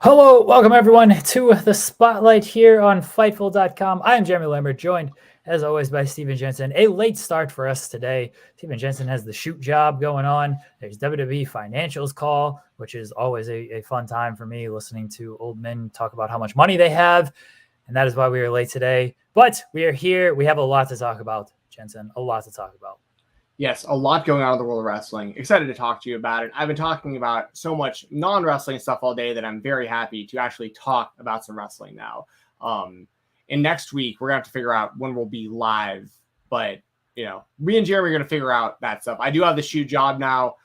Hello, welcome everyone to the Spotlight here on Fightful.com. I am Jeremy Lambert, joined as always by Stephen Jensen. A late start for us today. Stephen Jensen has the shoot job going on. There's WWE Financials Call, which is always a fun time for me, listening to old men talk about how much money they have. And that is why we are late today. But we are here. We have a lot to talk about, Jensen, a lot to talk about. Yes, a lot going on in the world of wrestling. Excited to talk to you about it. I've been talking about so much non-wrestling stuff all day that I'm very happy to actually talk about some wrestling now. And next week, we're going to have to figure out when we'll be live. But, you know, me and Jeremy are going to figure out that stuff. I do have the shoot job now.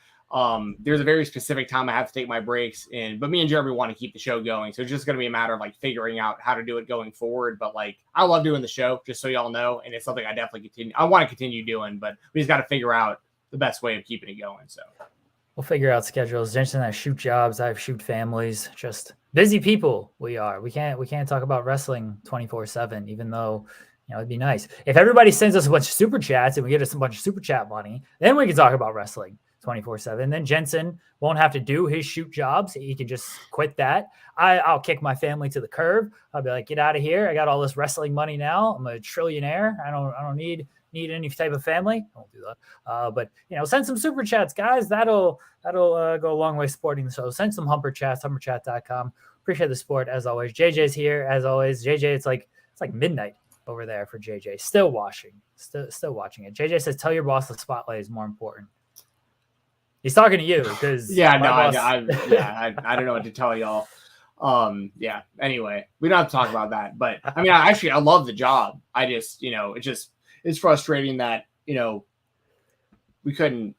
There's a very specific time I have to take my breaks in, but me and Jeremy want to keep the show going. So it's just going to be a matter of like figuring out how to do it going forward. But like, I love doing the show, just so y'all know. And it's something I definitely want to continue doing, but we just got to figure out the best way of keeping it going. So we'll figure out schedules. Jensen has shoot jobs. I have shoot families, just busy people. We are, we can't talk about wrestling 24/7, even though, you know, it'd be nice if everybody sends us a bunch of super chats and we get us a bunch of super chat money, then we can talk about wrestling 24/7. Then Jensen won't have to do his shoot jobs. He can just quit that. I'll kick my family to the curb. I'll be like, get out of here. I got all this wrestling money now. I'm a trillionaire. I don't need any type of family. I won't do that. But you know, send some super chats, guys. That'll go a long way supporting the show. Send some humper chats, humperchat.com. Appreciate the support as always. JJ's here as always. JJ, it's like midnight over there for JJ. Still watching it. JJ says, tell your boss the spotlight is more important. He's talking to you because I don't know what to tell y'all. Anyway, we don't have to talk about that. But I mean, I love the job. I just, you know, it's frustrating that, you know, we couldn't.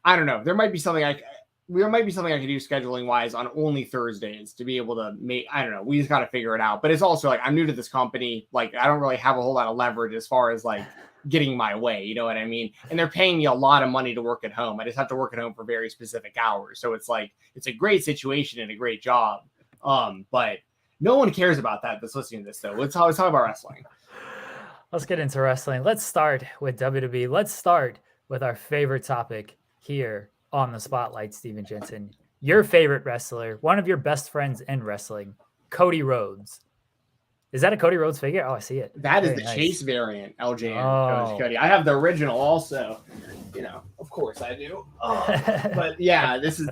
I don't know. There might be something I could do scheduling wise on only Thursdays to be able to make. I don't know. We just got to figure it out. But it's also like I'm new to this company. Like I don't really have a whole lot of leverage as far as like getting my way, you know what I mean? And they're paying me a lot of money to work at home. I just have to work at home for very specific hours. So it's like, it's a great situation and a great job. But no one cares about that that's listening to this though. Let's talk about wrestling. Let's get into wrestling. Let's start with WWE. Let's start with our favorite topic here on the Spotlight, Stephen Jensen. Your favorite wrestler, one of your best friends in wrestling, Cody Rhodes. Is that a Cody Rhodes figure? Oh, I see it. That is the nice Chase variant, LJN Cody. I have the original also. You know, of course I do. But yeah, this is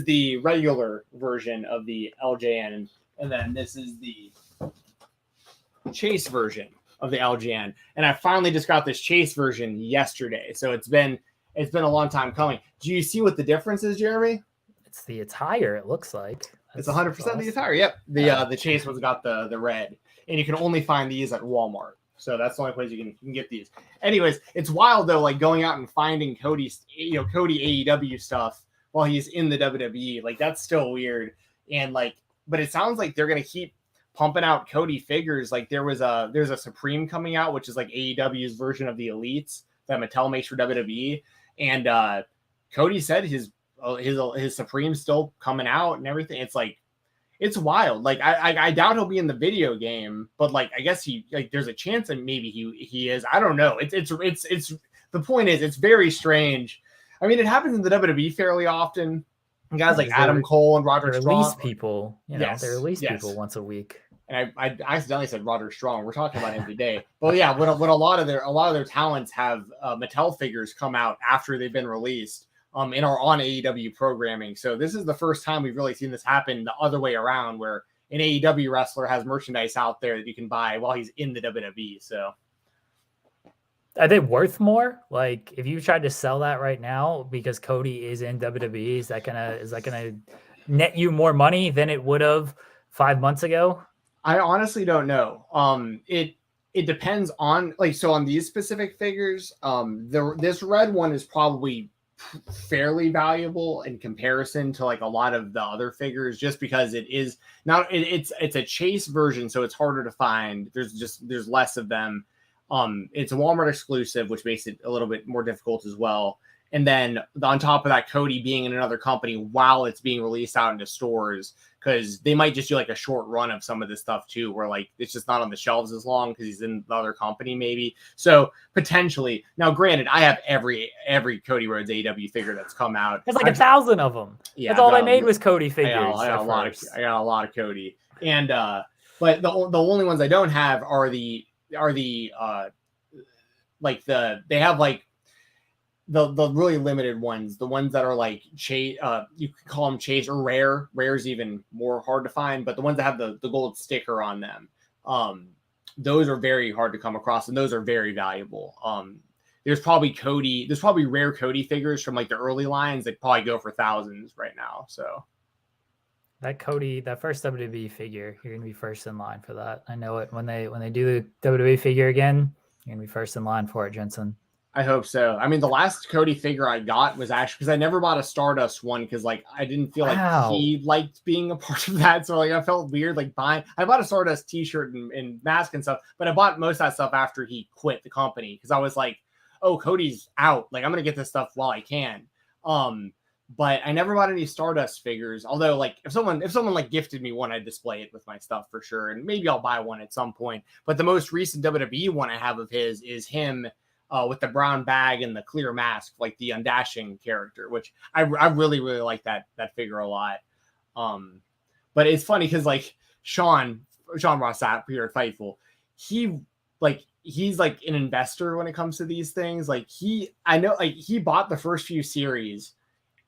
the regular version of the LJN, and then this is the Chase version of the LJN. And I finally just got this Chase version yesterday. So it's been a long time coming. Do you see what the difference is, Jeremy? It's the attire, it looks like. It's 100% the attire. Yep. The Chase one's got the red, and you can only find these at Walmart. So that's the only place you can get these. Anyways, it's wild though, like going out and finding Cody AEW stuff while he's in the WWE. Like that's still weird. And like, but it sounds like they're gonna keep pumping out Cody figures. Like there's a Supreme coming out, which is like AEW's version of the Elites that Mattel makes for WWE. And Cody said his Supreme's still coming out and everything. It's like, it's wild. Like I doubt he'll be in the video game, but like I guess there's a chance that maybe he is. I don't know. It's the point is it's very strange. I mean, it happens in the WWE fairly often. Guys like Adam Cole and Roderick Strong. Release people, you know, they release people once a week. And I accidentally said Roderick Strong. We're talking about him today. But yeah, when a lot of their talents have Mattel figures come out after they've been released. And are on AEW programming. So this is the first time we've really seen this happen the other way around, where an AEW wrestler has merchandise out there that you can buy while he's in the WWE. So are they worth more? Like if you tried to sell that right now because Cody is in WWE, is that gonna net you more money than it would have 5 months ago? I honestly don't know. It depends on on these specific figures. This red one is probably fairly valuable in comparison to like a lot of the other figures, just because it is not it's a Chase version, so it's harder to find. There's less of them. It's a Walmart exclusive, which makes it a little bit more difficult as well. And then on top of that, Cody being in another company while it's being released out into stores, because they might just do like a short run of some of this stuff too, where like it's just not on the shelves as long because he's in the other company maybe. So potentially, now granted, I have every Cody Rhodes AEW figure that's come out. There's like 1,000 of them. Yeah, that's all they made was Cody figures. I got a lot of Cody, and but the only ones I don't have are the they have like the really limited ones, the ones that are like chase, you could call them chase or rare. Rare's even more hard to find, but the ones that have the gold sticker on them, those are very hard to come across, and those are very valuable. There's probably rare Cody figures from like the early lines that probably go for thousands right now. So that first WWE figure, you're gonna be first in line for that. I know it. When they do the WWE figure again, you're gonna be first in line for it, Jensen. I hope so. I mean, the last Cody figure I got was actually because I never bought a Stardust one because like I didn't feel like he liked being a part of that. So like I felt weird like buying. I bought a Stardust T-shirt and mask and stuff, but I bought most of that stuff after he quit the company because I was like, oh, Cody's out. Like I'm gonna get this stuff while I can. But I never bought any Stardust figures. Although like if someone like gifted me one, I'd display it with my stuff for sure, and maybe I'll buy one at some point. But the most recent WWE one I have of his is him. With the brown bag and the clear mask, like the Undashing character, which I really, really like that figure a lot. But it's funny because like Sean Ross Sapp here at Fightful, he's like an investor when it comes to these things. Like I know he bought the first few series,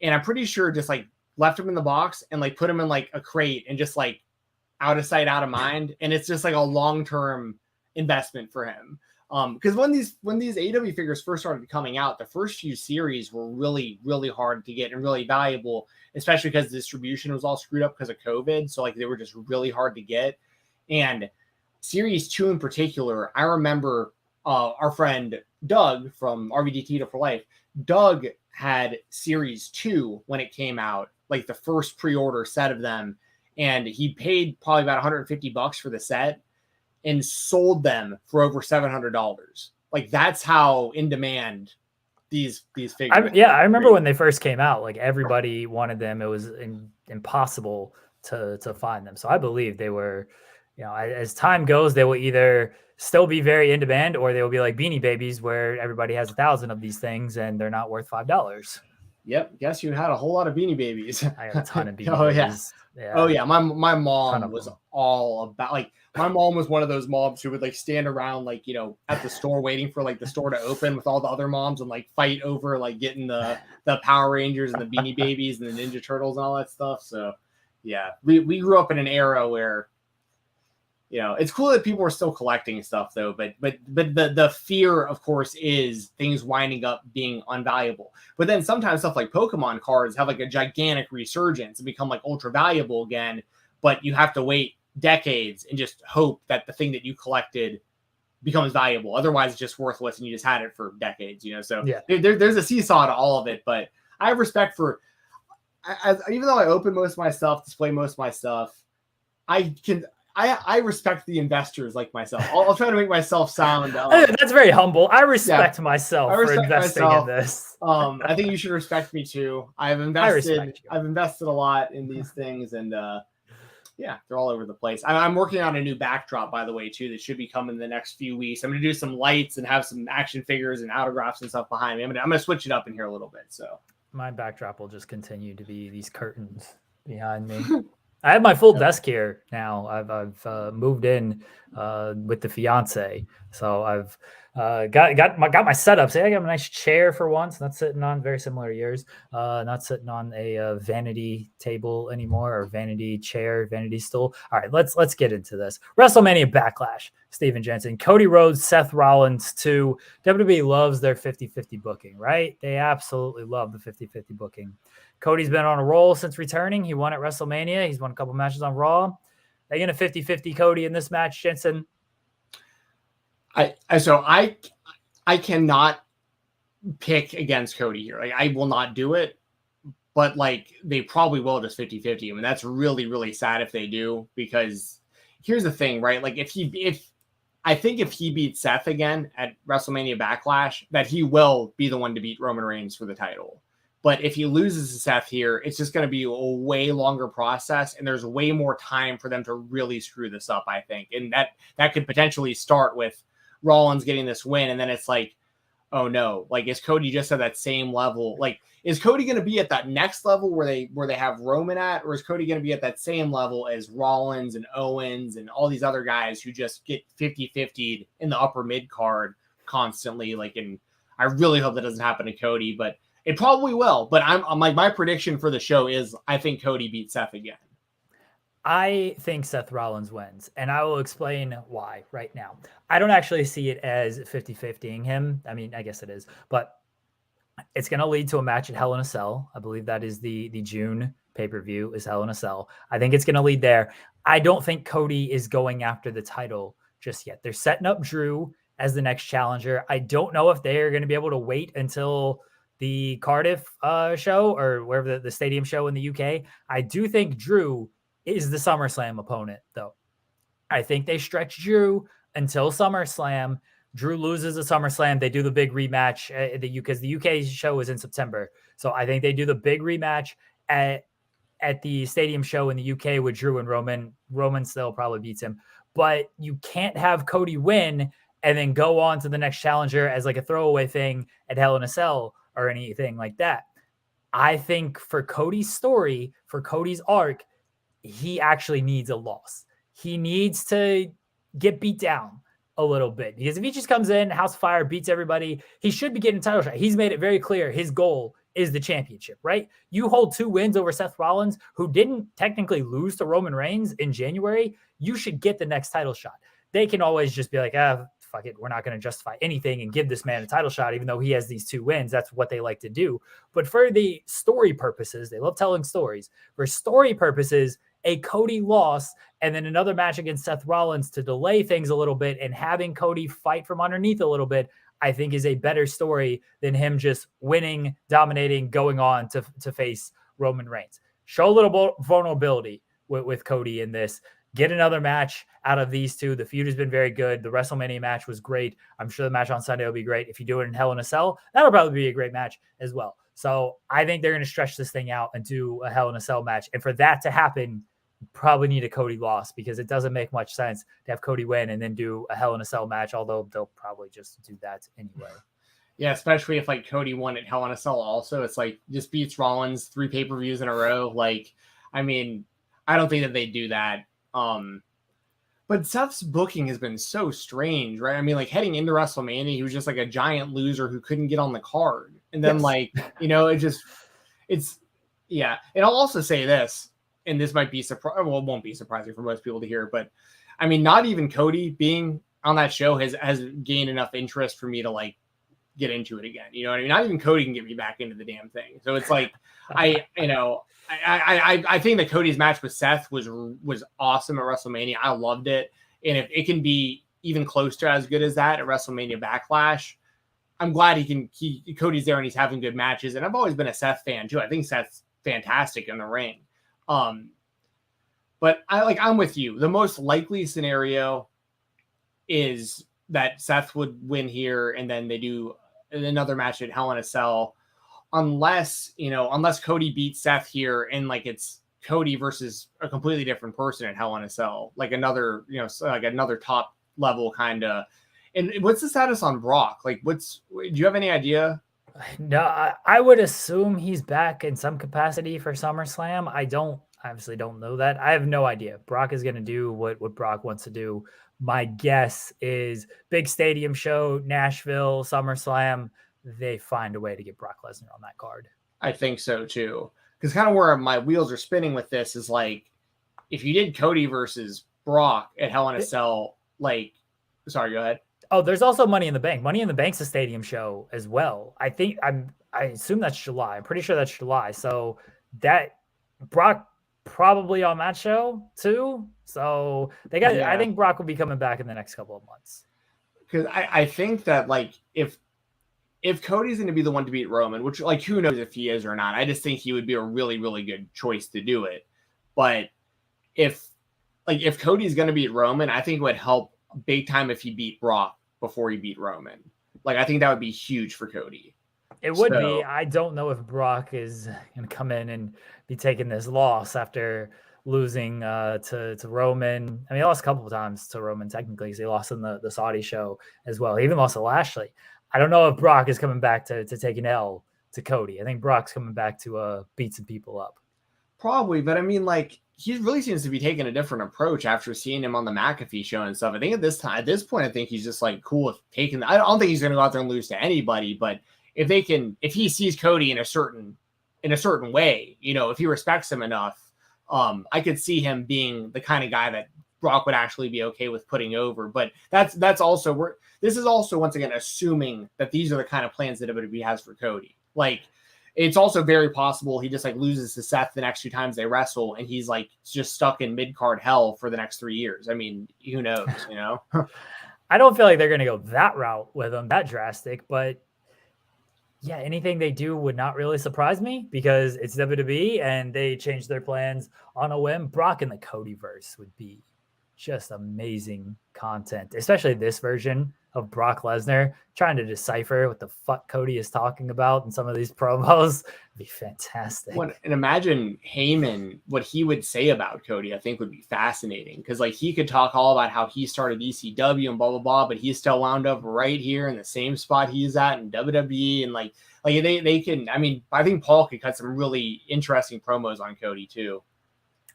and I'm pretty sure just like left them in the box and like put them in like a crate and just like out of sight, out of mind. And it's just like a long-term investment for him. Because when these AEW figures first started coming out, the first few series were really, really hard to get and really valuable, especially because the distribution was all screwed up because of COVID. So like they were just really hard to get. And series 2 in particular, I remember our friend Doug from RVDT to For Life. Doug had series 2 when it came out, like the first pre-order set of them, and he paid probably about $150 for the set. And sold them for over $700. Like that's how in demand these figures. I remember when they first came out. Like everybody wanted them. It was impossible to find them. So I believe they were, as time goes, they will either still be very in demand or they will be like Beanie Babies, where everybody has 1,000 of these things and they're not worth $5. Yep. Guess you had a whole lot of Beanie Babies. I got a ton of Beanie Babies. Yeah. Oh yeah. My mom was all about like. My mom was one of those moms who would like stand around like, at the store waiting for like the store to open with all the other moms and like fight over like getting the Power Rangers and the Beanie Babies and the Ninja Turtles and all that stuff. So yeah, we grew up in an era where, it's cool that people are still collecting stuff though, but the fear of course is things winding up being unvaluable. But then sometimes stuff like Pokemon cards have like a gigantic resurgence and become like ultra valuable again, but you have to wait decades and just hope that the thing that you collected becomes valuable. Otherwise it's just worthless and you just had it for decades, so yeah. There's a seesaw to all of it. But I have respect for even though I open most of my stuff, display most of my stuff, I respect the investors like myself. I'll try to make myself sound that's very humble. I respect myself for investing in this. I think you should respect me too. I've invested a lot in these things, and yeah, they're all over the place. I'm working on a new backdrop, by the way, too, that should be coming in the next few weeks. I'm going to do some lights and have some action figures and autographs and stuff behind me. I'm going to switch it up in here a little bit. So my backdrop will just continue to be these curtains behind me. I have my full desk here now. I've moved in with the fiance, so I've got my setup. So I got a nice chair for once, not sitting on, very similar to yours. Not sitting on a vanity table anymore, or vanity chair, vanity stool. All right, let's get into this. WrestleMania Backlash. Stephen Jensen, Cody Rhodes, Seth Rollins 2. WWE loves their 50-50 booking, right? They absolutely love the 50-50 booking. Cody's been on a roll since returning. He won at WrestleMania. He's won a couple matches on Raw. They get a 50-50 Cody in this match, Jensen? I cannot pick against Cody here. Like, I will not do it, but like they probably will just 50-50. I mean, that's really, really sad if they do, because here's the thing, right? Like if I think if he beats Seth again at WrestleMania Backlash, that he will be the one to beat Roman Reigns for the title. But if he loses to Seth here, it's just going to be a way longer process, and there's way more time for them to really screw this up, I think. And that could potentially start with Rollins getting this win, and then it's like, oh no, like, is Cody just at that same level? Like, is Cody going to be at that next level where they have Roman at, or is Cody going to be at that same level as Rollins and Owens and all these other guys who just get 50-50'd in the upper mid card constantly? Like, and I really hope that doesn't happen to Cody, but it probably will. But I'm like, my prediction for the show is I think Cody beats Seth again. I think Seth Rollins wins, and I will explain why right now. I don't actually see it as 50-50ing him. I mean, I guess it is, but it's going to lead to a match at Hell in a Cell. I believe that is the June pay-per-view is Hell in a Cell. I think it's going to lead there. I don't think Cody is going after the title just yet. They're setting up Drew as the next challenger. I don't know if they're going to be able to wait until the Cardiff show or wherever the stadium show in the UK. I do think Drew is the SummerSlam opponent, though. I think they stretch Drew until SummerSlam. Drew loses at SummerSlam. They do the big rematch because the UK show is in September. So I think they do the big rematch at the stadium show in the UK with Drew and Roman. Roman still probably beats him. But you can't have Cody win and then go on to the next challenger as like a throwaway thing at Hell in a Cell or anything like that. I think for Cody's story, for Cody's arc, he actually needs a loss. He needs to get beat down a little bit, because if he just comes in, House of Fire, beats everybody, he should be getting a title shot. He's made it very clear his goal is the championship, right? You hold 2 wins over Seth Rollins, who didn't technically lose to Roman Reigns in January. You should get the next title shot. They can always just be like, fuck it, we're not going to justify anything and give this man a title shot, even though he has these 2 wins. That's what they like to do. But for the story purposes, they love telling stories. For story purposes, a Cody loss and then another match against Seth Rollins to delay things a little bit and having Cody fight from underneath a little bit, I think is a better story than him just winning, dominating, going on to face Roman Reigns. Show a little vulnerability with Cody in this. Get another match out of these two. The feud has been very good. The WrestleMania match was great. I'm sure the match on Sunday will be great. If you do it in Hell in a Cell, that'll probably be a great match as well. So I think they're going to stretch this thing out and do a Hell in a Cell match. And for that to happen, you probably need a Cody loss, because it doesn't make much sense to have Cody win and then do a Hell in a Cell match, although they'll probably just do that anyway. Yeah, especially if like Cody won at Hell in a Cell also. It's like just beats Rollins 3 pay-per-views in a row. Like, I mean, I don't think that they do that. But Seth's booking has been so strange, right? I mean, like heading into WrestleMania, he was just like a giant loser who couldn't get on the card. And then yeah. And I'll also say this, and this might be it won't be surprising for most people to hear, but I mean, not even Cody being on that show has gained enough interest for me to like get into it again. You know what I mean? Not even Cody can get me back into the damn thing. So it's like, I think that Cody's match with Seth was awesome at WrestleMania. I loved it. And if it can be even close to as good as that at WrestleMania Backlash, I'm glad Cody's there and he's having good matches. And I've always been a Seth fan too. I think Seth's fantastic in the ring. But I'm with you. The most likely scenario is that Seth would win here and then they do another match at Hell in a Cell. Unless Cody beats Seth here and like it's Cody versus a completely different person at Hell in a Cell, like another, like another top level kind of. And what's the status on Brock? Like, do you have any idea? No, I would assume he's back in some capacity for SummerSlam. I obviously don't know that. I have no idea. Brock is going to do what Brock wants to do. My guess is big stadium show, Nashville, SummerSlam. They find a way to get Brock Lesnar on that card. I think so too. Because kind of where my wheels are spinning with this is like, if you did Cody versus Brock at Hell in a Cell, sorry, go ahead. Oh, there's also Money in the Bank. Money in the Bank's a stadium show as well. I assume that's July. I'm pretty sure that's July. So that Brock probably on that show too. So I think Brock will be coming back in the next couple of months. Because I think that like if Cody's going to be the one to beat Roman, which like who knows if he is or not, I just think he would be a really, really good choice to do it. But if Cody's going to beat Roman, I think it would help big time if he beat Brock before he beat Roman. Like, I think that would be huge for Cody. It would be. I don't know if Brock is going to come in and be taking this loss after losing to Roman. I mean, he lost a couple of times to Roman, technically, because he lost in the Saudi show as well. He even lost to Lashley. I don't know if Brock is coming back to take an L to Cody. I think Brock's coming back to beat some people up. Probably, but I mean, like, he really seems to be taking a different approach after seeing him on the McAfee show and stuff. I think at this point, I think he's just like cool with taking. I don't think he's going to go out there and lose to anybody, but if he sees Cody in a certain way, you know, if he respects him enough, I could see him being the kind of guy that Brock would actually be okay with putting over. But that's also this is also, once again, assuming that these are the kind of plans that WWE has for Cody. Like, it's also very possible he just like loses to Seth the next 2 times they wrestle, and he's like just stuck in mid-card hell for the next 3 years. I mean, who knows, you know? I don't feel like they're going to go that route with him, that drastic, but yeah, anything they do would not really surprise me because it's WWE and they change their plans on a whim. Brock in the Codyverse would be just amazing content, especially this version of Brock Lesnar trying to decipher what the fuck Cody is talking about in some of these promos. It'd be fantastic. And imagine Heyman, what he would say about Cody, I think would be fascinating, because like he could talk all about how he started ECW and blah blah blah, but he's still wound up right here in the same spot he's at in WWE, and like they can. I mean, I think Paul could cut some really interesting promos on Cody too.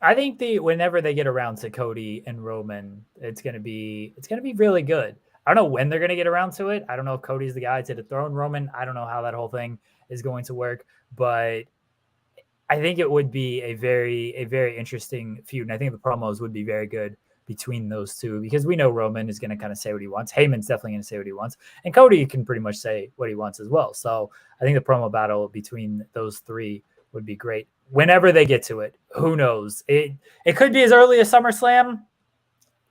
I think whenever they get around to Cody and Roman, it's gonna be really good. I don't know when they're going to get around to it. I don't know if Cody's the guy to dethrone Roman. I don't know how that whole thing is going to work, but I think it would be a very interesting feud. And I think the promos would be very good between those two, because we know Roman is going to kind of say what he wants. Heyman's definitely going to say what he wants, and Cody can pretty much say what he wants as well. So I think the promo battle between those three would be great whenever they get to it. Who knows? It could be as early as SummerSlam.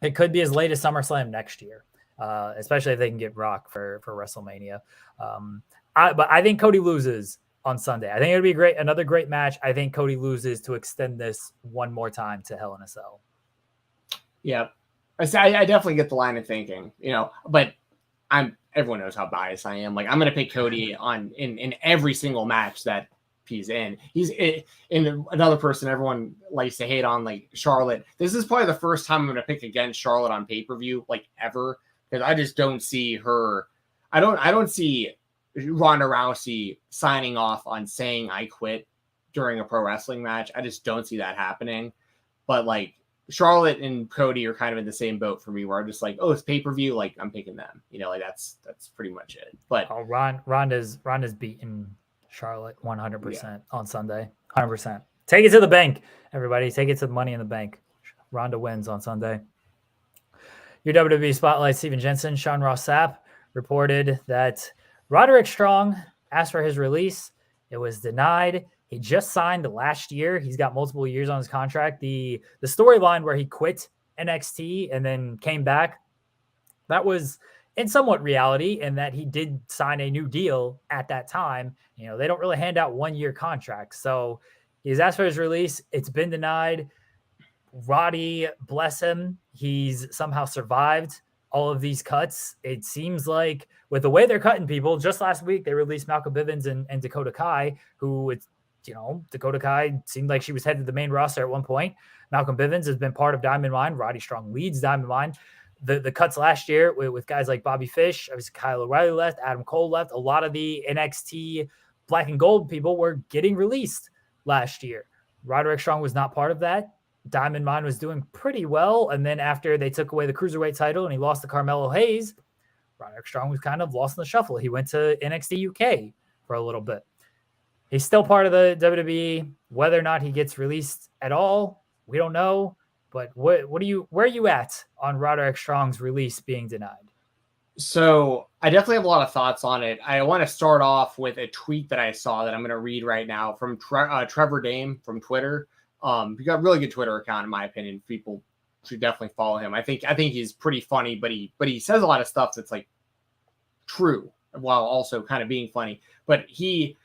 It could be as late as SummerSlam next year. Especially if they can get Brock for WrestleMania. But I think Cody loses on Sunday. I think it would be great. Another great match. I think Cody loses to extend this one more time to Hell in a Cell. Yeah. I definitely get the line of thinking, you know, but everyone knows how biased I am. Like, I'm going to pick Cody in every single match that he's in. He's in another person everyone likes to hate on, like Charlotte. This is probably the first time I'm going to pick against Charlotte on pay-per-view, like ever. Because I just don't see her. I don't see Ronda Rousey signing off on saying I quit during a pro wrestling match. I just don't see that happening. But like Charlotte and Cody are kind of in the same boat for me, where I'm just like, oh, it's pay-per-view, like I'm picking them. You know, like that's pretty much it. But Ronda's beating Charlotte 100% on Sunday. 100%. Take it to the bank, everybody. Take it to the Money in the Bank. Ronda wins on Sunday. Your WWE Spotlight, Stephen Jensen, Sean Ross Sapp reported that Roderick Strong asked for his release. It was denied. He just signed last year. He's got multiple years on his contract. The storyline where he quit NXT and then came back, that was in somewhat reality, in that he did sign a new deal at that time. You know, they don't really hand out 1-year contracts. So he's asked for his release. It's been denied. Roddy, bless him, he's somehow survived all of these cuts. It seems like with the way they're cutting people, just last week they released Malcolm Bivens and Dakota Kai, who, Dakota Kai seemed like she was headed to the main roster at one point. Malcolm Bivens has been part of Diamond Mine. Roddy Strong leads Diamond Mine. The cuts last year with guys like Bobby Fish, obviously Kyle O'Reilly left, Adam Cole left. A lot of the NXT black and gold people were getting released last year. Roderick Strong was not part of that. Diamond Mine was doing pretty well. And then after they took away the Cruiserweight title and he lost to Carmelo Hayes, Roderick Strong was kind of lost in the shuffle. He went to NXT UK for a little bit. He's still part of the WWE. Whether or not he gets released at all, we don't know. But where are you at on Roderick Strong's release being denied? So I definitely have a lot of thoughts on it. I want to start off with a tweet that I saw that I'm going to read right now from Trevor Dame from Twitter. He got a really good Twitter account, in my opinion. People should definitely follow him. I think he's pretty funny, but he says a lot of stuff that's like true while also kind of being funny. But he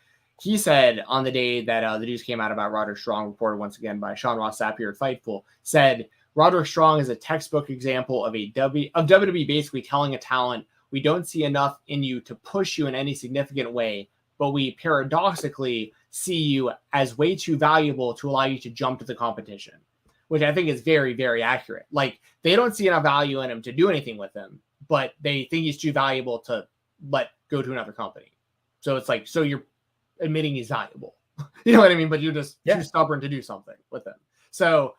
said on the day that the news came out about Roderick Strong, reported once again by Sean Ross Sapp here at Fightful, said Roderick Strong is a textbook example of WWE basically telling a talent, we don't see enough in you to push you in any significant way, but we paradoxically see you as way too valuable to allow you to jump to the competition, which I think is very, very accurate. Like, they don't see enough value in him to do anything with him, but they think he's too valuable to let go to another company. So it's like, so you're admitting he's valuable. You know what I mean? But you're just too stubborn to do something with him. So,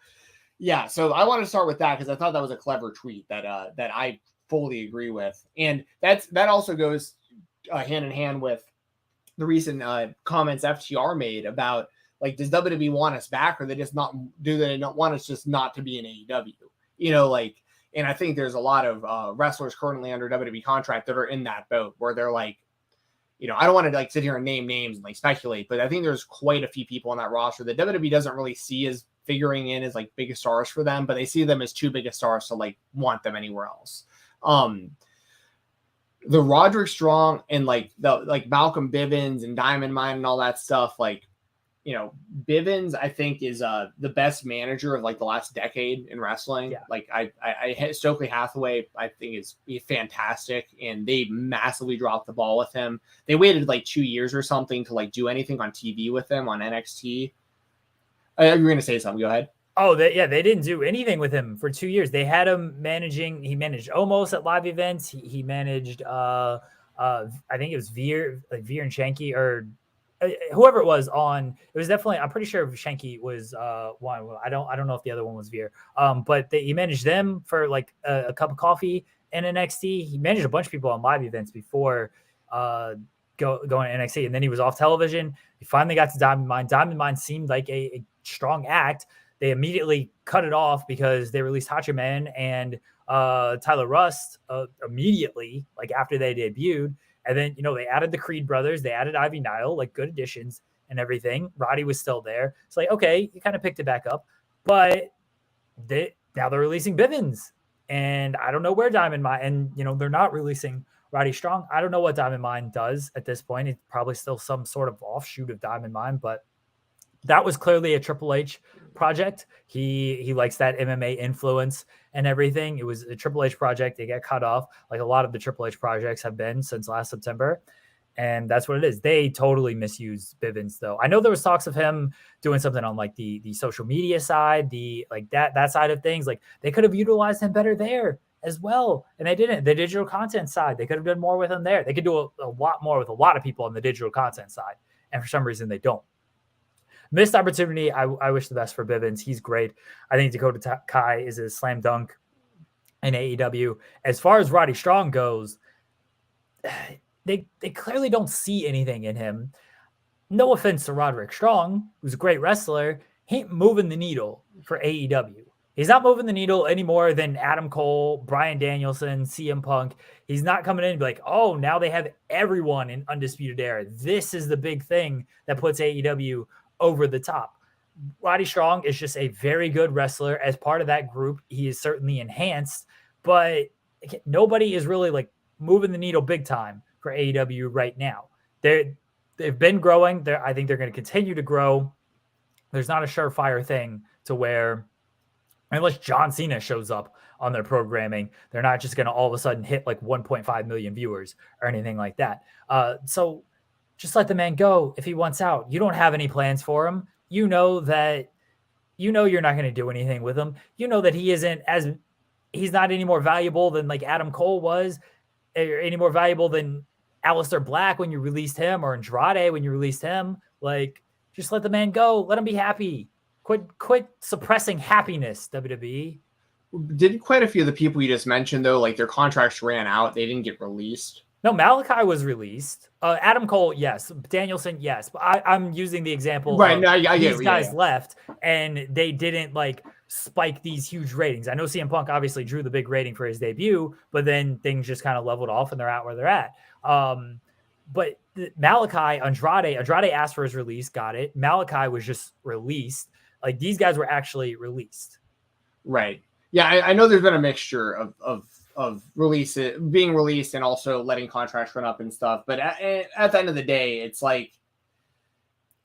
yeah. So I want to start with that because I thought that was a clever tweet that I fully agree with. And that also goes hand in hand with the recent comments FTR made about, like, does WWE want us back, or they not want us just not to be in AEW? You know, like, and I think there's a lot of wrestlers currently under WWE contract that are in that boat where they're like, you know, I don't want to like sit here and name names and like speculate, but I think there's quite a few people on that roster that WWE doesn't really see as figuring in as like biggest stars for them, but they see them as too big a stars to like want them anywhere else. The Roderick Strong and like Malcolm Bivens and Diamond Mine and all that stuff, like, you know, Bivens, I think, is the best manager of like the last decade in wrestling. Yeah. Like I Stokely Hathaway, I think is fantastic, and they massively dropped the ball with him. They waited like 2 years or something to like do anything on TV with him on NXT. You were going to say something. Go ahead. Oh, they didn't do anything with him for 2 years. They had him managing. He managed Omos at live events. He managed, I think it was Veer and Shanky, or whoever it was on. It was definitely. I'm pretty sure Shanky was one. I don't know if the other one was Veer. But he managed them for like a cup of coffee in NXT. He managed a bunch of people on live events before going to NXT, and then he was off television. He finally got to Diamond Mine. Diamond Mine seemed like a strong act. They immediately cut it off because they released Hachiman and Tyler Rust immediately, like after they debuted. And then, you know, they added the Creed brothers. They added Ivy Nile, like good additions and everything. Roddy was still there. It's like, okay, you kind of picked it back up. But now they're releasing Bivens. And I don't know where Diamond Mine, and, you know, they're not releasing Roddy Strong. I don't know what Diamond Mine does at this point. It's probably still some sort of offshoot of Diamond Mine, but that was clearly a Triple H project. He likes that MMA influence and everything. It was a Triple H project. They get cut off, like a lot of the Triple H projects have been since last September. And that's what it is. They totally misused Bivens, though. I know there was talks of him doing something on like the social media side, that side of things. Like they could have utilized him better there as well. And they didn't. The digital content side, they could have done more with him there. They could do a lot more with a lot of people on the digital content side. And for some reason they don't. Missed opportunity. I wish the best for Bivens. He's great. I think Dakota Kai is a slam dunk in AEW. As far as Roddy Strong goes, they clearly don't see anything in him. No offense to Roderick Strong, who's a great wrestler. He ain't moving the needle for AEW. He's not moving the needle any more than Adam Cole, Bryan Danielson, CM Punk. He's not coming in and be like, oh, now they have everyone in Undisputed Era. This is the big thing that puts AEW over the top. Roddy Strong is just a very good wrestler. As part of that group, he is certainly enhanced, but nobody is really like moving the needle big time for AEW right now. They've been growing. I think they're going to continue to grow. There's not a surefire thing to where, unless John Cena shows up on their programming, they're not just going to all of a sudden hit like 1.5 million viewers or anything like that. So just let the man go if he wants out. You don't have any plans for him. You know you're not going to do anything with him. You know that he's not any more valuable than like Adam Cole was, or any more valuable than Aleister Black when you released him, or Andrade when you released him. Like, just let the man go. Let him be happy. Quit suppressing happiness, WWE. Did quite a few of the people you just mentioned, though, like their contracts ran out? They didn't get released? No, Malachi was released. Adam Cole, yes. Danielson, yes. But I'm using the example right. Of no, I these guys left, and they didn't like spike these huge ratings. I know CM Punk obviously drew the big rating for his debut, but then things just kind of leveled off and they're at where they're at. But Malachi, Andrade asked for his release, got it. Malachi was just released. Like, these guys were actually released. Right. Yeah, I know there's been a mixture of being released and also letting contracts run up and stuff. But at the end of the day, it's like,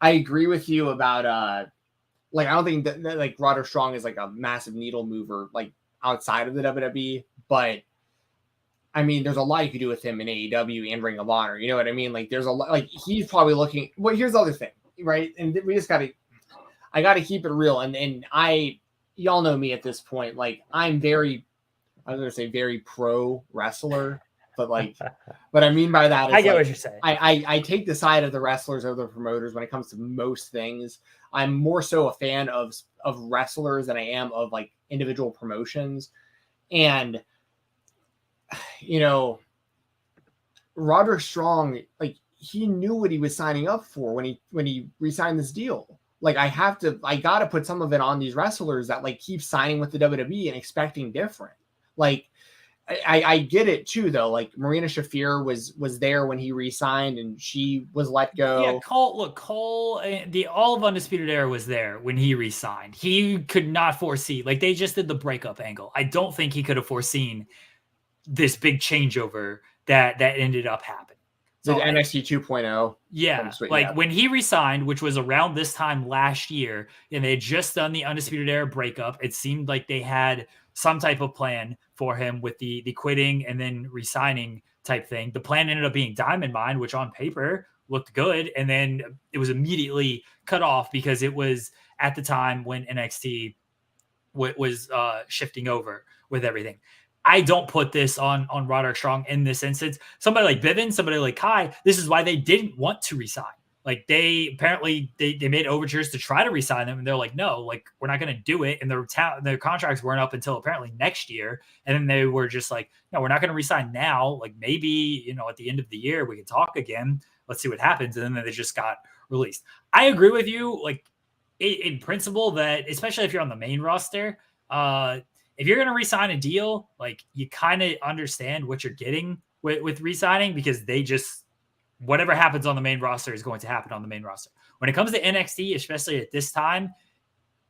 I agree with you about like, I don't think that like Roderick Strong is like a massive needle mover, like outside of the WWE, but I mean, there's a lot you could do with him in AEW and Ring of Honor. You know what I mean? Like, there's a lot, like, he's probably looking, well, here's the other thing, right? And we just I got to keep it real. And y'all know me at this point. Like, I'm very, I was going to say very pro wrestler, but like, what I mean by that is I get like, what you're saying. I take the side of the wrestlers over the promoters when it comes to most things. I'm more so a fan of wrestlers than I am of like individual promotions. And, you know, Roderick Strong, like, he knew what he was signing up for when he re-signed this deal. Like, I got to put some of it on these wrestlers that like keep signing with the WWE and expecting different. Like, I get it too, though. Like, Marina Shafir was there when he re-signed and she was let go. Yeah, Cole, the all of Undisputed Era was there when he re-signed. He could not foresee, like, they just did the breakup angle. I don't think he could have foreseen this big changeover that ended up happening. So NXT 2.0. Yeah, like when he resigned, which was around this time last year, and they had just done the Undisputed Era breakup, it seemed like they had some type of plan for him with the quitting and then resigning type thing. The plan ended up being Diamond Mine, which on paper looked good, and then it was immediately cut off because it was at the time when NXT was shifting over with everything. I don't put this on Roderick Strong in this instance. Somebody like Bivens, somebody like Kai, this is why they didn't want to resign. Like, they apparently they made overtures to try to resign them, and they're like, no, like, we're not going to do it. And their contracts weren't up until apparently next year. And then they were just like, no, we're not going to resign now. Like, maybe, you know, at the end of the year we can talk again. Let's see what happens. And then they just got released. I agree with you, like, in principle, that especially if you're on the main roster, if you're going to re-sign a deal, like, you kind of understand what you're getting with re-signing, because they just, whatever happens on the main roster is going to happen on the main roster. When it comes to NXT, especially at this time,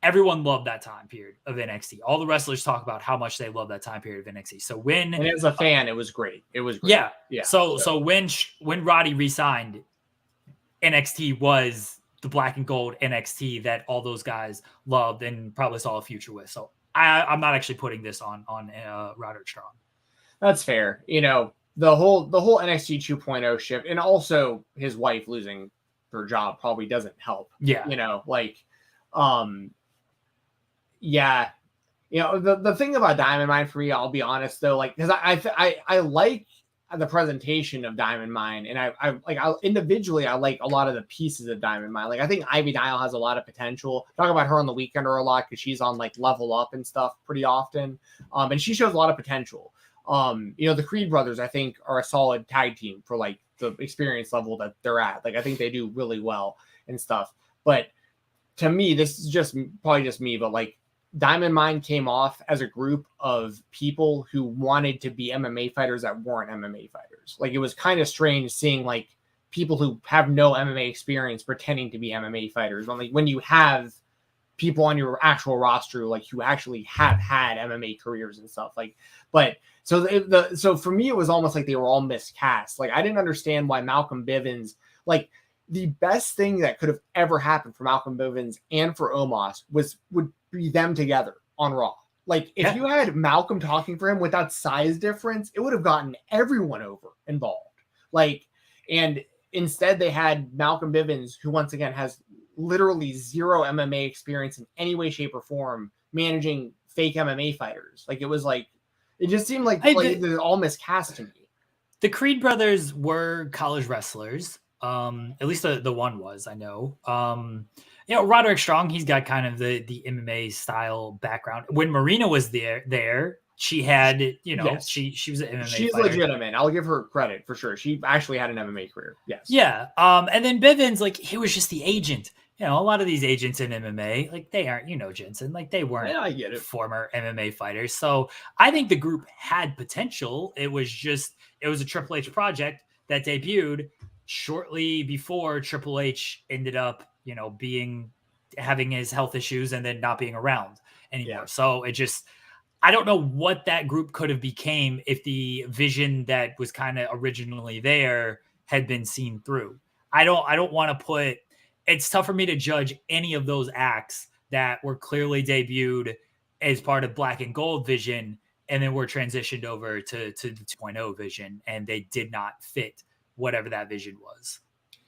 everyone loved that time period of NXT. All the wrestlers talk about how much they love that time period of NXT. So and as a fan, it was great. It was great. Yeah. So when Roddy re-signed, NXT was the black and gold NXT that all those guys loved and probably saw a future with. So I'm not actually putting this on Roderick Strong. That's fair. You know, the whole NXT 2.0 shift, and also his wife losing her job probably doesn't help. Yeah. You know, like, yeah. You know, the thing about Diamond Mine for me, I'll be honest though, like, because I like the presentation of Diamond Mine, and I individually I like a lot of the pieces of Diamond Mine. Like, I think Ivy Dial has a lot of potential. Talk about her on the Weekender a lot because she's on like Level Up and stuff pretty often, and she shows a lot of potential. You know, the Creed brothers I think are a solid tag team for like the experience level that they're at. Like, I think they do really well and stuff. But to me, this is probably just me, but like, Diamond Mine came off as a group of people who wanted to be MMA fighters that weren't MMA fighters. Like, it was kind of strange seeing like people who have no MMA experience pretending to be MMA fighters. When you have people on your actual roster, like, who actually have had MMA careers and stuff, like, but so for me, it was almost like they were all miscast. Like, I didn't understand why Malcolm Bivens, like, the best thing that could have ever happened for Malcolm Bivens and for Omos would be them together on Raw. Like, if you had Malcolm talking for him with that size difference, it would have gotten everyone over involved. Like, and instead they had Malcolm Bivens, who once again has literally zero MMA experience in any way, shape, or form, managing fake MMA fighters. Like, it was like, it just seemed like they're all miscast to me. The Creed brothers were college wrestlers. At least the one was, I know. You know, Roderick Strong, he's got kind of the MMA style background. When Marina was there, she had, you know, yes. she was an MMA She's fighter. Legitimate. I'll give her credit for sure. She actually had an MMA career. Yes. Yeah. And then Bivens, like, he was just the agent. You know, a lot of these agents in MMA, like, they aren't, you know, Jensen, like, they weren't I get it. Former MMA fighters. So I think the group had potential. It was a Triple H project that debuted shortly before Triple H ended up, you know, having his health issues and then not being around anymore. Yeah. So I don't know what that group could have became if the vision that was kind of originally there had been seen through. I don't want to it's tough for me to judge any of those acts that were clearly debuted as part of Black and Gold vision, and then were transitioned over to the 2.0 vision, and they did not fit whatever that vision was.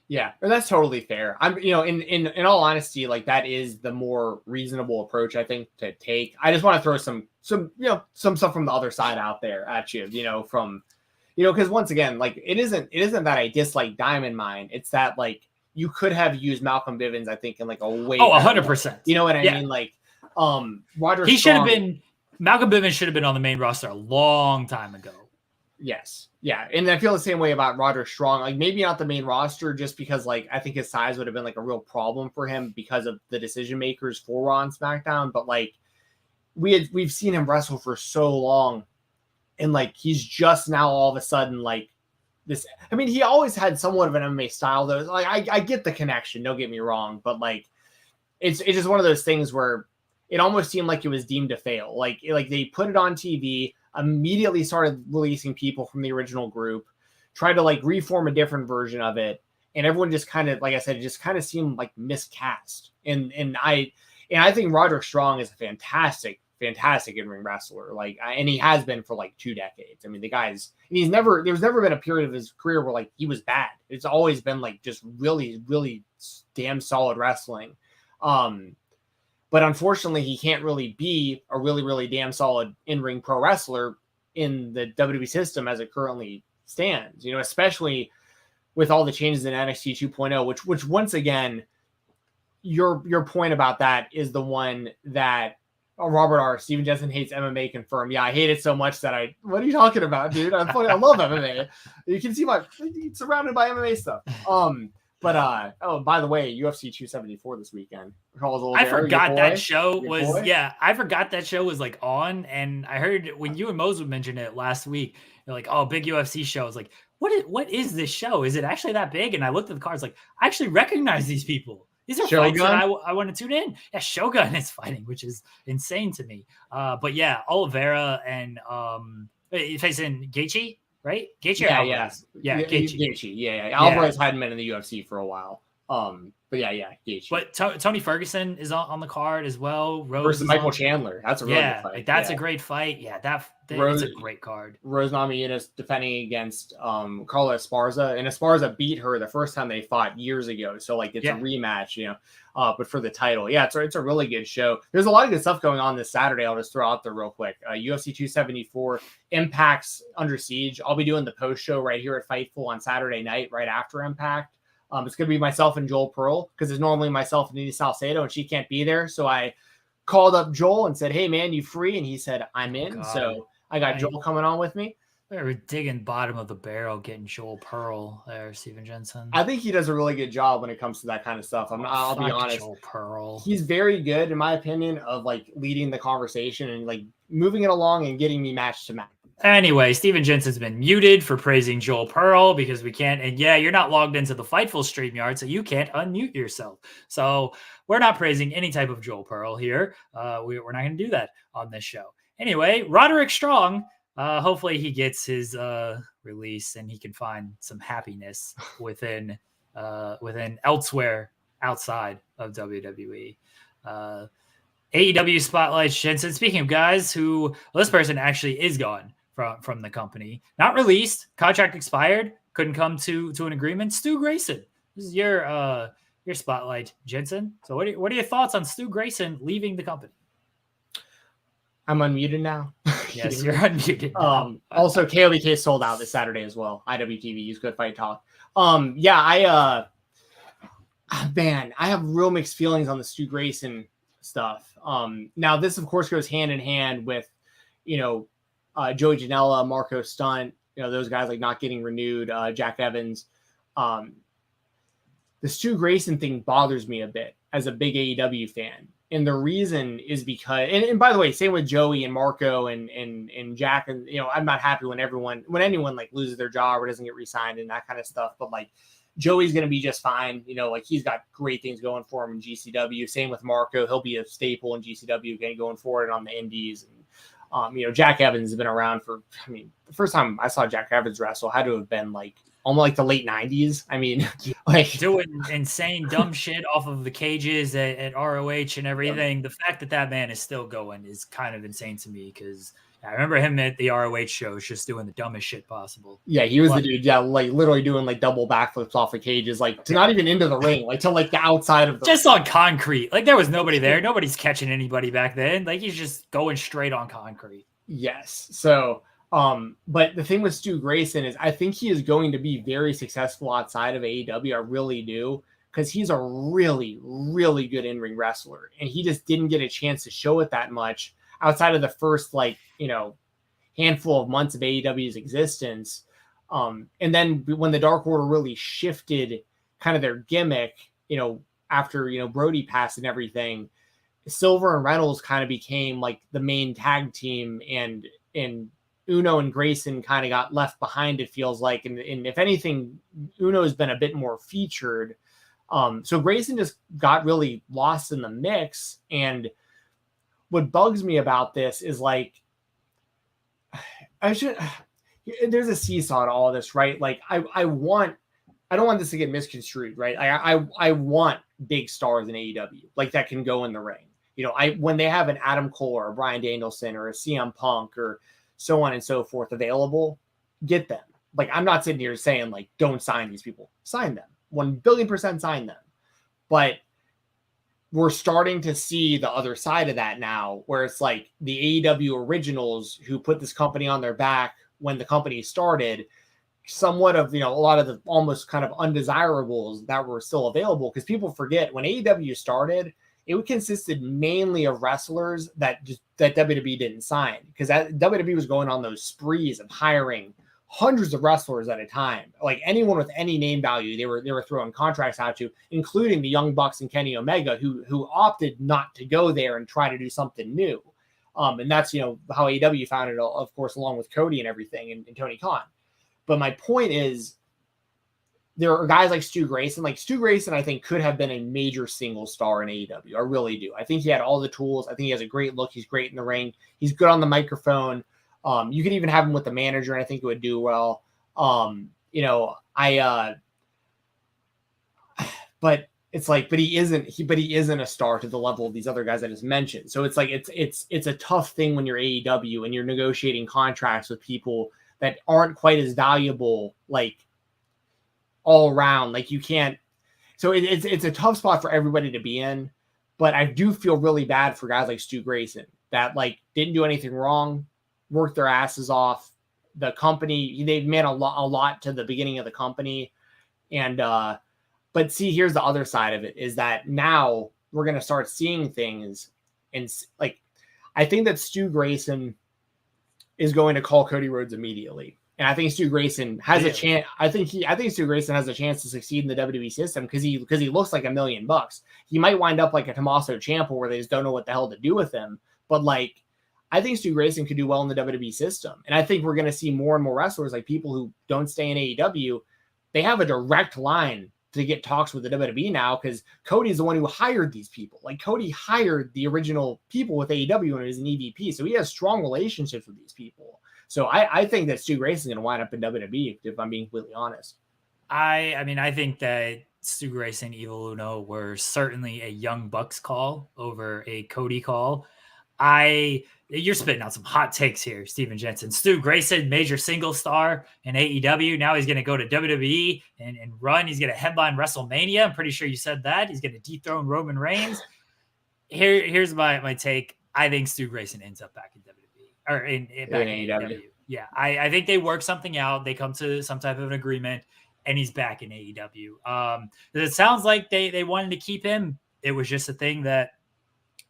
Yeah, that's totally fair. I'm, in all honesty, like that is the more reasonable approach I think to take. I just want to throw some stuff from the other side out there at you, because once again, like it isn't that I dislike Diamond Mine. It's that like you could have used Malcolm Bivens, I think, in like a way. 100%. You know what I mean? Like, Roderick he Strong, should have been. Malcolm Bivens should have been on the main roster a long time ago. Yes. Yeah. And I feel the same way about Roderick Strong. Like maybe not the main roster just because like I think his size would have been like a real problem for him because of the decision makers for Raw and SmackDown. But like we've seen him wrestle for so long, and like he's just now all of a sudden like this. I mean, he always had somewhat of an MMA style though. Like I get the connection, don't get me wrong, but like it's just one of those things where it almost seemed like it was deemed to fail. Like they put it on TV, immediately started releasing people from the original group, tried to like reform a different version of it, and everyone just kind of, like I said, it just kind of seemed like miscast. And I think Roderick Strong is a fantastic in-ring wrestler. Like, and he has been for like 2 decades. I mean, the guy's, and there's never been a period of his career where like he was bad. It's always been like just really, really damn solid wrestling. But unfortunately, he can't really be a really, really damn solid in-ring pro wrestler in the WWE system as it currently stands, especially with all the changes in NXT 2.0, which once again, your point about that is the one that Robert R. Stephen Jensen hates MMA confirmed. Yeah, I hate it so much that what are you talking about, dude? I love MMA. You can see surrounded by MMA stuff. But by the way, UFC 274 this weekend. I forgot that show was like on, and I heard when you and Mose mentioned it last week, they're like, "Oh, big UFC show." I was like, "What is this show? Is it actually that big?" And I looked at the cards, like, I actually recognize these people. These are fights that I want to tune in. Yeah, Shogun is fighting, which is insane to me. But yeah, Oliveira and facing Gaethje. Right? Gaethje. Yeah. Gaethje. Yeah. Alvarez hadn't been in the UFC for a while. But Gaethje. But Tony Ferguson is on the card as well. Rose versus Michael Chandler. That's a really good fight. Like that's a great fight. Yeah, it's a great card. Rose Namajunas defending against Carla Esparza, and Esparza beat her the first time they fought years ago. So like it's a rematch, but for the title. Yeah, it's a really good show. There's a lot of good stuff going on this Saturday. I'll just throw out there real quick. UFC 274, Impact's Under Siege. I'll be doing the post show right here at Fightful on Saturday night, right after Impact. It's going to be myself and Joel Pearl, because it's normally myself and Nina Salcedo, and she can't be there. So I called up Joel and said, "Hey, man, you free?" And he said, "I'm in." So I got Joel coming on with me. We're digging bottom of the barrel, getting Joel Pearl there, Stephen Jensen. I think he does a really good job when it comes to that kind of stuff. I'll be honest. Joel Pearl. He's very good, in my opinion, of like leading the conversation and like moving it along and getting me match to match. Anyway, Stephen Jensen's been muted for praising Joel Pearl because we can't. And yeah, you're not logged into the Fightful StreamYard, so you can't unmute yourself. So we're not praising any type of Joel Pearl here. We're not going to do that on this show. Anyway, Roderick Strong. Hopefully he gets his release and he can find some happiness within elsewhere outside of WWE. AEW spotlights Jensen. Speaking of guys this person actually is gone from the company, not released, contract expired, couldn't come to an agreement. Stu Grayson. This is your spotlight, Jensen. So what are your thoughts on Stu Grayson leaving the company? I'm unmuted now. Yes, you're unmuted now. Also, KOBK sold out this Saturday as well. IWTV, use Good Fight Talk. I have real mixed feelings on the Stu Grayson stuff. Now this of course goes hand in hand with, Joey Janela, Marco Stunt, those guys like not getting renewed, Jack Evans. The Stu Grayson thing bothers me a bit as a big AEW fan. And the reason is because, and by the way, same with Joey and Marco and Jack, and I'm not happy when anyone like loses their job or doesn't get re-signed and that kind of stuff. But like Joey's going to be just fine. Like he's got great things going for him in GCW. Same with Marco. He'll be a staple in GCW again going forward and on the indies. And, Jack Evans has been around the first time I saw Jack Evans wrestle had to have been like almost like the late 90s. I mean, like doing insane dumb shit off of the cages at ROH and everything. The fact that that man is still going is kind of insane to me, because I remember him at the ROH shows just doing the dumbest shit possible. Yeah, he was the dude, like literally doing like double backflips off of cages, like to not even into the ring, like to like the outside of the just on concrete. Like there was nobody there. Nobody's catching anybody back then. Like he's just going straight on concrete. Yes. So, but the thing with Stu Grayson is I think he is going to be very successful outside of AEW. I really do, because he's a really, really good in-ring wrestler. And he just didn't get a chance to show it that much outside of the first, like, handful of months of AEW's existence. And then when the Dark Order really shifted kind of their gimmick, after, Brody passed and everything, Silver and Reynolds kind of became like the main tag team, and Uno and Grayson kind of got left behind, it feels like. And if anything, Uno has been a bit more featured. So Grayson just got really lost in the mix. And what bugs me about this is like, there's a seesaw to all this, right? Like I don't want this to get misconstrued, right? I want big stars in AEW, like that can go in the ring. When they have an Adam Cole or a Bryan Danielson or a CM Punk or so on and so forth available, get them. Like, I'm not sitting here saying like, don't sign these people, sign them, 1,000,000,000% sign them. But we're starting to see the other side of that now, where it's like the AEW originals who put this company on their back when the company started, somewhat of, a lot of the almost kind of undesirables that were still available. Because people forget when AEW started, it consisted mainly of wrestlers that WWE didn't sign, because WWE was going on those sprees of hiring hundreds of wrestlers at a time. Like anyone with any name value, they were throwing contracts out to, including the Young Bucks and Kenny Omega, who opted not to go there and try to do something new. And that's, how AEW found it, of course, along with Cody and everything, and Tony Khan. But my point is, there are guys like Stu Grayson. Like Stu Grayson, I think, could have been a major single star in AEW. I really do. I think he had all the tools. I think he has a great look. He's great in the ring. He's good on the microphone. You could even have him with the manager, and I think it would do well. But it's like, but he isn't a star to the level of these other guys I just mentioned. So it's like, it's a tough thing when you're AEW and you're negotiating contracts with people that aren't quite as valuable, like all around. Like you can't, so it's a tough spot for everybody to be in. But I do feel really bad for guys like Stu Grayson that like didn't do anything wrong, worked their asses off. The company, they've meant a lot to the beginning of the company. And, but see, here's the other side of it, is that now we're going to start seeing things. And like, I think that Stu Grayson is going to call Cody Rhodes immediately. And I think Stu Grayson has a chance. I think Stu Grayson has a chance to succeed in the WWE system because he looks like $1 million. He might wind up like a Tommaso Ciampa where they just don't know what the hell to do with him. But like, I think Stu Grayson could do well in the WWE system. And I think we're going to see more and more wrestlers, like people who don't stay in AEW, they have a direct line to get talks with the WWE now, because Cody's the one who hired these people. Like Cody hired the original people with AEW when he was an EVP. So he has strong relationships with these people. So I think that Stu Grayson is going to wind up in WWE, if I'm being completely honest. I mean, I think that Stu Grayson, Evil Uno were certainly a Young Bucks call over a Cody call. You're spitting out some hot takes here, Stephen Jensen. Stu Grayson, major single star in AEW. Now he's going to go to WWE and run. He's going to headline WrestleMania. I'm pretty sure you said that. He's going to dethrone Roman Reigns. Here's my take. I think Stu Grayson ends up back in WWE or in AEW. Yeah, I think they work something out. They come to some type of an agreement, and he's back in AEW. It sounds like they wanted to keep him. It was just a thing that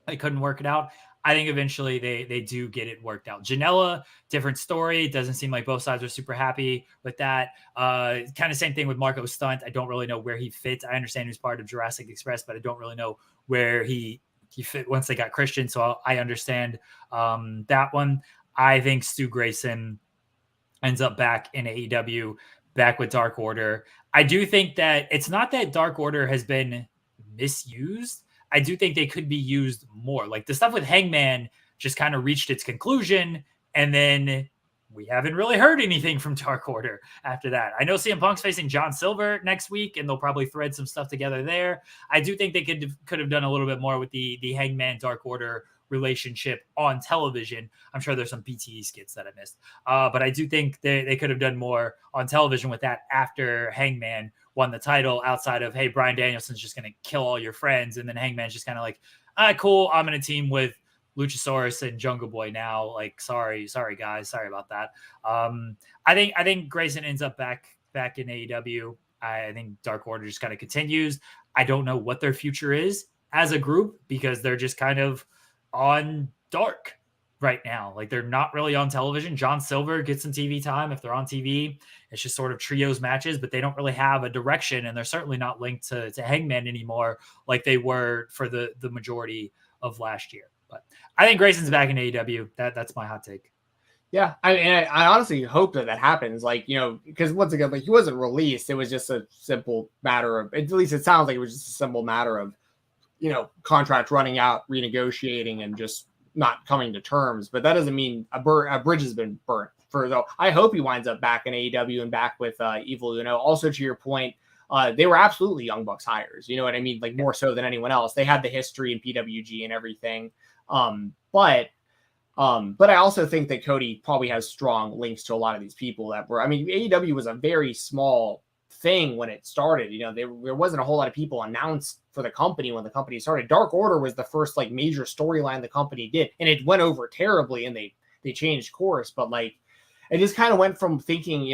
they couldn't work it out. I think eventually they do get it worked out. Janela, different story. It doesn't seem like both sides are super happy with that. Kind of same thing with Marco Stunt. I don't really know where he fits. I understand he's part of Jurassic Express, but I don't really know where he fit once they got Christian. So I understand that one. I think Stu Grayson ends up back in AEW, back with Dark Order. I do think that it's not that Dark Order has been misused. I do think they could be used more. Like the stuff with Hangman just kind of reached its conclusion and then we haven't really heard anything from Dark Order after that. I know CM Punk's facing John Silver next week, and they'll probably thread some stuff together there. I do think they could have done a little bit more with the Hangman Dark Order relationship on television. I'm sure there's some BTE skits that I missed, but I do think they could have done more on television with that after Hangman won the title, outside of, hey, Bryan Danielson's just going to kill all your friends, and then Hangman's just kind of like, cool, I'm in a team with Luchasaurus and Jungle Boy now. Like, sorry guys, sorry about that. I think Grayson ends up back in AEW. I think Dark Order just kind of continues. I don't know what their future is as a group, because they're just kind of on dark right now. Like, they're not really on television. John Silver gets some TV time. If they're on TV, it's just sort of trios matches, but they don't really have a direction, and they're certainly not linked to Hangman anymore like they were for the majority of last year. But I think Grayson's back in AEW. That's my hot take. Yeah, I honestly hope that happens. Like, because once again, like, he wasn't released. It was just a simple matter of, at least it sounds like it was just a simple matter of, contract running out, renegotiating, and just not coming to terms. But that doesn't mean a bridge has been burnt. Though I hope he winds up back in AEW and back with Evil Uno. Also, to your point, they were absolutely Young Bucks hires. You know what I mean? Like, more so than anyone else. They had the history in PWG and everything. But I also think that Cody probably has strong links to a lot of these people that were, AEW was a very small thing when it started. There wasn't a whole lot of people announced for the company when the company started. Dark Order was the first like major storyline the company did, and it went over terribly, and they changed course. But like, it just kind of went from thinking,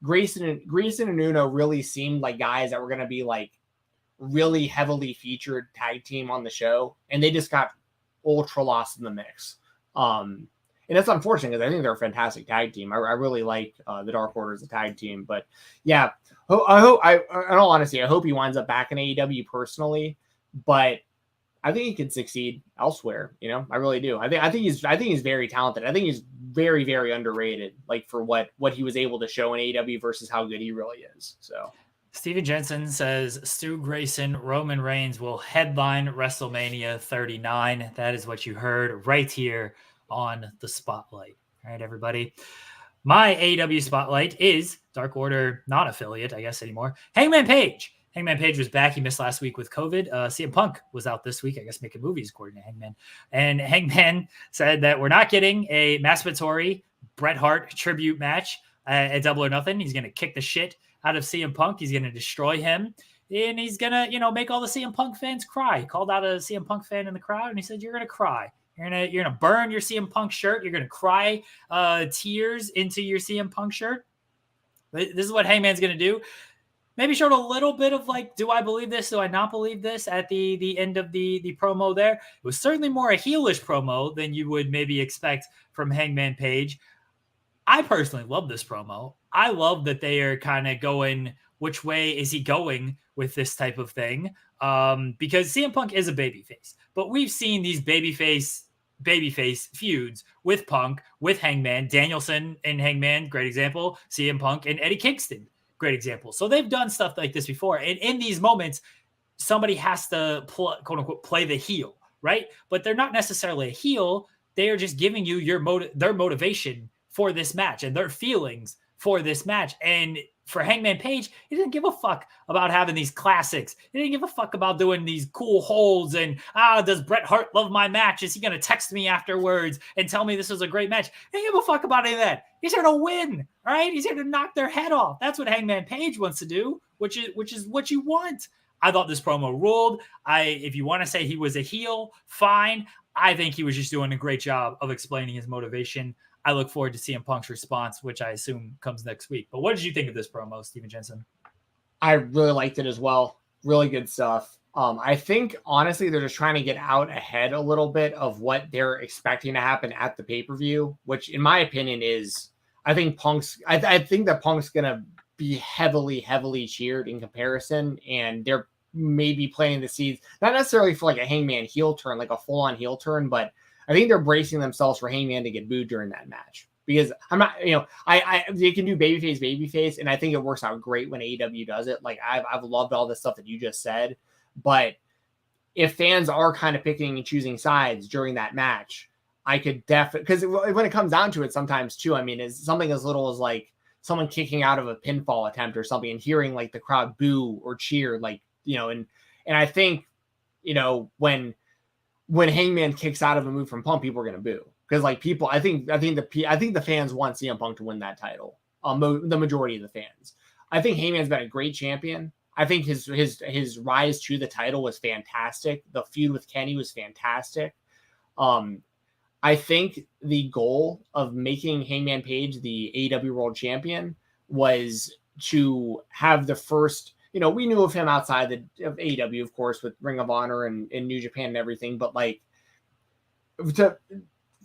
Grayson and Uno really seemed like guys that were going to be like really heavily featured tag team on the show, and they just got ultra lost in the mix. And that's unfortunate, because I think they're a fantastic tag team. I really like the Dark Order as a tag team. But yeah, in all honesty, I hope he winds up back in AEW personally. But I think he could succeed elsewhere. I really do. I think he's very talented. I think he's very, very underrated, like, for what he was able to show in AEW versus how good he really is. So. Stephen Jensen says Stu Grayson, Roman Reigns will headline WrestleMania 39. That is what you heard right here on the Spotlight. All right, everybody. My AEW Spotlight is Dark Order, not affiliate, I guess, anymore. Hangman Page. Hangman Page was back. He missed last week with COVID. CM Punk was out this week, I guess, making movies, according to Hangman. And Hangman said that we're not getting a masturbatory Bret Hart tribute match at Double or Nothing. He's going to kick the shit out of CM Punk. He's going to destroy him. And he's going to, make all the CM Punk fans cry. He called out a CM Punk fan in the crowd, and he said, you're going to cry. You're gonna burn your CM Punk shirt. You're gonna cry tears into your CM Punk shirt. This is what Hangman's gonna do. Maybe showed a little bit of like, do I believe this? Do I not believe this? At the end of the promo there, it was certainly more a heelish promo than you would maybe expect from Hangman Page. I personally love this promo. I love that they are kind of going, which way is he going with this type of thing? Because CM Punk is a babyface, but we've seen these babyface feuds with Punk, with Hangman, Danielson and Hangman, great example, CM Punk and Eddie Kingston, great example. So they've done stuff like this before. And in these moments, somebody has to quote unquote play the heel, right? But they're not necessarily a heel. They are just giving you their motivation for this match and their feelings for this match. And for Hangman Page, he didn't give a fuck about having these classics. He didn't give a fuck about doing these cool holds and, does Bret Hart love my match? Is he going to text me afterwards and tell me this was a great match? He didn't give a fuck about any of that. He's here to win, all right? He's here to knock their head off. That's what Hangman Page wants to do, which is what you want. I thought this promo ruled. If you want to say he was a heel, fine. I think he was just doing a great job of explaining his motivation. I look forward to CM Punk's response, which I assume comes next week. But what did you think of this promo, Stephen Jensen? I really liked it as well. Really good stuff. I think, honestly, they're just trying to get out ahead a little bit of what they're expecting to happen at the pay-per-view, which, in my opinion, is, I think that Punk's going to be heavily, heavily cheered in comparison, and they're maybe planting the seeds, not necessarily for like a Hangman heel turn, like a full-on heel turn, but I think they're bracing themselves for Hangman to get booed during that match, because I'm not, they can do babyface, and I think it works out great when AEW does it. Like, I've loved all the stuff that you just said, but if fans are kind of picking and choosing sides during that match, I could definitely, because when it comes down to it, sometimes too, I mean, is something as little as like someone kicking out of a pinfall attempt or something and hearing like the crowd boo or cheer, like, and I think, when Hangman kicks out of a move from Punk, people are going to boo. Because like people, I think the fans want CM Punk to win that title. The majority of the fans. I think Hangman's been a great champion. I think his rise to the title was fantastic. The feud with Kenny was fantastic. I think the goal of making Hangman Page the AEW World Champion was to have the first. We knew of him outside of AEW, of course, with Ring of Honor and New Japan and everything. But like, for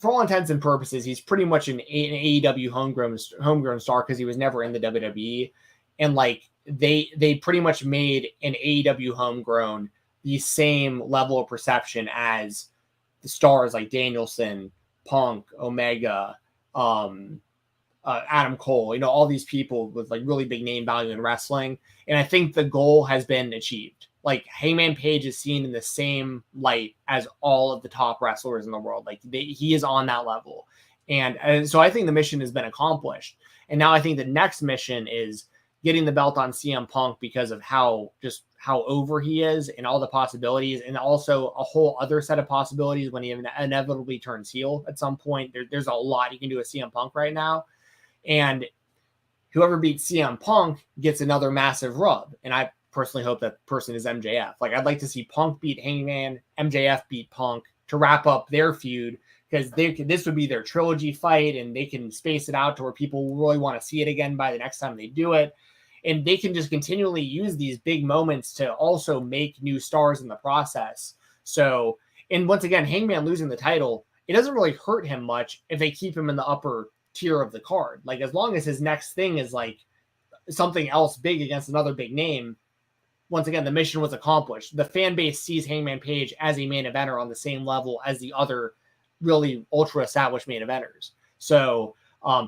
all intents and purposes, he's pretty much an AEW homegrown star because he was never in the WWE. And like they pretty much made an AEW homegrown the same level of perception as the stars like Danielson, Punk, Omega, Adam Cole, all these people with like really big name value in wrestling. And I think the goal has been achieved. Like Hangman Page is seen in the same light as all of the top wrestlers in the world. Like he is on that level. And so I think the mission has been accomplished. And now I think the next mission is getting the belt on CM Punk because of how over he is and all the possibilities, and also a whole other set of possibilities when he inevitably turns heel at some point. There's a lot you can do with CM Punk right now. And whoever beats CM Punk gets another massive rub. And I personally hope that person is MJF. Like, I'd like to see Punk beat Hangman, MJF beat Punk to wrap up their feud, because this would be their trilogy fight, and they can space it out to where people really want to see it again by the next time they do it. And they can just continually use these big moments to also make new stars in the process. So, and once again, Hangman losing the title, it doesn't really hurt him much if they keep him in the upper tier of the card. Like, as long as his next thing is like something else big against another big name, once again, the mission was accomplished. The fan base sees Hangman Page as a main eventer on the same level as the other really ultra established main eventers. So,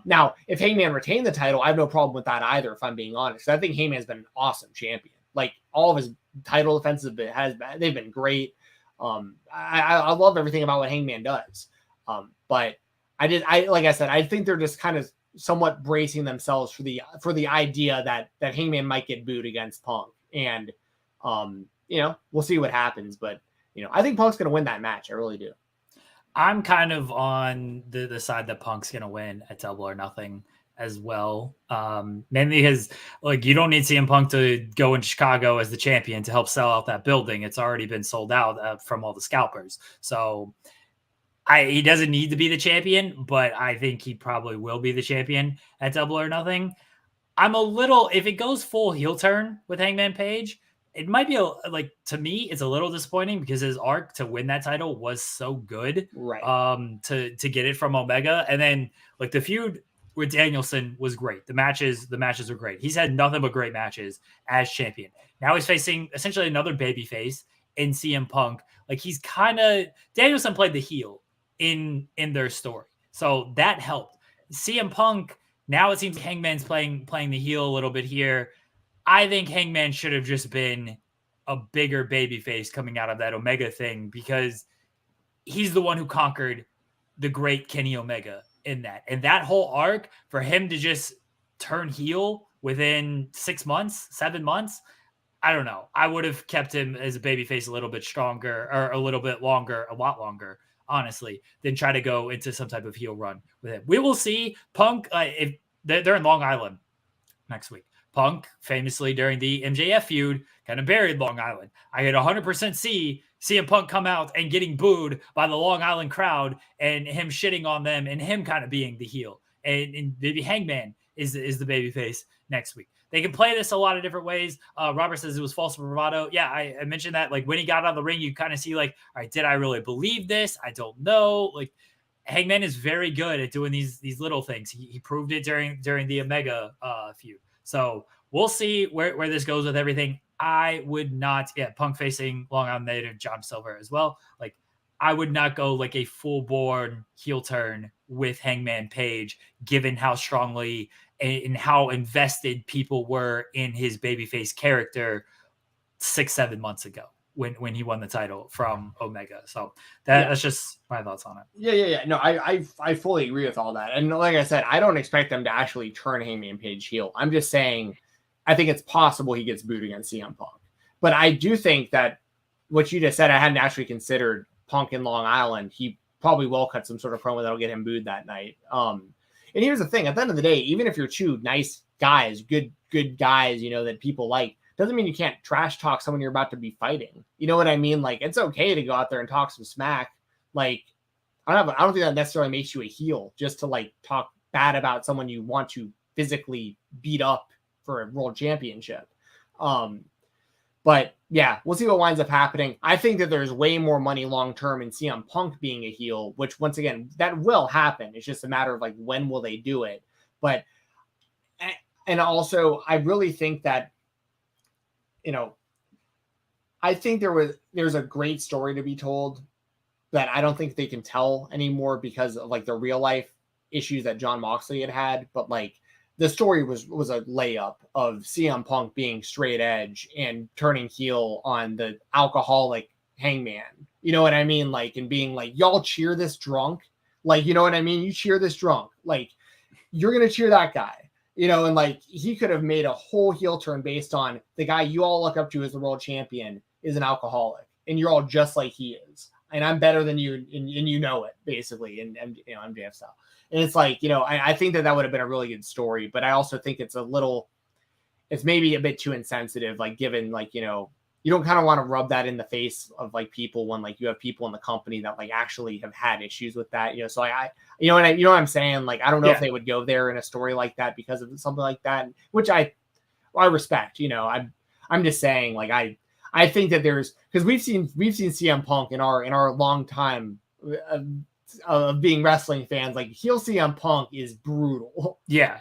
now, if Hangman retained the title, I have no problem with that either, if I'm being honest. I think Hangman's been an awesome champion. Like, all of his title defenses they've been great. I love everything about what Hangman does. But like I said, I think they're just kind of somewhat bracing themselves for the idea that Hangman might get booed against Punk. And we'll see what happens. But I think Punk's going to win that match. I really do. I'm kind of on the side that Punk's going to win at Double or Nothing as well. Mainly because, like, you don't need CM Punk to go in Chicago as the champion to help sell out that building. It's already been sold out from all the scalpers. So he doesn't need to be the champion, but I think he probably will be the champion at Double or Nothing. I'm a little, if it goes full heel turn with Hangman Page, it might be to me, it's a little disappointing because his arc to win that title was so good, right? To get it from Omega, and then like the feud with Danielson was great. The matches were great. He's had nothing but great matches as champion. Now he's facing essentially another babyface in CM Punk. Like, he's kind of, Danielson played the heel in their story, so that helped. CM Punk, now it seems Hangman's playing the heel a little bit here. I think Hangman should have just been a bigger babyface coming out of that Omega thing, because he's the one who conquered the great Kenny Omega in that. And that whole arc, for him to just turn heel within 6 months, 7 months, I don't know. I would have kept him as a babyface a little bit stronger, or a little bit longer, a lot longer, honestly, than try to go into some type of heel run with him. We will see. Punk, if they're in Long Island next week. Punk, famously during the MJF feud, kind of buried Long Island. I could 100% see CM Punk come out and getting booed by the Long Island crowd, and him shitting on them, and him kind of being the heel. And maybe Hangman is the babyface next week. They can play this a lot of different ways. Robert says it was false bravado. Yeah, I mentioned that. Like, when he got out of the ring, you kind of see like, all right, did I really believe this? I don't know. Like, Hangman is very good at doing these little things. He proved it during the Omega feud. So we'll see where this goes with everything. I would not, Punk facing Long Island native John Silver as well. Like, I would not go like a full-born heel turn with Hangman Page, given how strongly and how invested people were in his babyface character 6-7 months ago. when he won the title from Omega. So that's just my thoughts on it. Yeah. No, I fully agree with all that. And like I said, I don't expect them to actually turn Hangman Page heel. I'm just saying, I think it's possible he gets booed against CM Punk. But I do think that what you just said, I hadn't actually considered Punk in Long Island. He probably will cut some sort of promo that'll get him booed that night. And here's the thing: at the end of the day, even if you're two nice guys, good guys, that people like, doesn't mean you can't trash talk someone you're about to be fighting. You know what I mean? Like, it's okay to go out there and talk some smack. Like, I don't think that necessarily makes you a heel just to like talk bad about someone you want to physically beat up for a world championship. But yeah, we'll see what winds up happening. I think that there's way more money long-term in CM Punk being a heel, which once again, that will happen. It's just a matter of like, when will they do it? But, and also I really think that, I think there's a great story to be told that I don't think they can tell anymore because of like the real life issues that Jon Moxley had. But like, the story was a layup of CM Punk being straight edge and turning heel on the alcoholic Hangman. You know what I mean? Like, and being like, y'all cheer this drunk. Like, you know what I mean? You cheer this drunk. Like, you're going to cheer that guy. And like, he could have made a whole heel turn based on the guy you all look up to as the world champion is an alcoholic, and you're all just like he is. And I'm better than you, and it, basically, and MJF style. And it's like, I think that would have been a really good story, but I also think it's maybe a bit too insensitive, like, given, like, you don't kind of want to rub that in the face of like people when like you have people in the company that like actually have had issues with that, so I what I'm saying? Like, I don't know if they would go there in a story like that because of something like that, which I respect, I'm just saying, like, I think that because we've seen CM Punk in our long time of being wrestling fans, like, heel CM Punk is brutal. Yeah.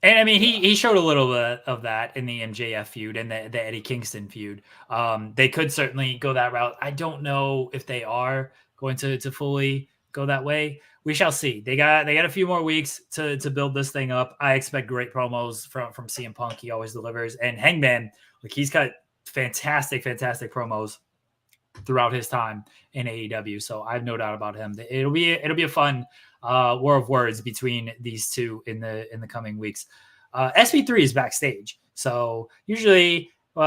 And I mean, he showed a little bit of that in the MJF feud and the Eddie Kingston feud. They could certainly go that route. I don't know if they are going to fully go that way. We shall see. They got a few more weeks to build this thing up. I expect great promos from CM Punk. He always delivers. And Hangman, like, he's got fantastic promos throughout his time in AEW. So I have no doubt about him. It'll be a fun war of words between these two in the coming weeks. SB3 is backstage. So usually, we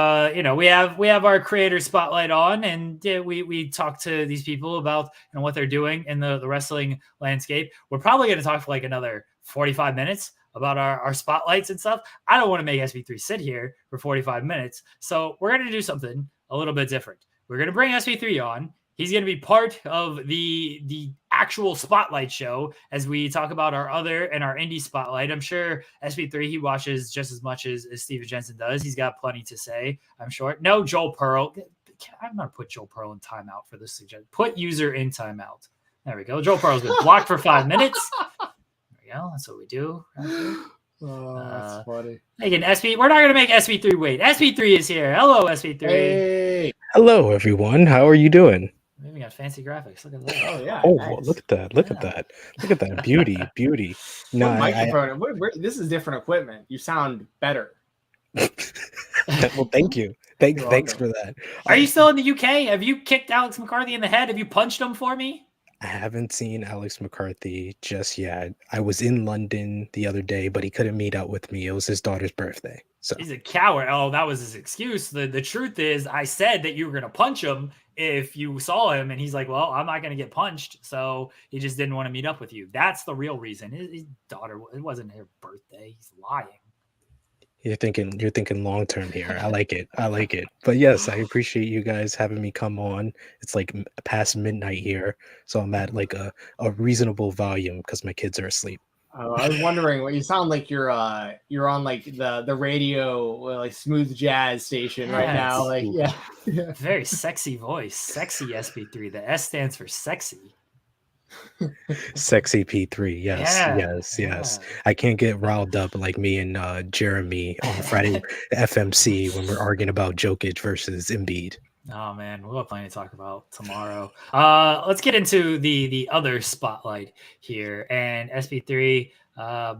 have our creator spotlight on, and we talk to these people about what they're doing in the wrestling landscape. We're probably going to talk for like another 45 minutes about our spotlights and stuff. I don't want to make SB3 sit here for 45 minutes. So we're going to do something a little bit different. We're going to bring SB3 on. He's going to be part of the actual spotlight show as we talk about our other and our indie spotlight. I'm sure SB3, he watches just as much as Stephen Jensen does. He's got plenty to say, I'm sure. No, Joel Pearl. I'm going to put Joel Pearl in timeout for this suggestion. Put user in timeout. There we go. Joel Pearl's been blocked for 5 minutes. There we go. That's what we do. Oh, that's funny. Again, we're not going to make SB3 wait. SB3 is here. Hello, SB3. Hey. Hello, everyone. How are you doing? We got fancy graphics. Look at that. Oh, yeah. Oh, nice. well, look at that. Look at that. Beauty. No, microphone. This is different equipment. You sound better. Well, thank you. Thanks for that. Are you still in the UK? Have you kicked Alex McCarthy in the head? Have you punched him for me? I haven't seen Alex McCarthy just yet. I was in London the other day, but he couldn't meet up with me. It was his daughter's birthday. So he's a coward. Oh, that was his excuse. The truth is, I said that you were going to punch him if you saw him, and he's like, well, I'm not going to get punched. So he just didn't want to meet up with you. That's the real reason. His daughter, it wasn't her birthday. He's lying. You're thinking long term here. I like it. But yes, I appreciate you guys having me come on. It's like past midnight here, so I'm at like a reasonable volume because my kids are asleep. I was wondering what you sound like. You're on like the radio, like smooth jazz station right now. Like, yeah. Very sexy voice, sexy SB3. The S stands for sexy. Sexy P3, yes. I can't get riled up like me and Jeremy on Friday FMC when we're arguing about Jokic versus Embiid. Oh man, we'll have plenty to talk about tomorrow. Let's get into the other spotlight here. And SB3,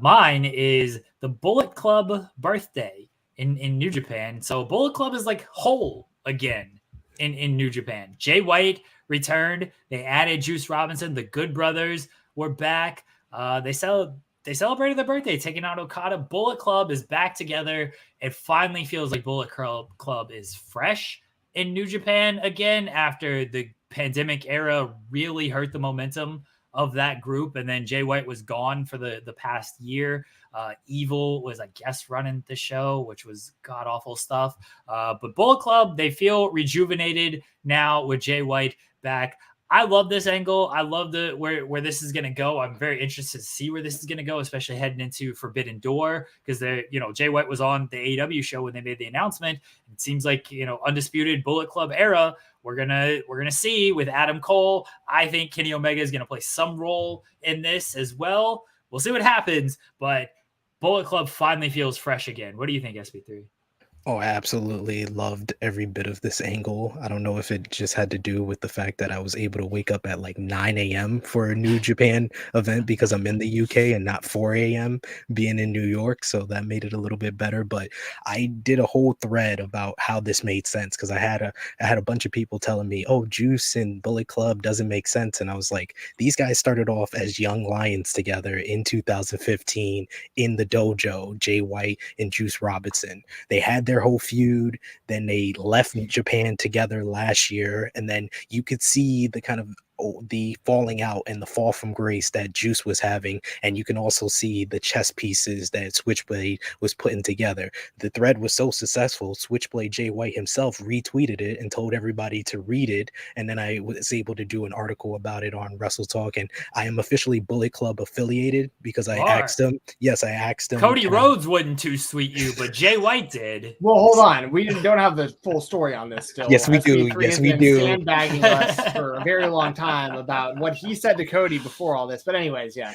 mine is the Bullet Club birthday in New Japan. So Bullet Club is like whole again in New Japan. Jay White returned. They added Juice Robinson. The Good Brothers were back. They celebrated their birthday, taking out Okada. Bullet Club is back together. It finally feels like Bullet Club is fresh in New Japan again after the pandemic era really hurt the momentum of that group. And then Jay White was gone for the past year. Evil was, I guess, running the show, which was god awful stuff. But Bullet Club, they feel rejuvenated now with Jay White back. I love this angle. I love where this is going to go. I'm very interested to see where this is going to go, especially heading into Forbidden Door, because Jay White was on the AEW show when they made the announcement. It seems like, Undisputed Bullet Club era, we're gonna see with Adam Cole. I think Kenny Omega is gonna play some role in this as well. We'll see what happens, but Bullet Club finally feels fresh again. What do you think, SB3? Oh, I absolutely loved every bit of this angle. I don't know if it just had to do with the fact that I was able to wake up at like 9 a.m. for a New Japan event because I'm in the UK and not 4 a.m. being in New York. So that made it a little bit better. But I did a whole thread about how this made sense because I had a bunch of people telling me, oh, Juice and Bullet Club doesn't make sense. And I was like, these guys started off as young lions together in 2015 in the dojo, Jay White and Juice Robinson. They had their whole feud, then they left Japan together last year, and then you could see the kind of the falling out and the fall from grace that Juice was having, and you can also see the chess pieces that Switchblade was putting together. The thread was so successful, Switchblade Jay White himself retweeted it and told everybody to read it, and then I was able to do an article about it on Wrestle Talk, and I am officially Bullet Club affiliated because I asked him. Yes, I asked him. Cody Rhodes wouldn't too sweet you, but Jay White did. Well, hold on. We don't have the full story on this still. Yes, we do. Yes, we do. Sandbagging us for a very long time about what he said to Cody before all this. But anyways, yeah.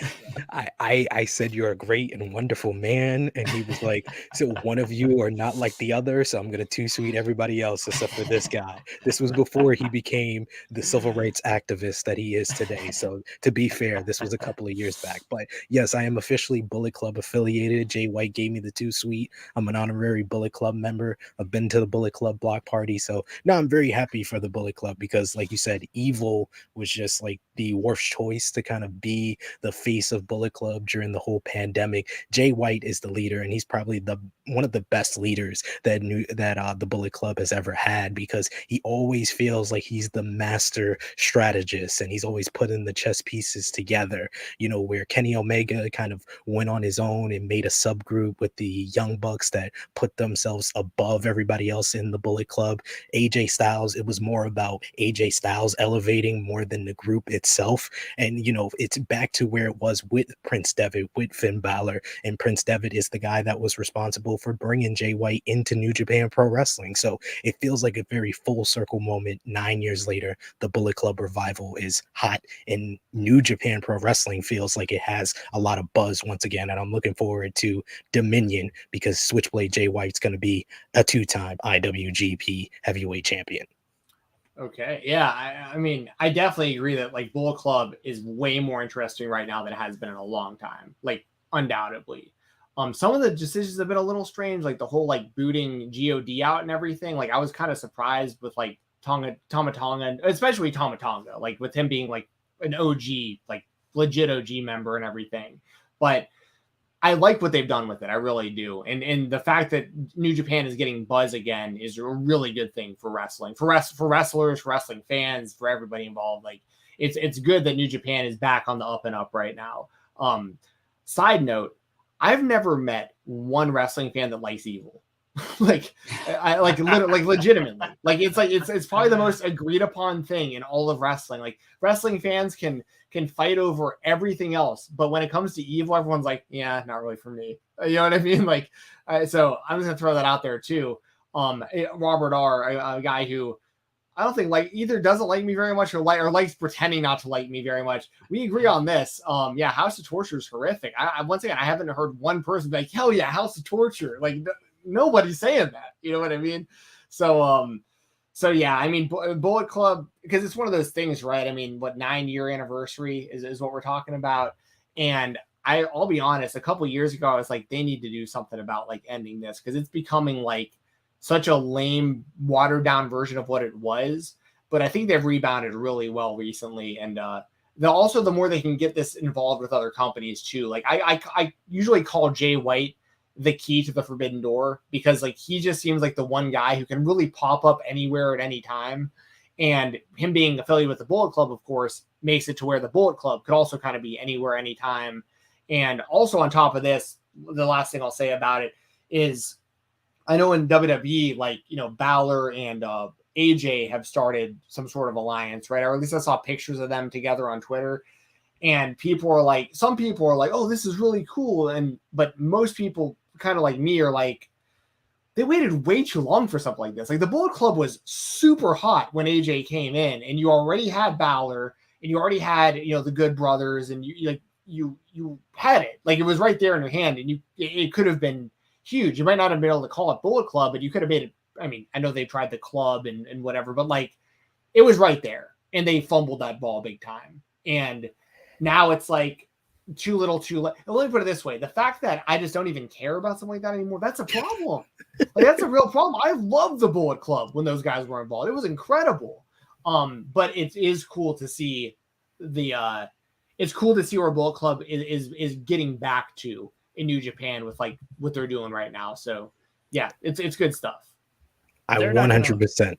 I said you're a great and wonderful man, and he was like, so one of you are not like the other, so I'm gonna too sweet everybody else except for this guy. This was before he became the civil rights activist that he is today. So to be fair, this was a couple of years back. But yes, I am officially Bullet Club affiliated. Jay White gave me the too sweet. I'm an honorary Bullet Club member. I've been to the Bullet Club block party. So now I'm very happy for the Bullet Club because, like you said, Evil was just like the worst choice to kind of be the face of Bullet Club during the whole pandemic. Jay White is the leader, and he's probably one of the best leaders that the Bullet Club has ever had because he always feels like he's the master strategist, and he's always putting the chess pieces together. Where Kenny Omega kind of went on his own and made a subgroup with the Young Bucks that put themselves above everybody else in the Bullet Club. AJ Styles, it was more about AJ Styles elevating more than the group itself. And, it's back to where it was with Prince Devitt, with Finn Balor. And Prince Devitt is the guy that was responsible for bringing Jay White into New Japan Pro Wrestling. So it feels like a very full circle moment. 9 years later, the Bullet Club revival is hot, and New Japan Pro Wrestling feels like it has a lot of buzz once again. And I'm looking forward to Dominion because Switchblade Jay White's going to be a 2-time IWGP heavyweight champion. Okay. Yeah. I mean, I definitely agree that like Bullet Club is way more interesting right now than it has been in a long time. Like undoubtedly. Some of the decisions have been a little strange, like the whole like booting God out and everything. Like I was kind of surprised with like Tama Tonga, especially Tama Tonga, like with him being like an OG, like legit OG member and everything. But I like what they've done with it. I really do. And the fact that New Japan is getting buzz again is a really good thing for wrestling, for wrestlers, for wrestling fans, for everybody involved. Like it's good that New Japan is back on the up and up right now. Side note, I've never met one wrestling fan that likes Evil. I legitimately. Like it's probably the most agreed upon thing in all of wrestling. Like wrestling fans can fight over everything else, but when it comes to Evil, everyone's like, yeah, not really for me. You know what I mean? Like, so I'm just gonna throw that out there too. Robert R, a guy who I don't think like either doesn't like me very much or likes pretending not to like me very much. We agree on this. Yeah, House of Torture is horrific. I once again, I haven't heard one person be like, hell yeah, House of Torture. Like nobody's saying that. You know what I mean? So yeah, I mean, Bullet Club, because it's one of those things, right? I mean, 9-year anniversary is what we're talking about. And I'll be honest, a couple years ago, I was like, they need to do something about like ending this because it's becoming like such a lame, watered down version of what it was. But I think they've rebounded really well recently. And also the more they can get this involved with other companies too. Like I usually call Jay White the key to the forbidden door, because like he just seems like the one guy who can really pop up anywhere at any time. And him being affiliated with the Bullet Club, of course, makes it to where the Bullet Club could also kind of be anywhere, anytime. And also on top of this, the last thing I'll say about it is, I know in WWE, like, you know, Balor and AJ have started some sort of alliance, right? Or at least I saw pictures of them together on Twitter. And people are like, some people are like, oh, this is really cool. But most people kind of like me are like, they waited way too long for something like this. Like the Bullet Club was super hot when AJ came in, and you already had Balor, and you already had, you know, the Good Brothers, and you had it. Like it was right there in your hand, and it could have been huge. You might not have been able to call it Bullet Club, but you could have made it. I mean, I know they tried the club and whatever, but like it was right there, and they fumbled that ball big time. And now it's like too little, too late. Let me put it this way: the fact that I just don't even care about something like that anymore, that's a problem. Like that's a real problem. I loved the Bullet Club when those guys were involved. It was incredible. But it is cool to see it's cool to see where Bullet Club is getting back to in New Japan with like what they're doing right now. So yeah, it's good stuff. I 100%.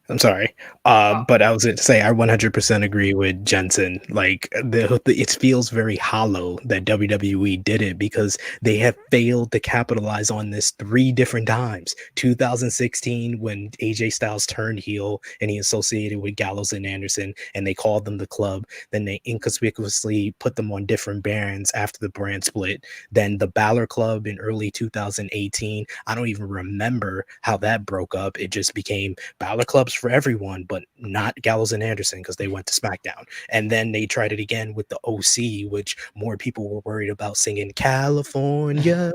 I'm sorry. But I was going to say, I 100% agree with Jensen. Like it feels very hollow that WWE did it, because they have failed to capitalize on this 3 different times. 2016, when AJ Styles turned heel and he associated with Gallows and Anderson, and they called them the Club. Then they inconspicuously put them on different brands after the brand split. Then the Balor Club in early 2018. I don't even remember how that broke up. It just became Balor Clubs for everyone, but not Gallows and Anderson, because they went to SmackDown. And then they tried it again with the OC, which more people were worried about singing California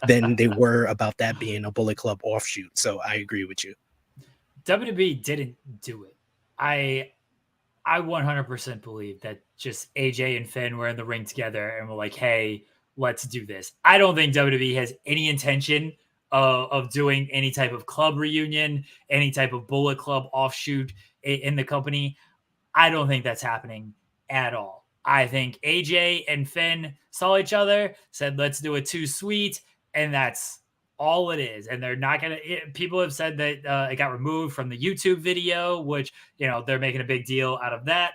than they were about that being a Bullet Club offshoot. So I agree with you. WWE didn't do it. I 100% believe that just AJ and Finn were in the ring together and were like, hey, let's do this. I don't think WWE has any intention of doing any type of club reunion, any type of Bullet Club offshoot in the company. I don't think that's happening at all. I think AJ and Finn saw each other, said, let's do a 2 sweet, and that's all it is. And they're not going to, people have said that it got removed from the YouTube video, which, you know, they're making a big deal out of that.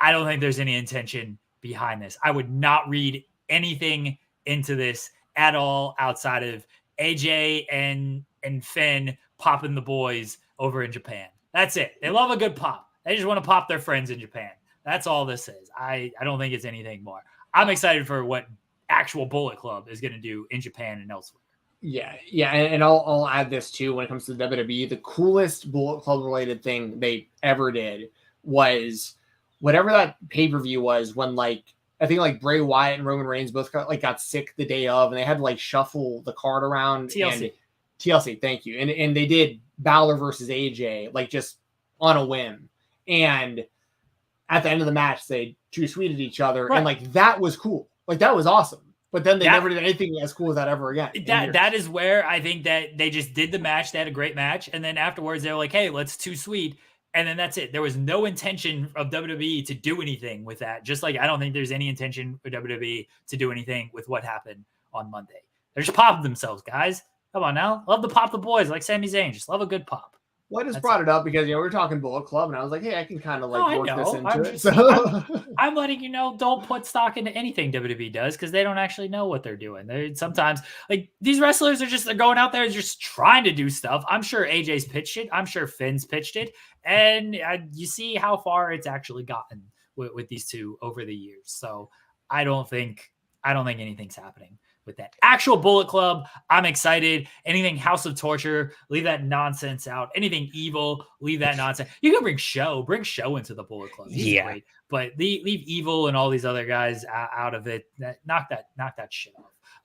I don't think there's any intention behind this. I would not read anything into this at all outside of AJ and Finn popping the boys over in Japan. That's it. They love a good pop. They just want to pop their friends in Japan. That's all this is. I don't think it's anything more. I'm excited for what actual Bullet Club is going to do in Japan and elsewhere. Yeah. And I'll add this too. When it comes to the WWE, the coolest Bullet Club related thing they ever did was whatever that pay-per-view was, when like, I think like Bray Wyatt and Roman Reigns both got sick the day of, and they had to like shuffle the card around. TLC, thank you. And they did Balor versus AJ, like just on a whim. And at the end of the match, they 2 sweeted each other. Right. And like, that was cool. Like that was awesome. But then they never did anything as cool as that ever again. That is where I think that they just did the match. They had a great match. And then afterwards they were like, hey, let's 2 sweet. And then that's it. There was no intention of WWE to do anything with that. Just like I don't think there's any intention for WWE to do anything with what happened on Monday. They're just popping themselves, guys. Come on now. Love to pop the boys like Sami Zayn. Just love a good pop. Well, I just brought it up because, you know, we were talking Bullet Club, and I was like, hey, I can kind of like work this into it. So I'm letting you know, don't put stock into anything WWE does, because they don't actually know what they're doing. They sometimes, like, they're going out there just trying to do stuff. I'm sure AJ's pitched it. I'm sure Finn's pitched it. And you see how far it's actually gotten with these two over the years. So I don't think anything's happening with that actual Bullet Club. I'm excited. Anything House of Torture, leave that nonsense out. Anything Evil, leave that nonsense. You can bring Show into the Bullet Club. He's great, but leave Evil and all these other guys out of it. Knock that shit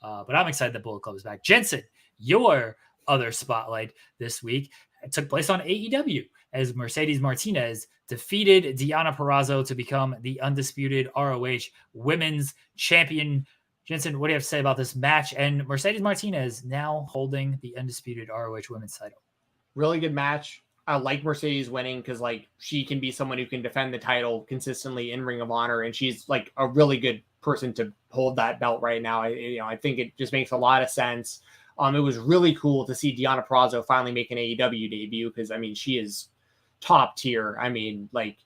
off. But I'm excited that Bullet Club is back. Jensen, your other spotlight this week took place on AEW as Mercedes Martinez defeated Deonna Purrazzo to become the undisputed ROH Women's Champion. Jensen, what do you have to say about this match and Mercedes Martinez now holding the undisputed ROH Women's title? really good match. I like Mercedes winning because like she can be someone who can defend the title consistently in Ring of Honor, and she's like a really good person to hold that belt right now. I think it just makes a lot of sense. It was really cool to see Deonna Purrazzo finally make an AEW debut because I mean she is top tier. I mean like,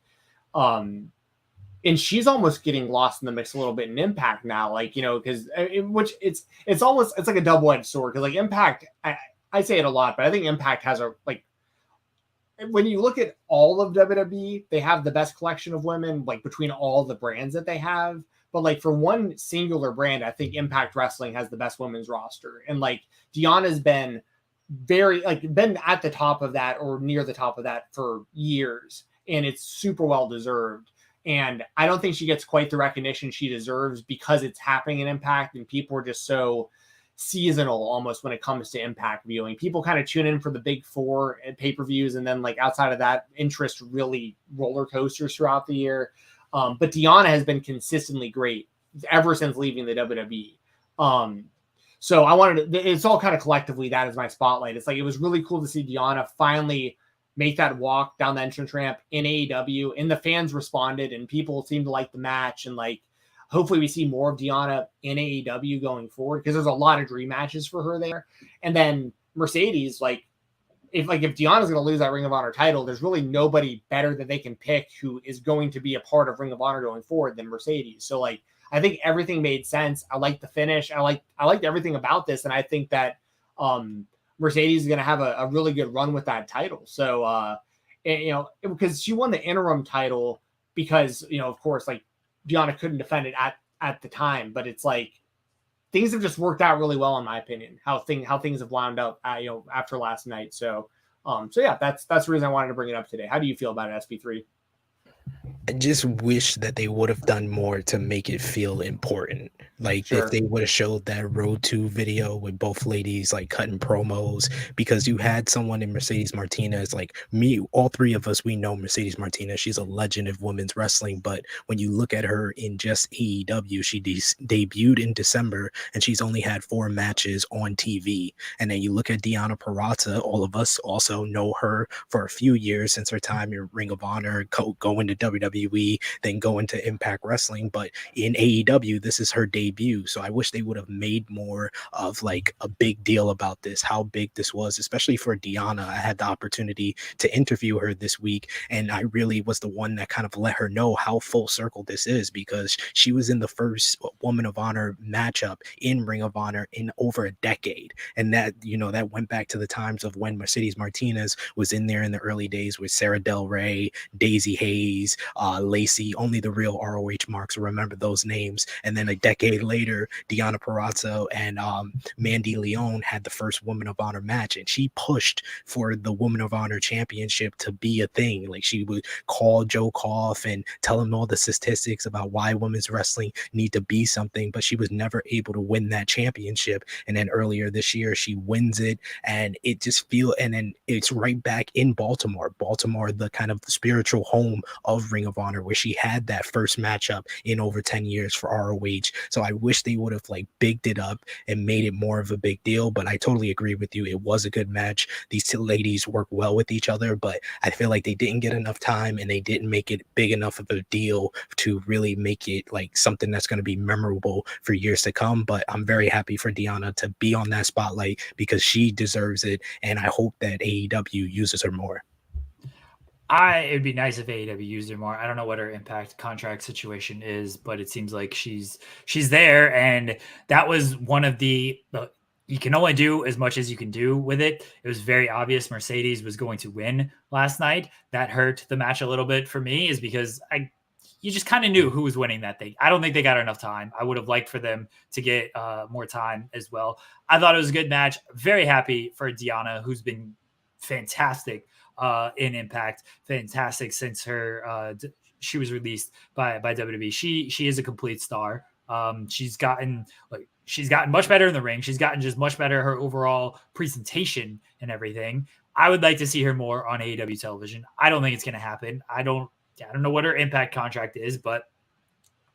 and she's almost getting lost in the mix a little bit in Impact now, like because which it's like a double-edged sword because like Impact, I say it a lot, but I think Impact has a like. When you look at all of WWE, they have the best collection of women, like between all the brands that they have. But like for one singular brand, I think Impact Wrestling has the best women's roster. And like Deonna's been been at the top of that or near the top of that for years. And it's super well deserved. And I don't think she gets quite the recognition she deserves because it's happening in Impact and people are just so seasonal almost when it comes to Impact viewing. People kind of tune in for the big four and pay-per-views, and then like outside of that, interest really roller coasters throughout the year. But Deonna has been consistently great ever since leaving the WWE. So I wanted to, it's all kind of collectively that is my spotlight. It's like it was really cool to see Deonna finally make that walk down the entrance ramp in AEW, and the fans responded, and people seemed to like the match, and like hopefully we see more of Deonna in AEW going forward because there's a lot of dream matches for her there. And then Mercedes, if Deonna's going to lose that Ring of Honor title, there's really nobody better that they can pick who is going to be a part of Ring of Honor going forward than Mercedes. So like, I think everything made sense. I like the finish. I liked everything about this. And I think that Mercedes is going to have a really good run with that title. So, because she won the interim title because, of course, like, Deonna couldn't defend it at the time, but it's like things have just worked out really well in my opinion. How things have wound up, after last night. So yeah, that's the reason I wanted to bring it up today. How do you feel about it, SP3? I just wish that they would have done more to make it feel important. Like Sure. if they would have showed that Road to video with both ladies like cutting promos, because you had someone in Mercedes Martinez, like me, all three of us, we know Mercedes Martinez. She's a legend of women's wrestling. But when you look at her in just AEW, she debuted in December and she's only had 4 matches on TV. And then you look at Deonna Purrazzo, all of us also know her for a few years since her time in Ring of Honor, going to WWE, then going to Impact Wrestling. But in AEW, this is her debut. So I wish they would have made more of like a big deal about this, how big this was, especially for Deonna. I had the opportunity to interview her this week, and I really was the one that kind of let her know how full circle this is, because she was in the first Woman of Honor matchup in Ring of Honor in over a decade. And that, that went back to the times of when Mercedes Martinez was in there in the early days with Sarah Del Rey, Daisy Hayes, Lacey. Only the real ROH marks remember those names. And then a decade later, Deonna Purrazzo and Mandy Leon had the first Woman of Honor match, and she pushed for the Woman of Honor championship to be a thing. Like she would call Joe Koff and tell him all the statistics about why women's wrestling need to be something, but she was never able to win that championship. And then earlier this year, she wins it, and it just and then it's right back in Baltimore, the kind of spiritual home of Ring of Honor, where she had that first matchup in over 10 years for ROH. So I wish they would have like bigged it up and made it more of a big deal. But I totally agree with you. It was a good match. These two ladies work well with each other, but I feel like they didn't get enough time and they didn't make it big enough of a deal to really make it like something that's going to be memorable for years to come. But I'm very happy for Deonna to be on that spotlight because she deserves it. And I hope that AEW uses her more. It'd be nice if AEW used her more. I don't know what her Impact contract situation is, but it seems like she's there, and that was one of the you can only do as much as you can do with it. It was very obvious Mercedes was going to win last night. That hurt the match a little bit for me, is because you just kind of knew who was winning that thing. I don't think they got enough time. I would have liked for them to get more time as well. I thought it was a good match. Very happy for Deonna, who's been fantastic in Impact, fantastic since her she was released by WWE. She is a complete star. She's gotten much better in the ring. She's gotten just much better her overall presentation and everything. I would like to see her more on AEW television. I don't think it's going to happen. I don't know what her Impact contract is, but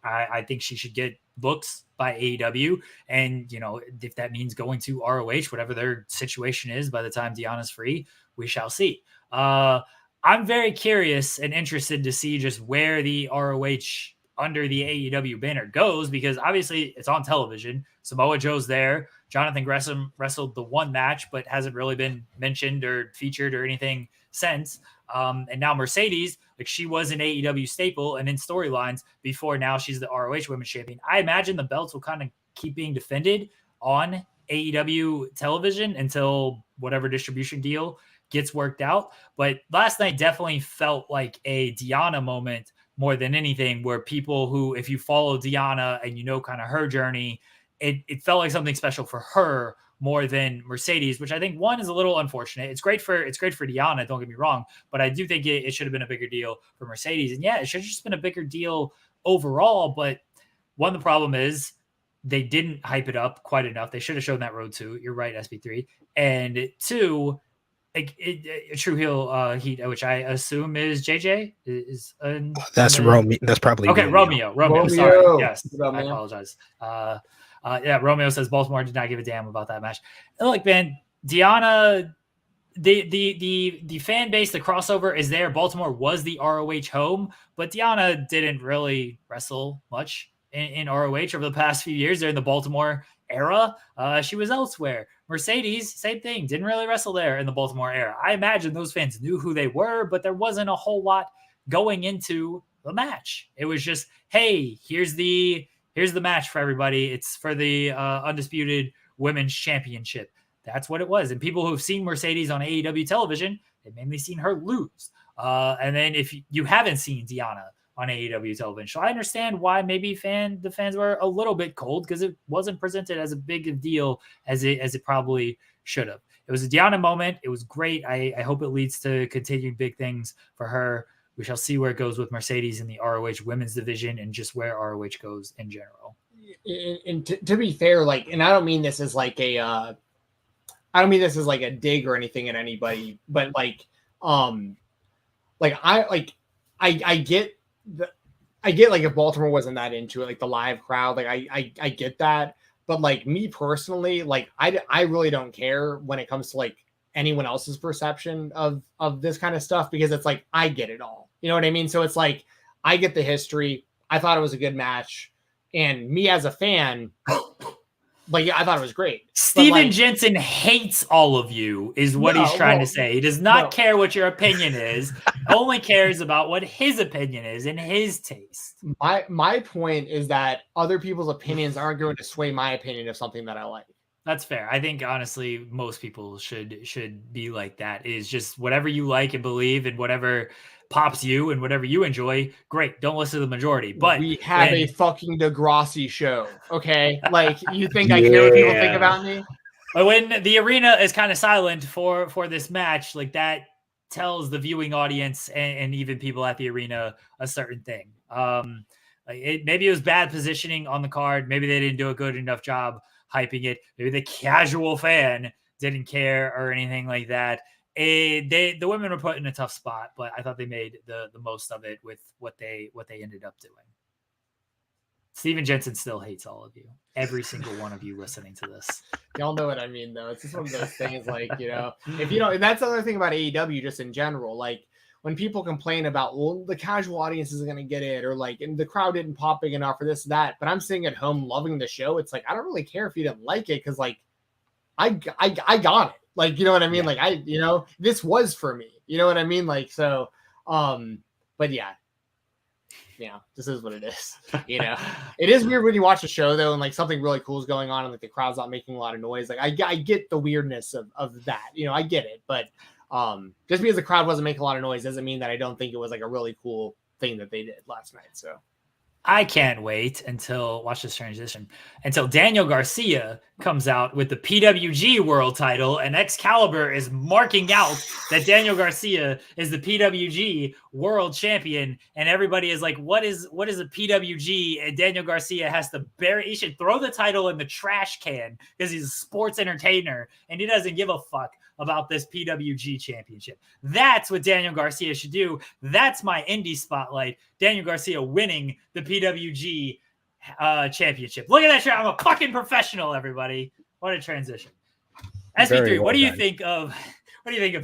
I think she should get books by AEW. And, you know, if that means going to ROH, whatever their situation is by the time Deanna's free, we shall see. I'm very curious and interested to see just where the ROH under the AEW banner goes, because obviously it's on television. Samoa Joe's there. Jonathan Gresham wrestled the one match, but hasn't really been mentioned or featured or anything since. And now Mercedes, like, she was an AEW staple and in storylines before. Now she's the ROH Women's Champion. I imagine the belts will kind of keep being defended on AEW television until whatever distribution deal gets worked out. But last night definitely felt like a Deanna moment more than anything, where people who, if you follow Deanna and you know kind of her journey, it felt like something special for her more than Mercedes, which I think one is a little unfortunate. It's great for Deanna, don't get me wrong, but I do think it should have been a bigger deal for Mercedes. And yeah, it should have just been a bigger deal overall. But one, the problem is they didn't hype it up quite enough. They should have shown that road to. You're right, SB3. And two, like True Heel Heat, which I assume is JJ, that's Romeo. That's probably okay. Romeo. Sorry, yes, Romeo. I apologize. Yeah, Romeo says Baltimore did not give a damn about that match. And look, man, Deanna, the fan base, the crossover is there. Baltimore was the ROH home, but Deanna didn't really wrestle much in ROH over the past few years. They're in the Baltimore era. She was elsewhere. Mercedes, same thing, didn't really wrestle there in the Baltimore era. I imagine those fans knew who they were, but there wasn't a whole lot going into the match. It was just, hey, here's the match for everybody. It's for the Undisputed Women's Championship. That's what it was. And people who've seen Mercedes on AEW television, they've mainly seen her lose. And then if you haven't seen Deanna on AEW television, so I understand why maybe the fans were a little bit cold, because it wasn't presented as a big a deal as it probably should have. It was a Deanna moment. It was great. I hope it leads to continued big things for her. We shall see where it goes with Mercedes in the ROH women's division and just where ROH goes in general. And to be fair, like, and I don't mean this as like a dig or anything at anybody, but I get like if Baltimore wasn't that into it, like the live crowd, like I get that, but like me personally, like I really don't care when it comes to like anyone else's perception of this kind of stuff, because it's like I get it all. You know what I mean? So it's like I get the history. I thought it was a good match, and me as a fan, like, yeah, I thought it was great. Stephen Jensen hates all of you, is what he's trying to say. He does not care what your opinion is, only cares about what his opinion is and his taste. My point is that other people's opinions aren't going to sway my opinion of something that I like. That's fair. I think honestly, most people should be like that. Is just whatever you like and believe, and whatever pops you and whatever you enjoy. Great. Don't listen to the majority. But we have a fucking Degrassi show. Okay. Like, you think I care what people think about me? But when the arena is kind of silent for this match, like, that tells the viewing audience and even people at the arena a certain thing. Maybe it was bad positioning on the card. Maybe they didn't do a good enough job hyping it. Maybe the casual fan didn't care or anything like that. The women were put in a tough spot, but I thought they made the most of it with what they ended up doing. Stephen Jensen still hates all of you. Every single one of you listening to this. Y'all know what I mean, though. It's just one of those things, like, you know, if you know, that's the other thing about AEW just in general. Like, when people complain about, well, the casual audience isn't going to get it, or like, and the crowd didn't pop big enough for this, that, but I'm sitting at home loving the show. It's like, I don't really care if you didn't like it, because like, I got it. Like, you know what I mean? Yeah. Like, this was for me, you know what I mean? Like, so, but yeah, this is what it is. You know, it is weird when you watch the show though, and like something really cool is going on and like the crowd's not making a lot of noise. Like, I get the weirdness of that, you know, I get it, but just because the crowd wasn't making a lot of noise doesn't mean that I don't think it was like a really cool thing that they did last night. So I can't wait until Daniel Garcia comes out with the PWG world title, and Excalibur is marking out that Daniel Garcia is the PWG world champion, and everybody is like, what is a PWG? And Daniel Garcia has to he should throw the title in the trash can because he's a sports entertainer and he doesn't give a fuck about this PWG championship. That's what Daniel Garcia should do. That's my indie spotlight. Daniel Garcia winning the PWG championship. Look at that shit. I'm a fucking professional, everybody. What a transition. SB3, Well what do you done. think of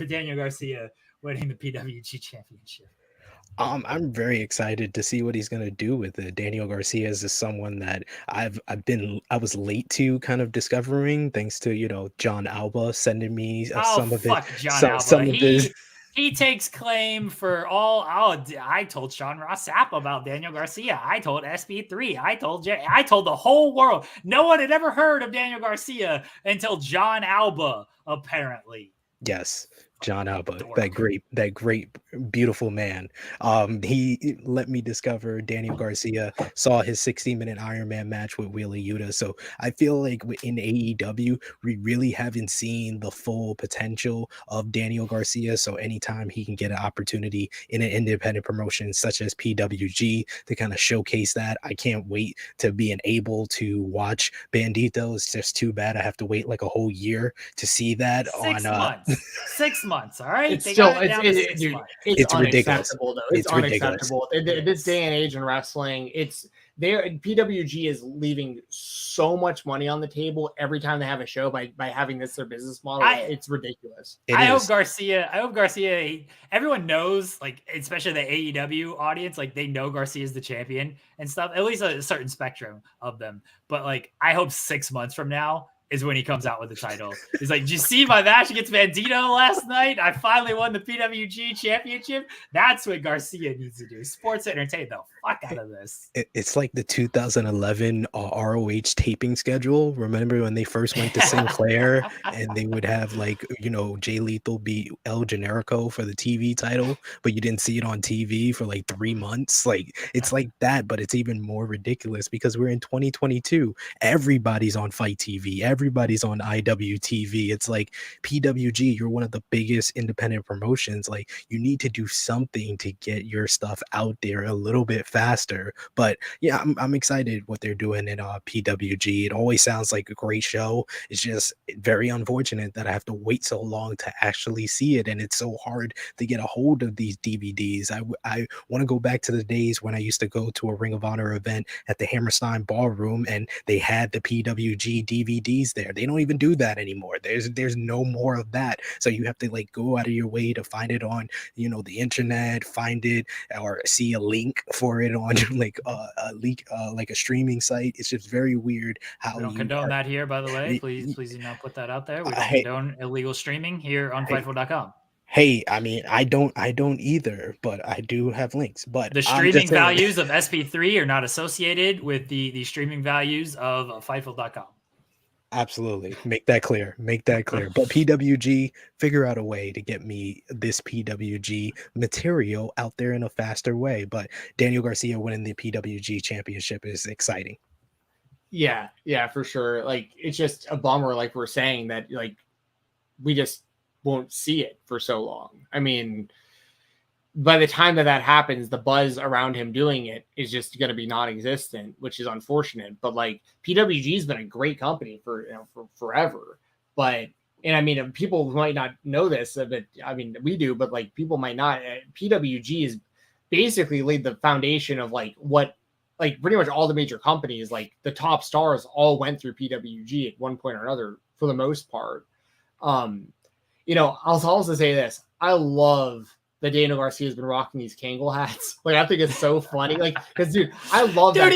Daniel Garcia winning the PWG championship? I'm very excited to see what he's gonna do with it. Daniel Garcia is someone that I was late to kind of discovering, thanks to John Alba sending me some of his John some, Alba. some of his He takes claim for all. I told Sean Ross Sapp about Daniel Garcia. I told SB3. I told the whole world. No one had ever heard of Daniel Garcia until John Alba, apparently. Yes, John Alba, Dork. that great, beautiful man. He let me discover Daniel Garcia, saw his 60-minute Iron Man match with Wheeler Yuta. So I feel like in AEW, we really haven't seen the full potential of Daniel Garcia. So anytime he can get an opportunity in an independent promotion such as PWG to kind of showcase that, I can't wait to being able to watch Bandito. It's just too bad I have to wait like a whole year to see that 6 months. 6 months, all right? It's It's ridiculous. Unacceptable, though. It's Unacceptable. In this day and age in wrestling, PWG is leaving so much money on the table every time they have a show by having this their business model. It's ridiculous. I hope Garcia, everyone knows, like, especially the AEW audience, like, they know Garcia is the champion and stuff, at least a certain spectrum of them. But, like, I hope 6 months from now is when he comes out with the title. He's like, did you see my match against Bandito last night? I finally won the PWG championship. That's what Garcia needs to do. Sports entertain the fuck out of this. It's like the 2011 ROH taping schedule. Remember when they first went to Sinclair and they would have Jay Lethal beat El Generico for the TV title, but you didn't see it on TV for like 3 months. Like, it's like that, but it's even more ridiculous because we're in 2022. Everybody's on Fight TV. Everybody's on IWTV. It's like, PWG, you're one of the biggest independent promotions. Like, you need to do something to get your stuff out there a little bit faster. But yeah, I'm excited what they're doing in PWG. It always sounds like a great show. It's just very unfortunate that I have to wait so long to actually see it, and it's so hard to get a hold of these DVDs. I want to go back to the days when I used to go to a Ring of Honor event at the Hammerstein Ballroom and they had the PWG DVDs there. They don't even do that anymore. There's no more of that. So you have to like go out of your way to find it on the internet, find it or see a link for it on like a streaming site. It's just very weird how we don't condone that here, by the way. Please do not put that out there. We don't condone illegal streaming here on Fightful.com. Hey, I mean, I don't either, but I do have links. But the streaming values of SP3 are not associated with the streaming values of Fightful.com. Absolutely. Make that clear. But PWG, figure out a way to get me this PWG material out there in a faster way. But Daniel Garcia winning the PWG championship is exciting. Yeah, for sure. Like, it's just a bummer, like we're saying, that like we just won't see it for so long. I mean, by the time that happens, the buzz around him doing it is just going to be non-existent, which is unfortunate. But like, PWG has been a great company for forever. But, and I mean, people might not know this, but I mean, we do, but like people might not. PWG is basically laid the foundation of like what, like pretty much all the major companies, like the top stars all went through PWG at one point or another for the most part. I'll also say this. I love that Daniel Garcia has been rocking these Kangol hats. Like, I think it's so funny. Like, because dude, I love that.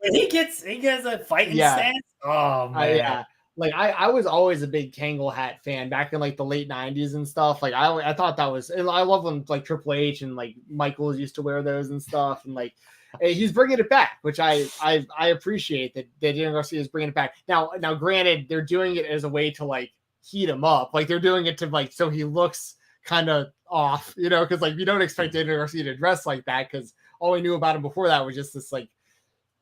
He gets a fighting stance. Oh man. Like I was always a big Kangol hat fan back in like the late 90s and stuff. Like I thought that was, and I love when like Triple H and like Michael used to wear those and stuff. And like he's bringing it back, which I appreciate that Daniel Garcia is bringing it back. Now, granted, they're doing it as a way to like heat him up. Like they're doing it to like so he looks kind of off, because like you don't expect Daniel Garcia to dress like that, because all we knew about him before that was just this like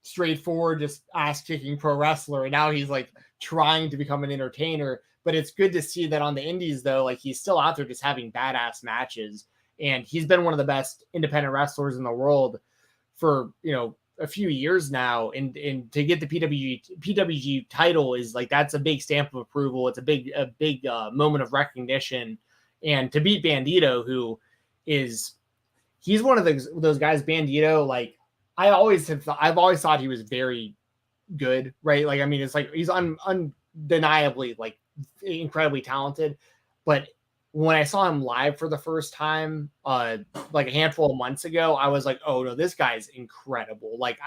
straightforward, just ass kicking pro wrestler, and now he's like trying to become an entertainer. But it's good to see that on the indies though, like he's still out there just having badass matches, and he's been one of the best independent wrestlers in the world for a few years now, and to get the PWG title is like, that's a big stamp of approval. It's a big moment of recognition, and to beat Bandito, who he's one of those guys. Bandito, like I've always thought he was very good, right? Like, I mean, it's like he's undeniably like incredibly talented, but when I saw him live for the first time, like a handful of months ago, I was like, oh no, this guy's incredible. Like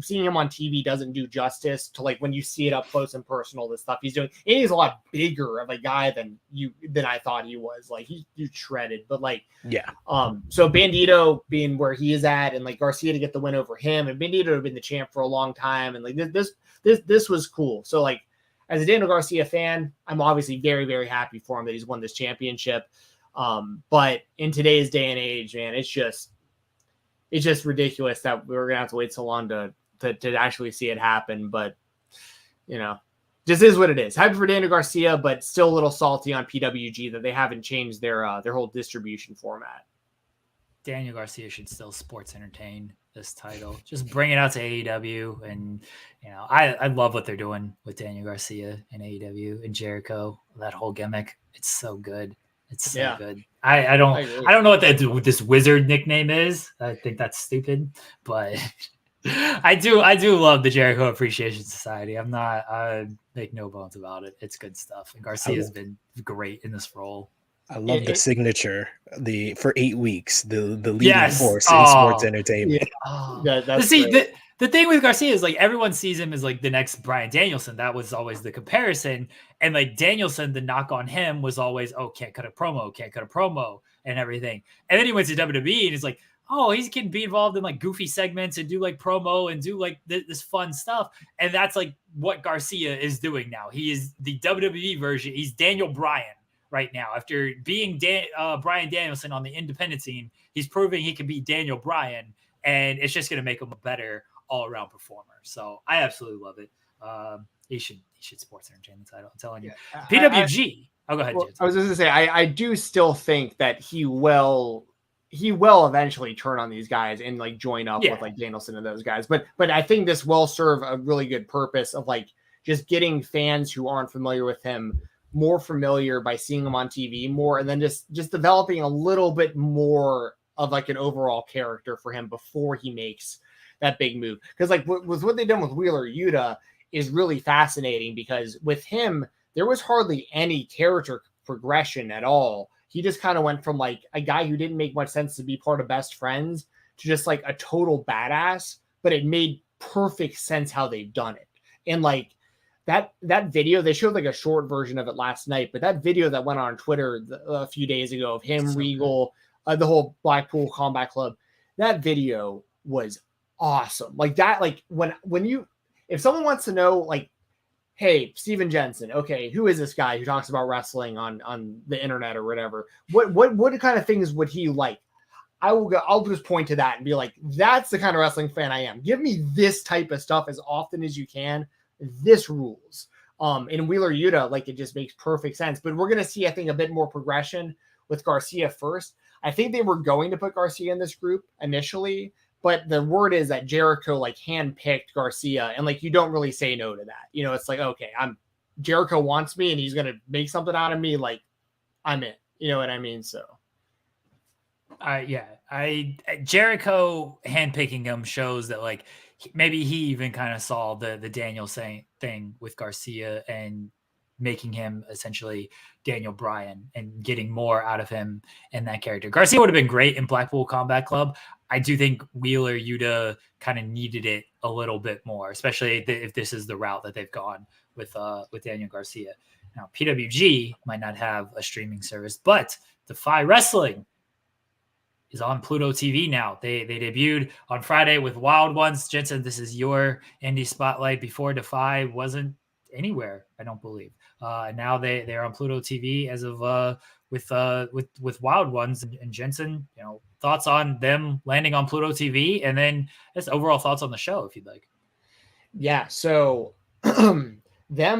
seeing him on TV doesn't do justice to like when you see it up close and personal, the stuff he's doing. And he's a lot bigger of a guy than I thought he was. Like he's shredded, but like, yeah. So Bandito being where he is at, and like Garcia to get the win over him, and Bandito had been the champ for a long time. And like this was cool. So like, as a Daniel Garcia fan, I'm obviously very, very happy for him that he's won this championship. But in today's day and age, man, it's just ridiculous that we're gonna have to wait so long to actually see it happen. But you know, just is what it is. Happy for Daniel Garcia, but still a little salty on PWG that they haven't changed their whole distribution format. Daniel Garcia should still sports entertain this title. Just bring it out to AEW, and you know, I love what they're doing with Daniel Garcia and AEW and Jericho. That whole gimmick, it's so good. It's so good. I don't know what this wizard nickname is. I think that's stupid, but I do love the Jericho Appreciation Society. I make no bones about it. It's good stuff. And Garcia's been great in this role. I love the signature, for 8 weeks, the leading force in sports entertainment. Yeah. That's the thing with Garcia is like everyone sees him as like the next Bryan Danielson. That was always the comparison. And like Danielson, the knock on him was always, can't cut a promo and everything. And then he went to WWE and he's like, he can be involved in like goofy segments and do like promo and do like this fun stuff. And that's like what Garcia is doing now. He is the WWE version. He's Daniel Bryan right now. After being Bryan Danielson on the independent scene, he's proving he can be Daniel Bryan, and it's just going to make him a better all-around performer. So I absolutely love it. He should sports entertain the title. I'm telling you. PWG. Go ahead. Well, I was just going to say, I do still think that he will eventually turn on these guys and like join up with like Danielson and those guys. But I think this will serve a really good purpose of like just getting fans who aren't familiar with him more familiar by seeing him on TV more, and then just developing a little bit more of like an overall character for him before he makes that big move. Because like with what they've done with Wheeler Yuta is really fascinating, because with him there was hardly any character progression at all. He just kind of went from like a guy who didn't make much sense to be part of Best Friends to just like a total badass, but it made perfect sense how they've done it. And like that video, they showed like a short version of it last night, but that video that went on Twitter a few days ago of him, Regal, the whole Blackpool Combat Club, that video was awesome. Like that, like if someone wants to know, like, hey, Stephen Jensen, okay, who is this guy who talks about wrestling on the internet or whatever? What kind of things would he like? I'll just point to that and be like, that's the kind of wrestling fan I am. Give me this type of stuff as often as you can. This rules. In Wheeler Yuta, like, it just makes perfect sense. But we're gonna see, I think, a bit more progression with Garcia first. I think they were going to put Garcia in this group initially, but the word is that Jericho like handpicked Garcia, and like you don't really say no to that. You know, it's like, okay, Jericho wants me and he's gonna make something out of me, like I'm in. You know what I mean? So Jericho handpicking him shows that like maybe he even kind of saw the Daniel thing with Garcia and making him essentially Daniel Bryan and getting more out of him in that character. Garcia would have been great in Blackpool Combat Club. I do think Wheeler Yuta kind of needed it a little bit more, especially if this is the route that they've gone with Daniel Garcia. Now, PWG might not have a streaming service, but Defy Wrestling is on Pluto TV now. They debuted on Friday with Wild Ones. Jensen, this is your indie spotlight. Before, Defy wasn't anywhere, I don't believe. Now they're on Pluto TV as of with Wild Ones. And Jensen, you know, thoughts on them landing on Pluto TV, and then just overall thoughts on the show, if you'd like. Yeah, so them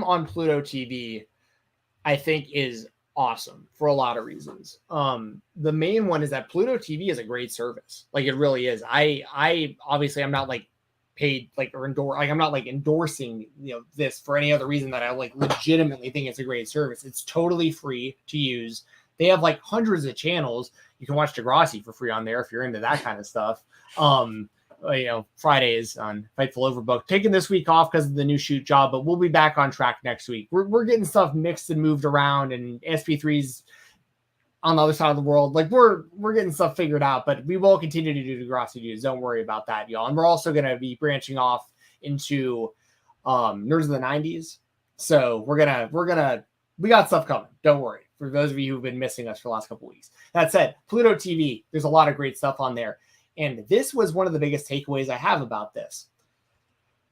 on Pluto TV, I think, is awesome for a lot of reasons. The main one is that Pluto TV is a great service. Like, it really is. I obviously I'm not like paid like or endorse like I'm not like endorsing this for any other reason that I like legitimately think it's a great service. It's totally free to use. They have like hundreds of channels. You can watch Degrassi for free on there if you're into that kind of stuff. Fridays on Fightful Overbooked. Taking this week off because of the new shoot job, but we'll be back on track next week. We're getting stuff mixed and moved around, and SP3's on the other side of the world. Like we're getting stuff figured out, but we will continue to do Degrassi news. Don't worry about that, y'all. And we're also going to be branching off into Nerds of the 90s. So we got stuff coming. Don't worry. For those of you who've been missing us for the last couple of weeks. That said, Pluto TV, there's a lot of great stuff on there. And this was one of the biggest takeaways I have about this.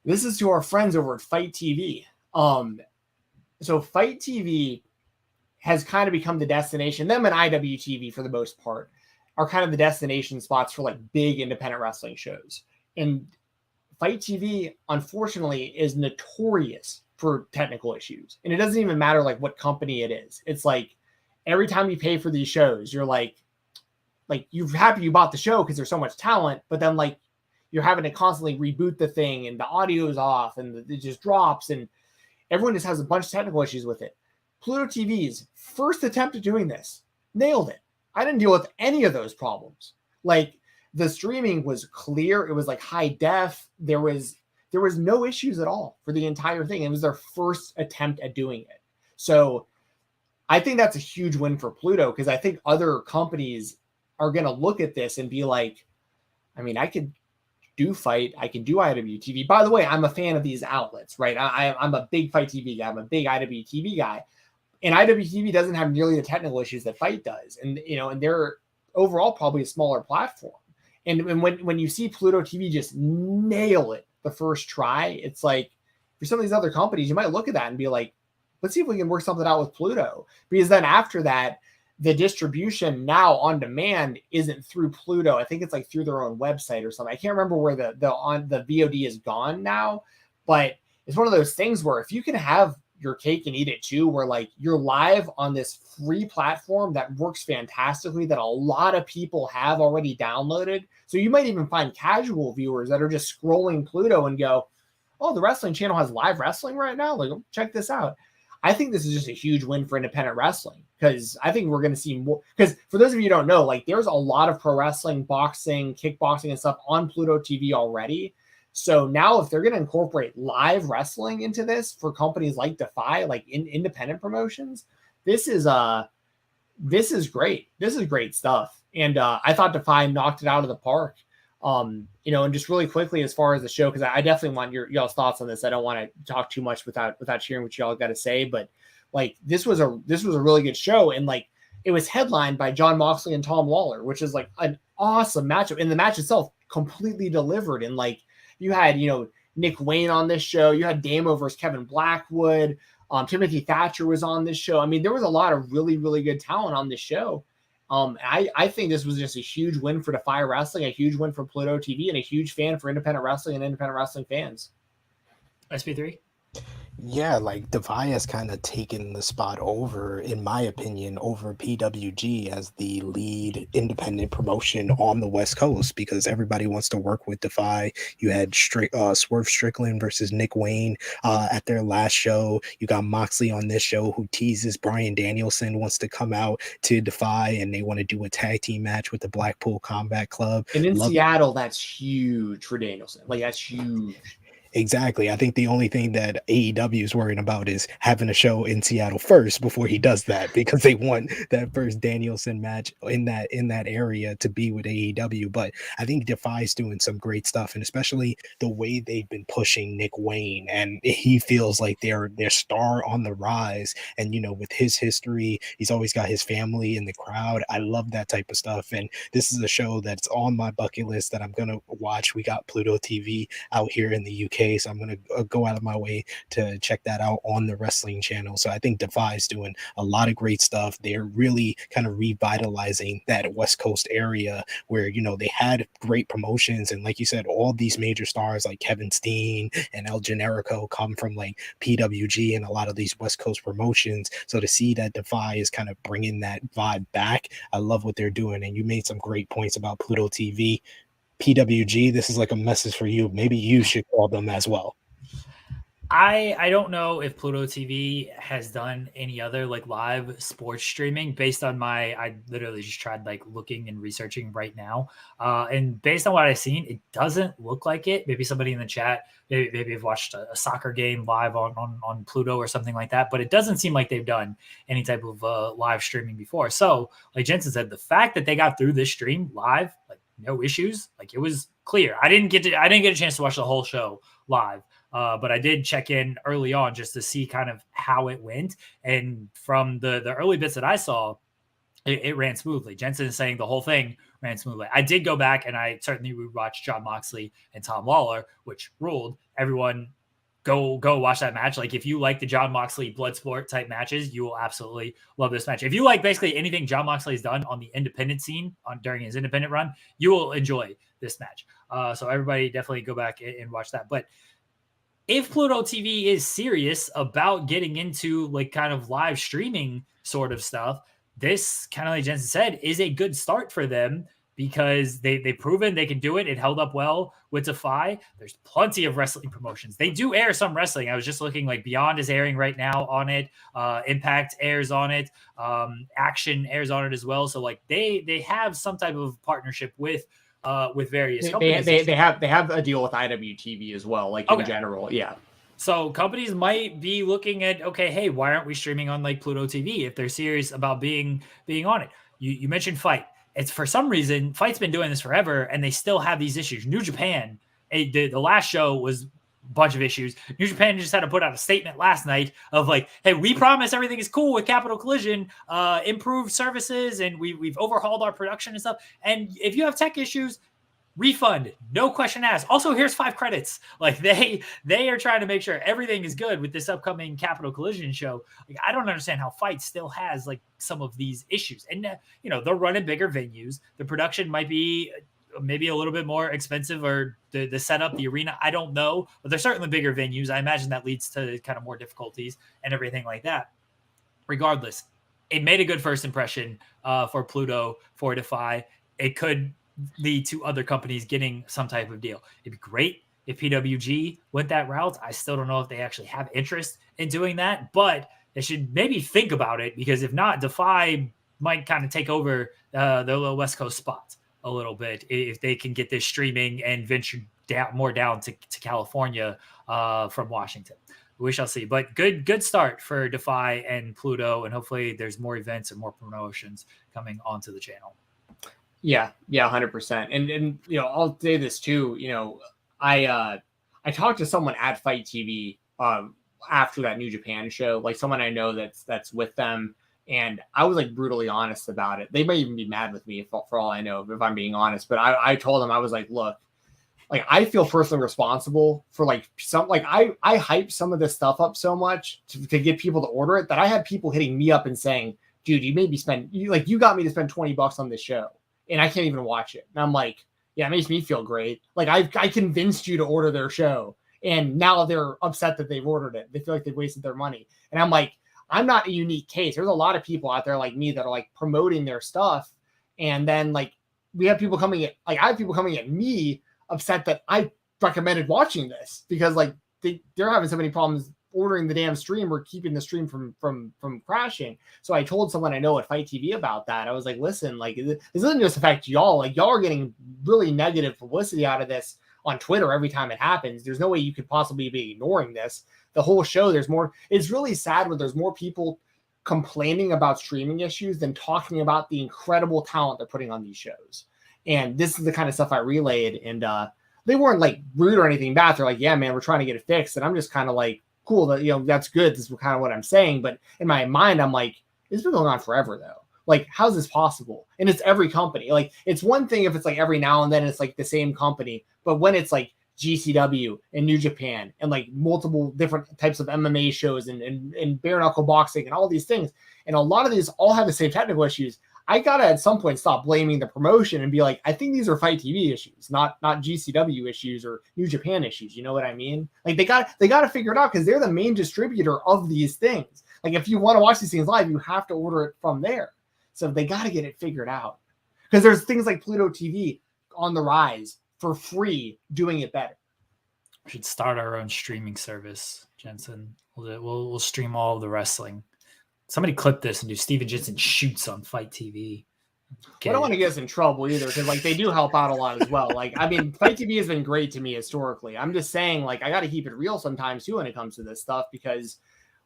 This is to our friends over at Fight TV. So Fight TV has kind of become the destination. Them and IWTV, for the most part, are kind of the destination spots for like big independent wrestling shows. And Fight TV, unfortunately, is notorious for technical issues. And it doesn't even matter like what company it is. It's like every time you pay for these shows, you're like you're happy you bought the show because there's so much talent, but then like you're having to constantly reboot the thing and the audio is off and it just drops and everyone just has a bunch of technical issues with it. Pluto TV's first attempt at doing this, nailed it. I didn't deal with any of those problems. Like the streaming was clear. It was like high def. There was no issues at all for the entire thing. It was their first attempt at doing it. So I think that's a huge win for Pluto because I think other companies are going to look at this and be like, I mean, I could do Fight. I can do IWTV. By the way, I'm a fan of these outlets, right? I'm a big Fight TV guy. I'm a big IWTV guy. And IWTV doesn't have nearly the technical issues that Fight does. And, and they're overall probably a smaller platform. And when you see Pluto TV just nail it the first try, it's like for some of these other companies, you might look at that and be like, let's see if we can work something out with Pluto. Because then after that, the distribution now on demand isn't through Pluto. I think it's like through their own website or something. I can't remember where the VOD is gone now, but it's one of those things where if you can have your cake and eat it too, where like you're live on this free platform that works fantastically, that a lot of people have already downloaded. So you might even find casual viewers that are just scrolling Pluto and go, oh, the wrestling channel has live wrestling right now. Like, check this out. I think this is just a huge win for independent wrestling because I think we're going to see more. Because for those of you who don't know, like there's a lot of pro wrestling, boxing, kickboxing and stuff on Pluto TV already. So now if they're going to incorporate live wrestling into this for companies like Defy, like independent promotions, this is great. This is great stuff. And I thought Defy knocked it out of the park. And just really quickly as far as the show, because I definitely want y'all's thoughts on this. I don't want to talk too much without hearing what y'all got to say, but like this was a really good show, and like it was headlined by Jon Moxley and Tom Lawler, which is like an awesome matchup. And the match itself completely delivered. And like you had Nick Wayne on this show, you had Damo versus Kevin Blackwood, Timothy Thatcher was on this show. I mean, there was a lot of really, really good talent on this show. I think this was just a huge win for Defy Wrestling, a huge win for Pluto TV, and a huge fan for independent wrestling and independent wrestling fans. SP3? Yeah, like Defy has kind of taken the spot over, in my opinion, over PWG as the lead independent promotion on the West Coast because everybody wants to work with Defy. You had Swerve Strickland versus Nick Wayne at their last show. You got Moxley on this show who teases Bryan Danielson wants to come out to Defy and they want to do a tag team match with the Blackpool Combat Club. And in Seattle, that's huge for Danielson. Like, that's huge. Exactly. I think the only thing that AEW is worrying about is having a show in Seattle first before he does that, because they want that first Danielson match in that area to be with AEW. But I think Defy's doing some great stuff, and especially the way they've been pushing Nick Wayne, and he feels like they're star on the rise. And with his history, he's always got his family in the crowd. I love that type of stuff, and this is a show that's on my bucket list that I'm gonna watch. We got Pluto TV out here in the UK. So I'm going to go out of my way to check that out on the wrestling channel. So I think Defy is doing a lot of great stuff. They're really kind of revitalizing that West Coast area where, they had great promotions. And like you said, all these major stars like Kevin Steen and El Generico come from like PWG and a lot of these West Coast promotions. So to see that Defy is kind of bringing that vibe back, I love what they're doing. And you made some great points about Pluto TV. PWG, this is like a message for you. Maybe you should call them as well. I don't know if Pluto TV has done any other like live sports streaming based on I literally just tried like looking and researching right now. And based on what I've seen, it doesn't look like it. Maybe somebody in the chat, maybe have watched a soccer game live on Pluto or something like that, but it doesn't seem like they've done any type of live streaming before. So like Jensen said, the fact that they got through this stream live, like no issues, like it was clear. I didn't get a chance to watch the whole show live. But I did check in early on just to see kind of how it went. And from the early bits that I saw, it ran smoothly. Jensen is saying the whole thing ran smoothly. I did go back and I certainly rewatched Jon Moxley and Tom Lawler, which ruled. Everyone go watch that match. Like if you like the Jon Moxley Bloodsport type matches, you will absolutely love this match. If you like basically anything Jon Moxley's done on the independent scene during his independent run, you will enjoy this match. So everybody definitely go back and watch that. But if Pluto TV is serious about getting into like kind of live streaming sort of stuff, this, kind of like Jensen said, is a good start for them because they've proven they can do it. It held up well with Defy. There's plenty of wrestling promotions. They do air some wrestling. I was just looking, like Beyond is airing right now on it. Impact airs on it. Action airs on it as well. So like they have some type of partnership with various companies. They have a deal with IWTV as well, like in general. Yeah. So companies might be looking at, okay, hey, why aren't we streaming on like Pluto TV if they're serious about being on it? You mentioned Fight. It's for some reason, Fight's been doing this forever and they still have these issues. New Japan, the last show was bunch of issues. New Japan just had to put out a statement last night of like, hey, we promise everything is cool with Capital Collision, improved services, and we've overhauled our production and stuff. And if you have tech issues, refund, no question asked. Also, here's 5 credits. Like they are trying to make sure everything is good with this upcoming Capital Collision show. Like I don't understand how Fight still has like some of these issues. And they're running bigger venues. The production might be maybe a little bit more expensive, or the setup, the arena, I don't know, but they're certainly bigger venues. I imagine that leads to kind of more difficulties and everything like that. Regardless, it made a good first impression for Pluto, for Defy. It could lead to other companies getting some type of deal. It'd be great if PWG went that route. I still don't know if they actually have interest in doing that, but they should maybe think about it, because if not, Defy might kind of take over the little West Coast spot a little bit if they can get this streaming and venture down to California from Washington. We shall see. But good start for Defy and Pluto, and hopefully there's more events and more promotions coming onto the channel. Yeah, 100%. And I'll say this too. I talked to someone at Fight TV after that New Japan show, like someone I know that's with them. And I was like brutally honest about it. They might even be mad with me for all I know, if I'm being honest. But I told them, I was like, look, like I feel personally responsible for like I hype some of this stuff up so much to get people to order it that I had people hitting me up and saying, dude, you made me you got me to spend $20 on this show and I can't even watch it. And I'm like, yeah, it makes me feel great. Like I convinced you to order their show, and now they're upset that they've ordered it. They feel like they've wasted their money. And I'm like, I'm not a unique case. There's a lot of people out there like me that are like promoting their stuff. And then like I have people coming at me upset that I recommended watching this because like they're having so many problems ordering the damn stream or keeping the stream from crashing. So I told someone I know at Fight TV about that. I was like, listen, like this doesn't just affect y'all. Like y'all are getting really negative publicity out of this on Twitter every time it happens. There's no way you could possibly be ignoring this. The whole show, it's really sad when there's more people complaining about streaming issues than talking about the incredible talent they're putting on these shows. And this is the kind of stuff I relayed. And they weren't like rude or anything bad. They're like, yeah, man, we're trying to get it fixed. And I'm just kind of like, cool, that that's good. This is kind of what I'm saying. But in my mind, I'm like, it's been going on forever though. Like, how's this possible? And it's every company. Like, it's one thing if it's like every now and then it's like the same company. But when it's like GCW and New Japan and like multiple different types of MMA shows and bare knuckle boxing and all these things, and a lot of these all have the same technical issues, I gotta at some point stop blaming the promotion and be like, I think these are Fight TV issues, not GCW issues or New Japan issues. You know what I mean? Like they got to figure it out because they're the main distributor of these things. Like if you want to watch these things live, you have to order it from there. So they got to get it figured out because there's things like Pluto TV on the rise for free doing it better. We should start our own streaming service, Jensen. We'll stream all of the wrestling. Somebody clip this and do Stephen Jensen shoots on Fight TV. I don't want to get us in trouble either, because like they do help out a lot as well. Like, I mean, Fight TV has been great to me historically. I'm just saying, like, I got to keep it real sometimes too when it comes to this stuff, because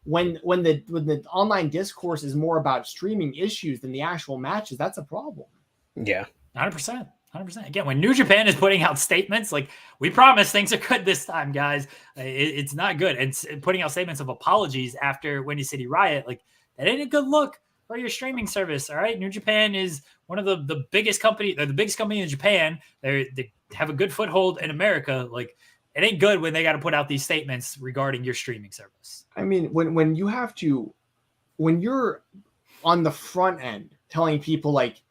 when the online discourse is more about streaming issues than the actual matches, that's a problem. Yeah, 100%. 100%. Again, when New Japan is putting out statements like, we promise things are good this time, guys, it's not good. And putting out statements of apologies after Windy City Riot, like, that ain't a good look for your streaming service. All right. New Japan is one of the biggest company, they're the biggest company in Japan. They have a good foothold in America. Like, it ain't good when they got to put out these statements regarding your streaming service. I mean, when you're on the front end telling people like,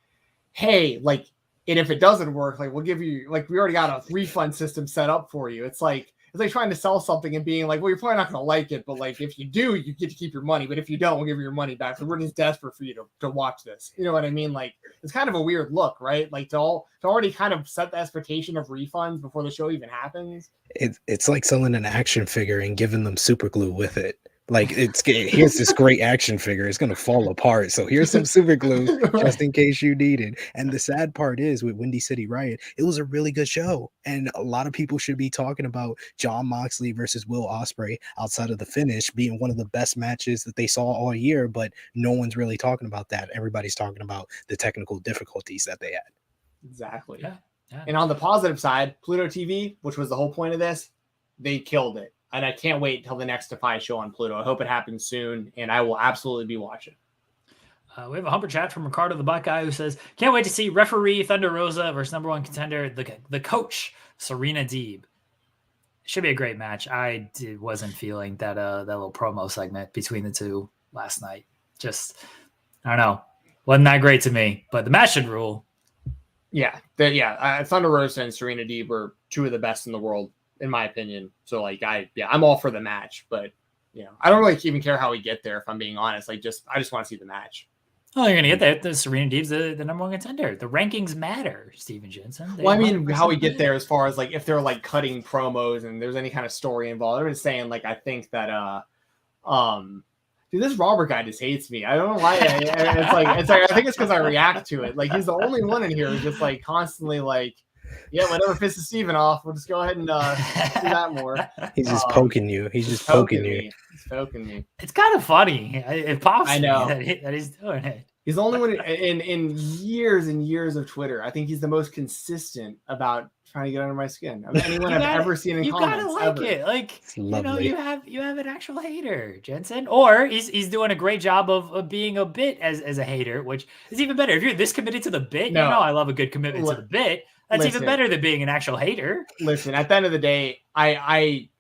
hey, like, and if it doesn't work, like, we'll give you, like, we already got a refund system set up for you. It's like trying to sell something and being like, well, you're probably not going to like it, but like, if you do, you get to keep your money. But if you don't, we'll give you your money back. So we're just desperate for you to watch this. You know what I mean? Like, it's kind of a weird look, right? Like, to already kind of set the expectation of refunds before the show even happens. It's like selling an action figure and giving them super glue with it. Like, here's this great action figure. It's going to fall apart. So here's some super glue just in case you need it. And the sad part is with Windy City Riot, it was a really good show. And a lot of people should be talking about Jon Moxley versus Will Ospreay outside of the finish being one of the best matches that they saw all year. But no one's really talking about that. Everybody's talking about the technical difficulties that they had. Exactly. Yeah. And on the positive side, Pluto TV, which was the whole point of this, they killed it. And I can't wait until the next Defy show on Pluto. I hope it happens soon, and I will absolutely be watching. We have a humper chat from Ricardo the Black Guy who says, can't wait to see referee Thunder Rosa versus number one contender, the coach, Serena Deeb. Should be a great match. I wasn't feeling that little promo segment between the two last night. Just, I don't know. Wasn't that great to me, but the match should rule. Yeah. Thunder Rosa and Serena Deeb are two of the best in the world, in my opinion. So like, I'm all for the match, but you know, I don't really even care how we get there. If I'm being honest, like, I just want to see the match. Oh, you're gonna get there. The Serena Deeb's the number one contender. The rankings matter, Stephen Jensen. Well, I mean, how we get there as far as like if they're like cutting promos and there's any kind of story involved. I'm just saying, like, I think that dude, this Robert guy just hates me. I don't know why. It's like I think it's because I react to it. Like, he's the only one in here who's just like constantly like, yeah, whatever pisses Steven off, we'll just go ahead and do that more. He's just poking you. He's just poking you. He's poking me. It's kind of funny. It pops I know that he's doing it. He's the only one in years and years of Twitter. I think he's the most consistent about trying to get under my skin of anyone I've ever seen in comments. You gotta like ever. it. Like, you know, you have an actual hater, Jensen. Or he's doing a great job of being a bit as a hater, which is even better. If you're this committed to the bit, you know I love a good commitment to the bit. That's even better than being an actual hater. Listen, at the end of the day,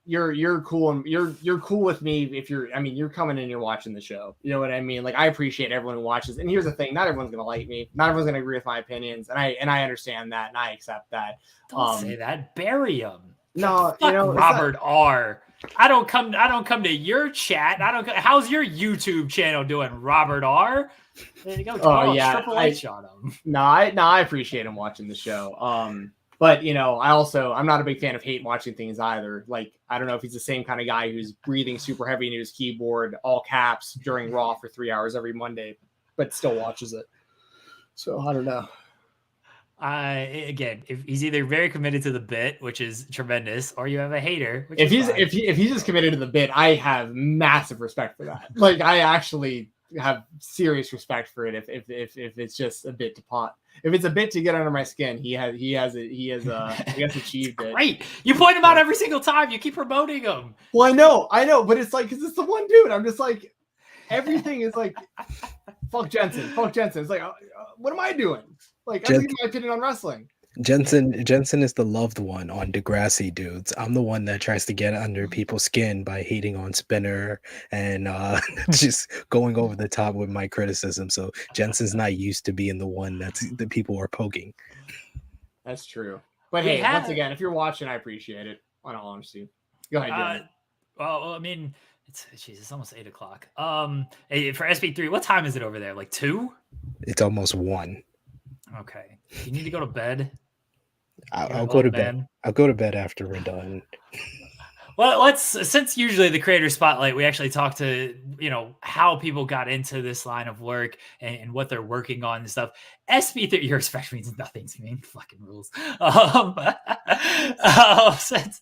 you're cool and you're cool with me if you're coming in and you're watching the show. You know what I mean? Like, I appreciate everyone who watches. And here's the thing, not everyone's gonna like me. Not everyone's gonna agree with my opinions. And I understand that and I accept that. Don't say that. Bury him. No, you know, Robert R. I don't come to your chat. How's your YouTube channel doing, Robert R? There you go. Triple H on him. No, I appreciate him watching the show. But you know, I'm not a big fan of hate watching things either. Like, I don't know if he's the same kind of guy who's breathing super heavy into his keyboard, all caps during Raw for 3 hours every Monday, but still watches it. So I don't know. Again, if he's either very committed to the bit, which is tremendous, or you have a hater. If he's just committed to the bit, I have massive respect for that. Like, I actually have serious respect for it. If it's just a bit to pot, if it's a bit to get under my skin, he has achieved it. Great, you point him out every single time. You keep promoting him. Well, I know, but it's like, because it's the one dude. I'm just like, everything is like, fuck Jensen. It's like, what am I doing? Like, I'm giving my opinion on wrestling. Jensen is the loved one on Degrassi dudes. I'm the one that tries to get under people's skin by hating on Spinner and just going over the top with my criticism. So Jensen's not used to being the one that people are poking. That's true. But hey, once again, if you're watching, I appreciate it. In all honesty, go ahead, Jeremy. Well, I mean, it's almost 8 o'clock. For SB3, what time is it over there? Like 2? It's almost 1. Okay. You need to go to bed. I'll go to bed. I'll go to bed after we're done. Well, since usually the creator spotlight, we actually talk to, how people got into this line of work and what they're working on and stuff. SB3, your respect means nothing to me. Fucking rules. Since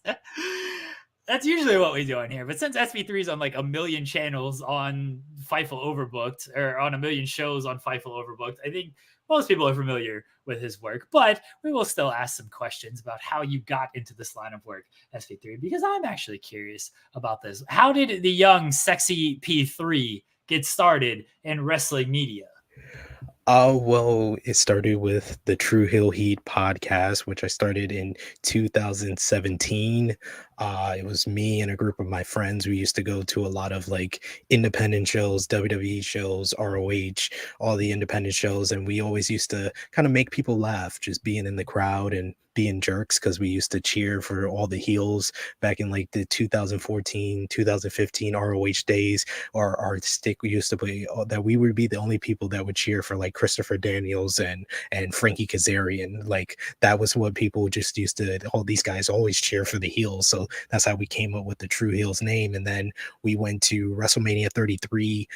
that's usually what we do on here. But since SB3 is on like a million channels on Fightful Overbooked, or on a million shows on Fightful Overbooked, I think most people are familiar with his work, but we will still ask some questions about how you got into this line of work, SB3, because I'm actually curious about this. How did the young, sexy P3 get started in wrestling media? Well, it started with the True Hill Heat podcast, which I started in 2017. It was me and a group of my friends. We used to go to a lot of like independent shows, WWE shows, ROH, all the independent shows. And we always used to kind of make people laugh, just being in the crowd and being jerks, because we used to cheer for all the heels back in like the 2014, 2015 ROH days. Or our stick we used to play that we would be the only people that would cheer for like Christopher Daniels and Frankie Kazarian. Like that was what people just used to, all these guys always cheer for the heels. So that's how we came up with the True Heels name. And then we went to WrestleMania 33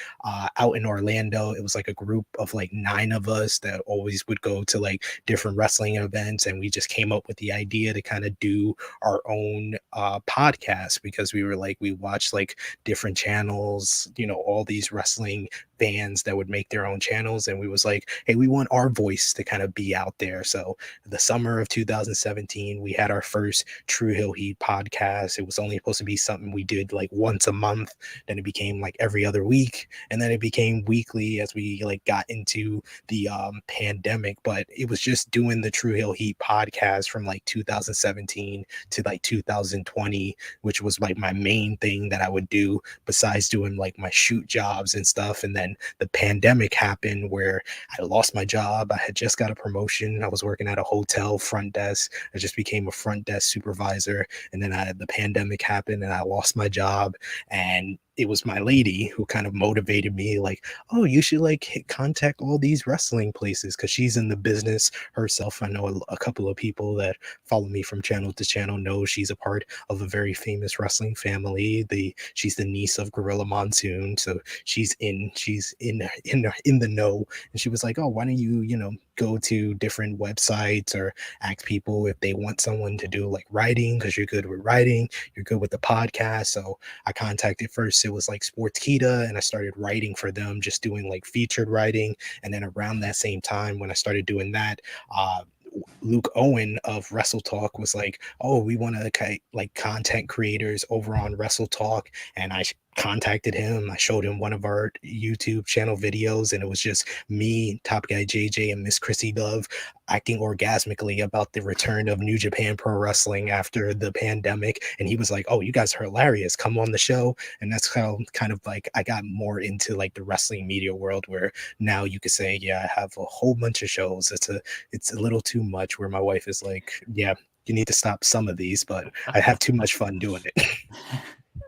out in Orlando. It was like a group of like 9 of us that always would go to like different wrestling events, and we just came up with the idea to kind of do our own podcast, because we were like, we watched like different channels, all these wrestling fans that would make their own channels, and we was like, hey, we want our voice to kind of be out there. So the summer of 2017, we had our first True Hill Heat podcast. It was only supposed to be something we did like once a month, then it became like every other week, and then it became weekly as we like got into the pandemic. But it was just doing the True Hill Heat podcast from like 2017 to like 2020, which was like my main thing that I would do besides doing like my shoot jobs and stuff. And then the pandemic happened where I lost my job. I had just got a promotion. I was working at a hotel front desk. I just became a front desk supervisor. And then the pandemic happened and I lost my job. And it was my lady who kind of motivated me, like, oh, you should like contact all these wrestling places, because she's in the business herself. I know a couple of people that follow me from channel to channel know she's a part of a very famous wrestling family. She's the niece of Gorilla Monsoon, so she's in the know. And she was like, oh, why don't you go to different websites or ask people if they want someone to do like writing, because you're good with writing, you're good with the podcast. So I contacted first, it was like Sportskeeda, and I started writing for them, just doing like featured writing. And then around that same time when I started doing that, Luke Owen of Wrestle Talk was like, oh, we want to like content creators over on Wrestle Talk. And I contacted him. I showed him one of our YouTube channel videos, and it was just me, Top Guy JJ, and Miss Chrissy Love acting orgasmically about the return of New Japan Pro Wrestling after the pandemic. And he was like, oh, you guys are hilarious, come on the show. And that's how kind of like I got more into like the wrestling media world, where now you could say, yeah, I have a whole bunch of shows. It's a little too much, where my wife is like, yeah, you need to stop some of these, but I have too much fun doing it.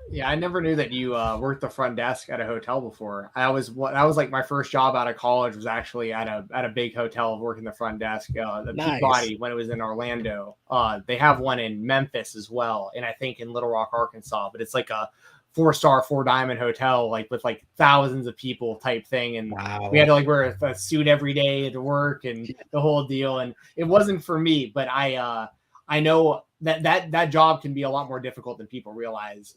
Yeah, I never knew that you worked the front desk at a hotel before. That was like my first job out of college, was actually at a big hotel working the front desk. The Nice. Peabody, when it was in Orlando. They have one in Memphis as well, and I think in Little Rock, Arkansas. But it's like a 4-star, 4-diamond hotel, like with like thousands of people type thing. And Wow. we had to like wear a suit every day to work and the whole deal. And it wasn't for me, but I know that job can be a lot more difficult than people realize,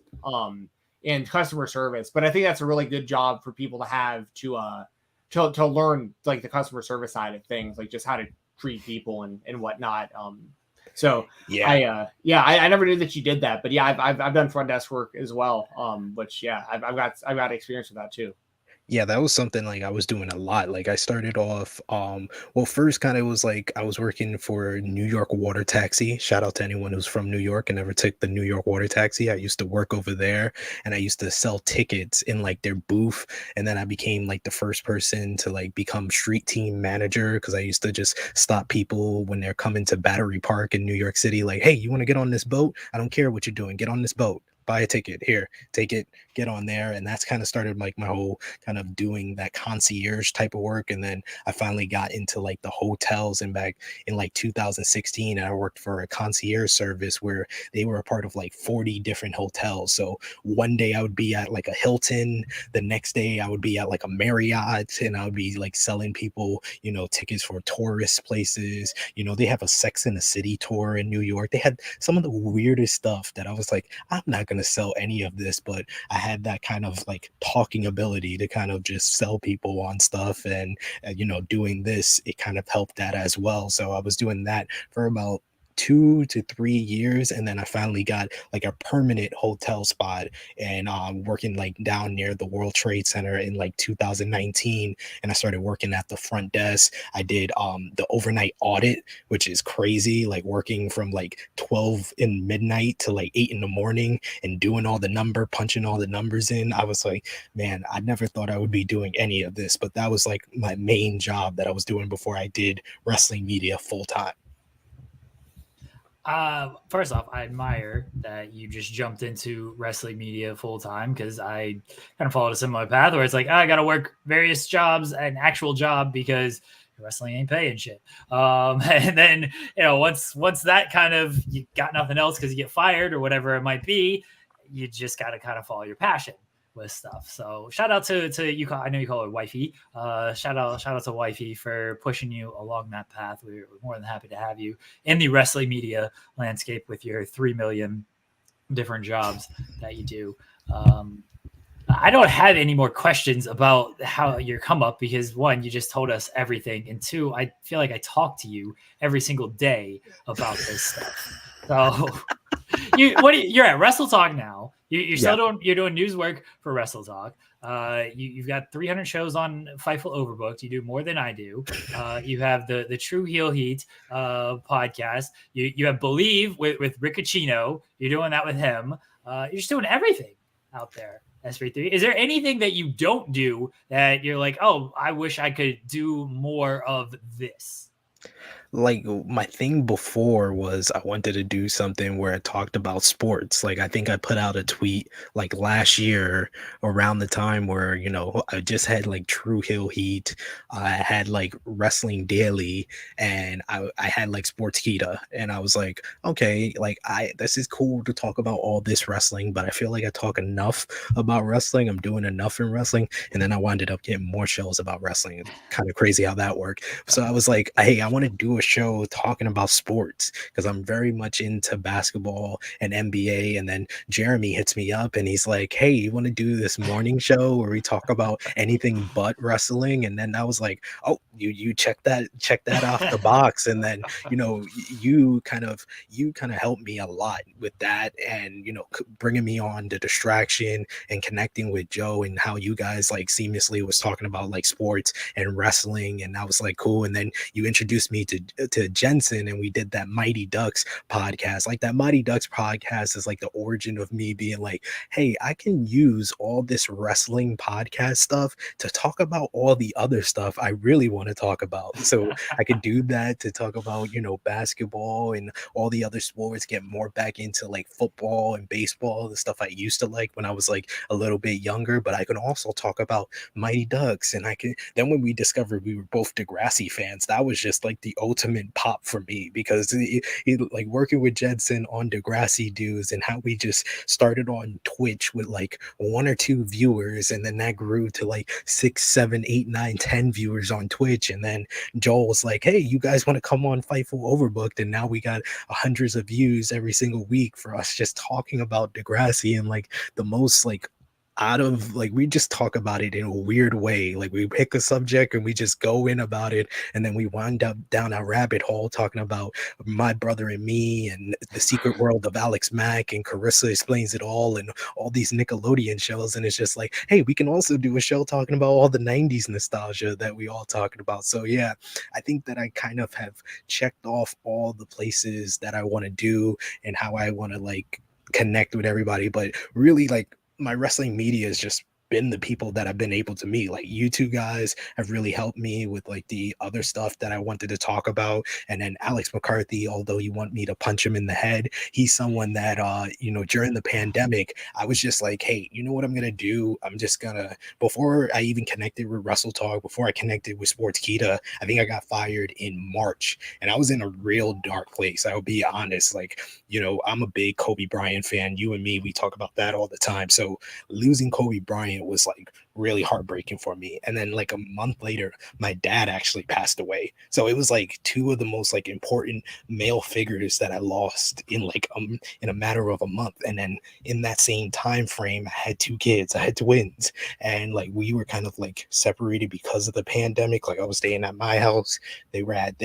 in customer service. But I think that's a really good job for people to have to learn like the customer service side of things, like just how to treat people and whatnot. So yeah, I never knew that you did that, but yeah, I've done front desk work as well. Which yeah, I've got experience with that too. Yeah, that was something like I was doing a lot. Like I started off, well, first kind of was like I was working for New York Water Taxi. Shout out to anyone who's from New York and ever took the New York Water Taxi. I used to work over there, and I used to sell tickets in like their booth. And then I became like the first person to like become street team manager, because I used to just stop people when they're coming to Battery Park in New York City, like, hey, you want to get on this boat? I don't care what you're doing, get on this boat. buy a ticket, here, take it, get on there. And that's kind of started like my whole kind of doing that concierge type of work. And then I finally got into like the hotels, and back in like 2016, I worked for a concierge service where they were a part of like 40 different hotels. So one day I would be at like a Hilton, the next day I would be at like a Marriott, and I would be like selling people, you know, tickets for tourist places. You know, they have a Sex in the City tour in New York. They had some of the weirdest stuff that I was like, I'm not going to sell any of this, but I had that kind of like talking ability to kind of just sell people on stuff. And you know, doing this, it kind of helped that as well. So I was doing that for about 2 to 3 years, and then I finally got like a permanent hotel spot, and working like down near the World Trade Center in like 2019. And I started working at the front desk. I did the overnight audit, which is crazy, like working from like 12 in midnight to like 8 in the morning and doing all the punching all the numbers in. I was like, man, I never thought I would be doing any of this, but that was like my main job that I was doing before I did wrestling media full time. First off, I admire that you just jumped into wrestling media full time, because I kind of followed a similar path where it's like, I got to work various jobs, an actual job, because wrestling ain't paying shit. And then, you know, once that kind of, you got nothing else because you get fired or whatever it might be, you just got to kind of follow your passion with stuff. So shout out to you. I know you call her wifey. Shout out to wifey for pushing you along that path. We're more than happy to have you in the wrestling media landscape with your 3 million different jobs that you do. I don't have any more questions about how your come up, because one, you just told us everything, and two, I feel like I talk to you every single day about this stuff. So you're at Wrestle Talk now. You're still doing news work for Wrestle Talk. You've got 300 shows on Fightful Overbooked. You do more than I do. You have the True Heel Heat podcast. You have Believe with Riccacino. You're doing that with him. You're just doing everything out there. SP3. Is there anything that you don't do that you're like, oh, I wish I could do more of this? Like, my thing before was I wanted to do something where I talked about sports. Like, I think I put out a tweet like last year around the time where, you know, I just had like True Hill Heat, I had like Wrestling Daily, and I had like Sportskeeda, and I was like, okay, like this is cool to talk about all this wrestling, but I feel like I talk enough about wrestling. I'm doing enough in wrestling. And then I wound up getting more shows about wrestling. It's kind of crazy how that worked. So I was like, hey, I want to do a show talking about sports, because I'm very much into basketball and NBA. And then Jeremy hits me up and he's like, hey, you want to do this morning show where we talk about anything but wrestling? And then I was like, oh, you check that off the box. And then, you know, you kind of helped me a lot with that, and, you know, bringing me on the distraction and connecting with Joe, and how you guys like seamlessly was talking about like sports and wrestling. And I was like, cool. And then you introduced me to Jensen, and we did that Mighty Ducks podcast. Like, that Mighty Ducks podcast is like the origin of me being like, hey, I can use all this wrestling podcast stuff to talk about all the other stuff I really want to talk about. So I could do that to talk about, you know, basketball and all the other sports, get more back into like football and baseball, the stuff I used to like when I was like a little bit younger. But I can also talk about Mighty Ducks, and then when we discovered we were both Degrassi fans, that was just like the ultimate pop for me, because like working with Jensen on Degrassi dudes, and how we just started on Twitch with like 1 or 2 viewers, and then that grew to like 6, 7, 8, 9, 10 viewers on Twitch. And then Joel was like, hey, you guys want to come on Fightful Overbooked? And now we got hundreds of views every single week for us just talking about Degrassi, and like the most like out of like, we just talk about it in a weird way. Like, we pick a subject and we just go in about it, and then we wind up down a rabbit hole talking about My Brother and Me, and The Secret World of Alex Mack, and Carissa Explains It All, and all these Nickelodeon shows. And it's just like, hey, we can also do a show talking about all the 90s nostalgia that we all talking about. So yeah, I think that I kind of have checked off all the places that I want to do and how I want to like connect with everybody. But really, like, my wrestling media is just been the people that I've been able to meet. Like you two guys have really helped me with like the other stuff that I wanted to talk about. And then Alex McCarthy, although you want me to punch him in the head, he's someone that during the pandemic, I was just like, hey, you know what I'm gonna do? I'm just gonna, before I even connected with Wrestle Talk, before I connected with Sportskeeda, I think I got fired in March, and I was in a real dark place. I'll be honest. Like, I'm a big Kobe Bryant fan. You and me, we talk about that all the time. So losing Kobe Bryant was like really heartbreaking for me. And then like a month later, my dad actually passed away. So it was like two of the most like important male figures that I lost in in a matter of a month. And then in that same time frame, I had two kids. I had twins, and like we were kind of like separated because of the pandemic. Like I was staying at my house, they were at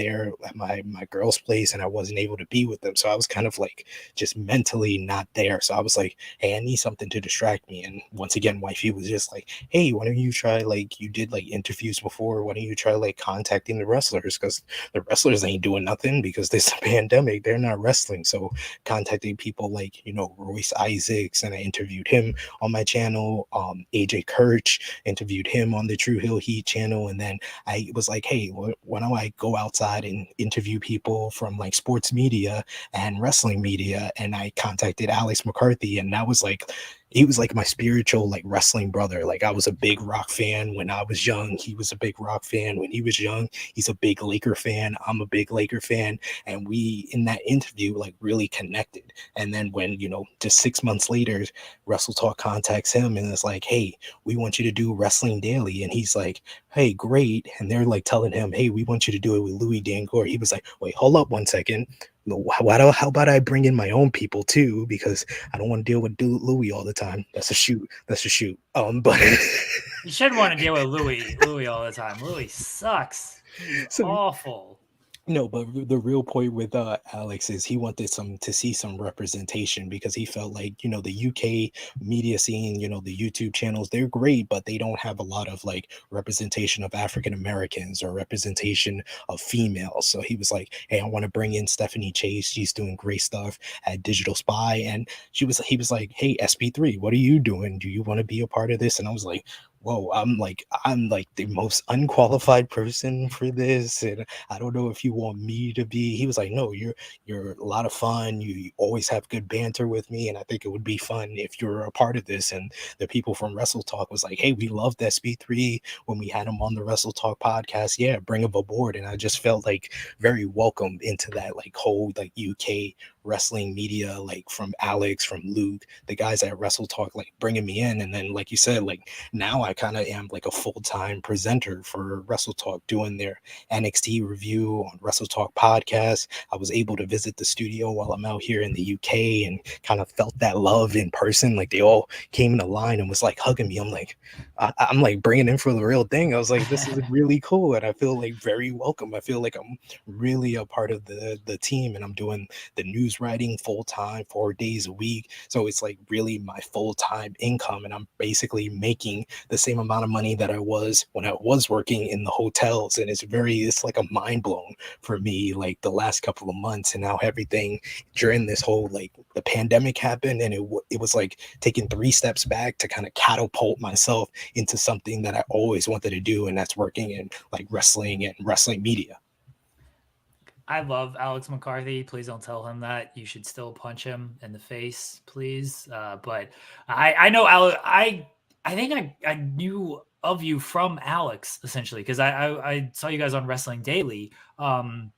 my girl's place, and I wasn't able to be with them. So I was kind of like just mentally not there. So I was like, hey, I need something to distract me. And once again, wifey was just like, hey, why don't you try, like, you did like interviews before, why don't you try like contacting the wrestlers, because the wrestlers ain't doing nothing because this pandemic, they're not wrestling. So contacting people like Royce Isaacs, and I interviewed him on my channel. AJ Kirch, interviewed him on the True Hill Heat channel. And then I was like, hey, why don't I go outside and interview people from like sports media and wrestling media? And I contacted Alex McCarthy, and that was like, he was like my spiritual like wrestling brother. Like I was a big Rock fan when I was young. He was a big Rock fan when he was young. He's a big Laker fan. I'm a big Laker fan. And we, in that interview, like really connected. And then when, just 6 months later, Wrestle Talk contacts him and it's like, hey, we want you to do Wrestling Daily. And he's like, hey, great. And they're like telling him, hey, we want you to do it with Louis Dangoor. He was like, wait, hold up 1 second. How about I bring in my own people too? Because I don't want to deal with Louis all the time. That's a shoot. But You shouldn't want to deal with Louis all the time. Louis sucks. He's awful. No, but the real point with Alex is he wanted to see some representation, because he felt like, the UK media scene, the YouTube channels, they're great, but they don't have a lot of like representation of African Americans or representation of females. So he was like, hey, I want to bring in Stephanie Chase. She's doing great stuff at Digital Spy. And he was like, hey, SP3, what are you doing? Do you want to be a part of this? And I was like, whoa, I'm like the most unqualified person for this, and I don't know if you want me to be. He was like, no, you're a lot of fun. You always have good banter with me, and I think it would be fun if you're a part of this. And the people from Wrestle Talk was like, hey, we loved SP3 when we had him on the Wrestle Talk podcast. Yeah, bring him aboard. And I just felt like very welcomed into that like whole like UK wrestling media, like from Alex, from Luke, the guys at Wrestle Talk, like bringing me in. And then, like you said, like now I kind of am like a full-time presenter for Wrestle Talk, doing their NXT review on Wrestle Talk podcast. I was able to visit the studio while I'm out here in the UK and kind of felt that love in person. Like they all came in a line and was like hugging me. I'm like, I'm like bringing in for the real thing. I was like, this is really cool. And I feel like very welcome. I feel like I'm really a part of the team, and I'm doing the news writing full-time, 4 days a week. So it's like really my full-time income, and I'm basically making the same amount of money that I was when I was working in the hotels. And it's like a mind blown for me, like the last couple of months, and now everything during this whole like the pandemic happened, and it was like taking 3 steps back to kind of catapult myself into something that I always wanted to do, and that's working in like wrestling and wrestling media. I love Alex McCarthy. Please don't tell him that. You should still punch him in the face, please. But I know Alex. I think I knew of you from Alex, essentially, because I saw you guys on Wrestling Daily. And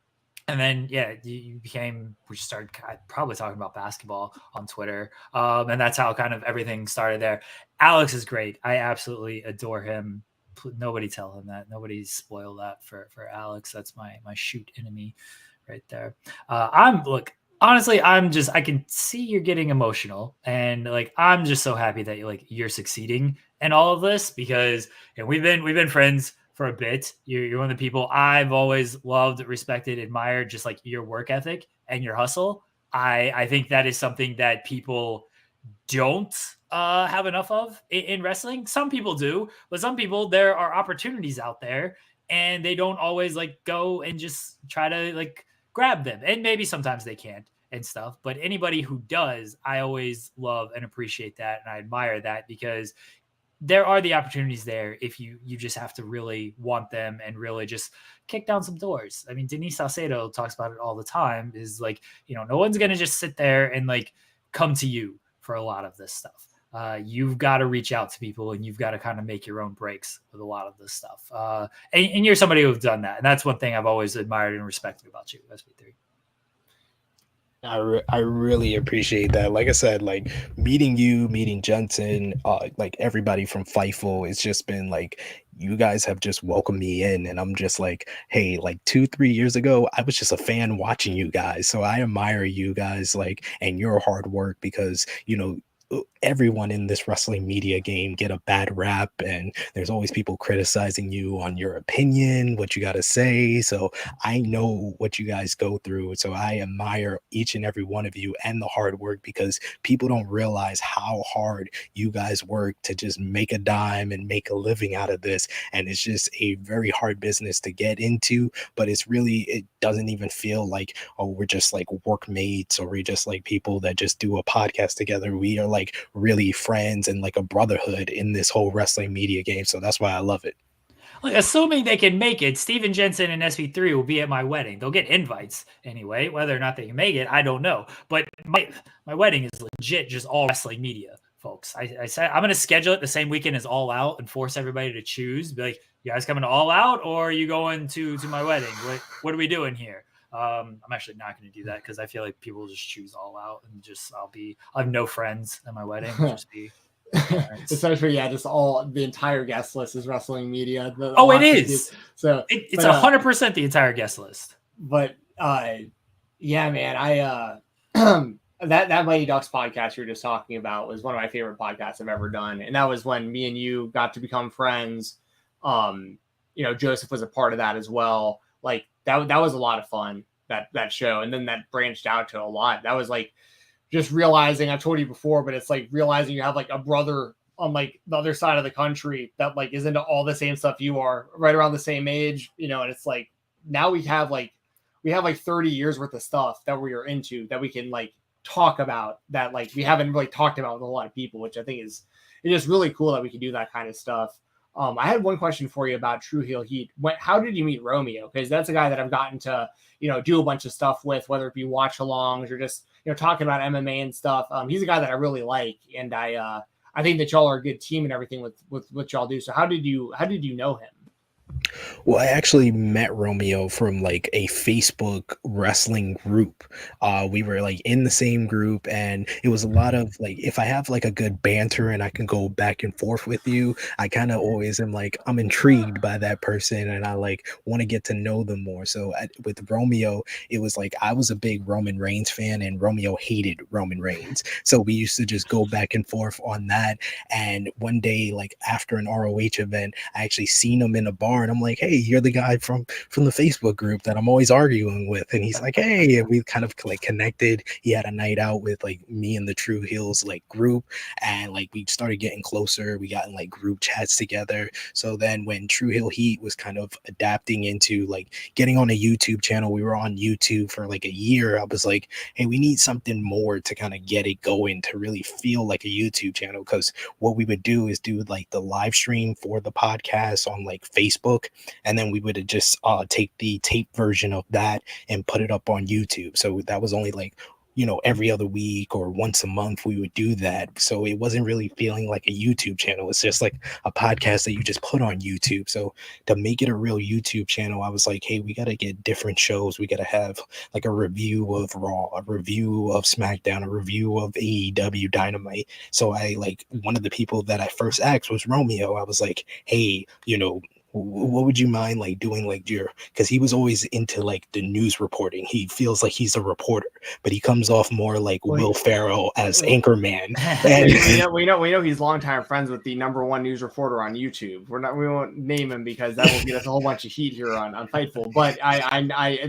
then, yeah, we started probably talking about basketball on Twitter. And that's how kind of everything started there. Alex is great. I absolutely adore him. Nobody tell him that. Nobody spoil that for Alex. That's my shoot enemy right there. Honestly, I can see you're getting emotional, and like I'm just so happy that you're succeeding in all of this, because we've been friends for a bit. You're one of the people I've always loved, respected, admired, just like your work ethic and your hustle. I think that is something that people don't have enough of in wrestling. Some people do, but some people, there are opportunities out there and they don't always like go and just try to like grab them. And maybe sometimes they can't and stuff, but anybody who does, I always love and appreciate that. And I admire that, because there are the opportunities there if you just have to really want them and really just kick down some doors. I mean, Denise Salcedo talks about it all the time, is like, no one's going to just sit there and like come to you for a lot of this stuff. You've got to reach out to people, and you've got to kind of make your own breaks with a lot of this stuff. And you're somebody who's done that. And that's one thing I've always admired and respected about you, SP3. I really appreciate that. Like I said, like meeting you, meeting Jensen, like everybody from Fightful, it's just been like, you guys have just welcomed me in, and I'm just like, hey, like 2-3 years ago, I was just a fan watching you guys. So I admire you guys, like, and your hard work, because, everyone in this wrestling media game get a bad rap, and there's always people criticizing you on your opinion, what you got to say. So I know what you guys go through, so I admire each and every one of you and the hard work, because people don't realize how hard you guys work to just make a dime and make a living out of this. And it's just a very hard business to get into, but it doesn't even feel like, oh, we're just like workmates, or we're just like people that just do a podcast together. We are like really friends and like a brotherhood in this whole wrestling media game. So that's why I love it. Like, assuming they can make it, Stephen Jensen and SP3 will be at my wedding. They'll get invites anyway. Whether or not they can make it, I don't know. But my wedding is legit just all wrestling media, folks. I said I'm going to schedule it the same weekend as All Out and force everybody to choose. Be like, you guys coming to All Out, or are you going to my wedding? What are we doing here? I'm actually not going to do that, because I feel like people will just choose All Out, and I have no friends at my wedding. It'll just be essentially, just the entire guest list is wrestling media. It is. So it's 100% the entire guest list. But yeah, man, I that Mighty Ducks podcast you were just talking about was one of my favorite podcasts I've ever done, and that was when me and you got to become friends. Joseph was a part of that as well. Like that was a lot of fun, that show, and then that branched out to a lot. That was like just realizing, I told you before, but it's like realizing you have like a brother on like the other side of the country that like is into all the same stuff you are, right around the same age, and it's like now we have like 30 years worth of stuff that we are into that we can like talk about, that like we haven't really talked about with a lot of people, which I think it's just really cool that we can do that kind of stuff. I had one question for you about True Heel Heat. How did you meet Romeo? Because that's a guy that I've gotten to, do a bunch of stuff with, whether it be watch alongs or just, talking about MMA and stuff. He's a guy that I really like, and I think that y'all are a good team and everything with what y'all do. So how did you know him? Well, I actually met Romeo from like a Facebook wrestling group. We were like in the same group, and it was a lot of like, if I have like a good banter and I can go back and forth with you, I kind of always am like, I'm intrigued by that person, and I like want to get to know them more. So with Romeo, it was like I was a big Roman Reigns fan, and Romeo hated Roman Reigns. So we used to just go back and forth on that. And one day, like after an ROH event, I actually seen him in a bar, and I'm like, hey, you're the guy from the Facebook group that I'm always arguing with. And he's like, hey, and we kind of like connected. He had a night out with like me and the True Heels like group, and like we started getting closer. We got in like group chats together. So then when True Heel Heat was kind of adapting into like getting on a YouTube channel, we were on YouTube for like a year. I was like, hey, we need something more to kind of get it going, to really feel like a YouTube channel. Because what we would do is do like the live stream for the podcast on like Facebook, and then we would just take the tape version of that and put it up on YouTube. So that was only like, every other week or once a month we would do that. So it wasn't really feeling like a YouTube channel. It's just like a podcast that you just put on YouTube. So to make it a real YouTube channel, I was like, hey, we got to get different shows. We got to have like a review of Raw, a review of SmackDown, a review of AEW Dynamite. So I like, one of the people that I first asked was Romeo. I was like, hey, what would you mind like doing like because he was always into like the news reporting. He feels like he's a reporter, but he comes off more like Will Ferrell as Anchorman. And we know he's longtime friends with the #1 news reporter on YouTube. We won't name him because that will get us a whole bunch of heat here on Fightful. But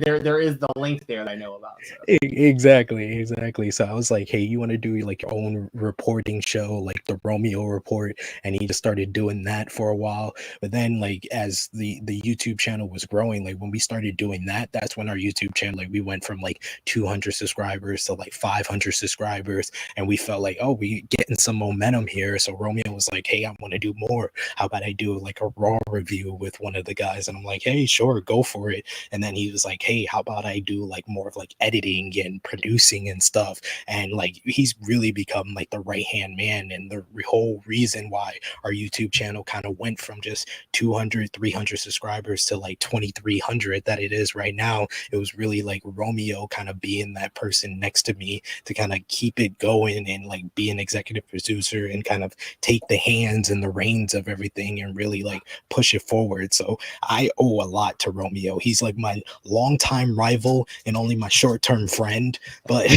there is the link there that I know about. So. Exactly. So I was like, hey, you want to do like your own reporting show, like the Romeo Report? And he just started doing that for a while. But then like as the YouTube channel was growing, like when we started doing that, that's when our YouTube channel, like we went from like 200 subscribers to like 500 subscribers, and we felt like, oh, we getting some momentum here. So Romeo was like, hey, I want to do more. How about I do like a Raw review with one of the guys? And I'm like, hey, sure, go for it. And then he was like, hey, how about I do like more of like editing and producing and stuff? And like he's really become like the right hand man, and the whole reason why our YouTube channel kind of went from just 200, 300 subscribers to like 2,300 that it is right now. It was really like Romeo kind of being that person next to me to kind of keep it going and like be an executive producer and kind of take the hands and the reins of everything and really like push it forward. So I owe a lot to Romeo. He's like my longtime rival and only my short-term friend, but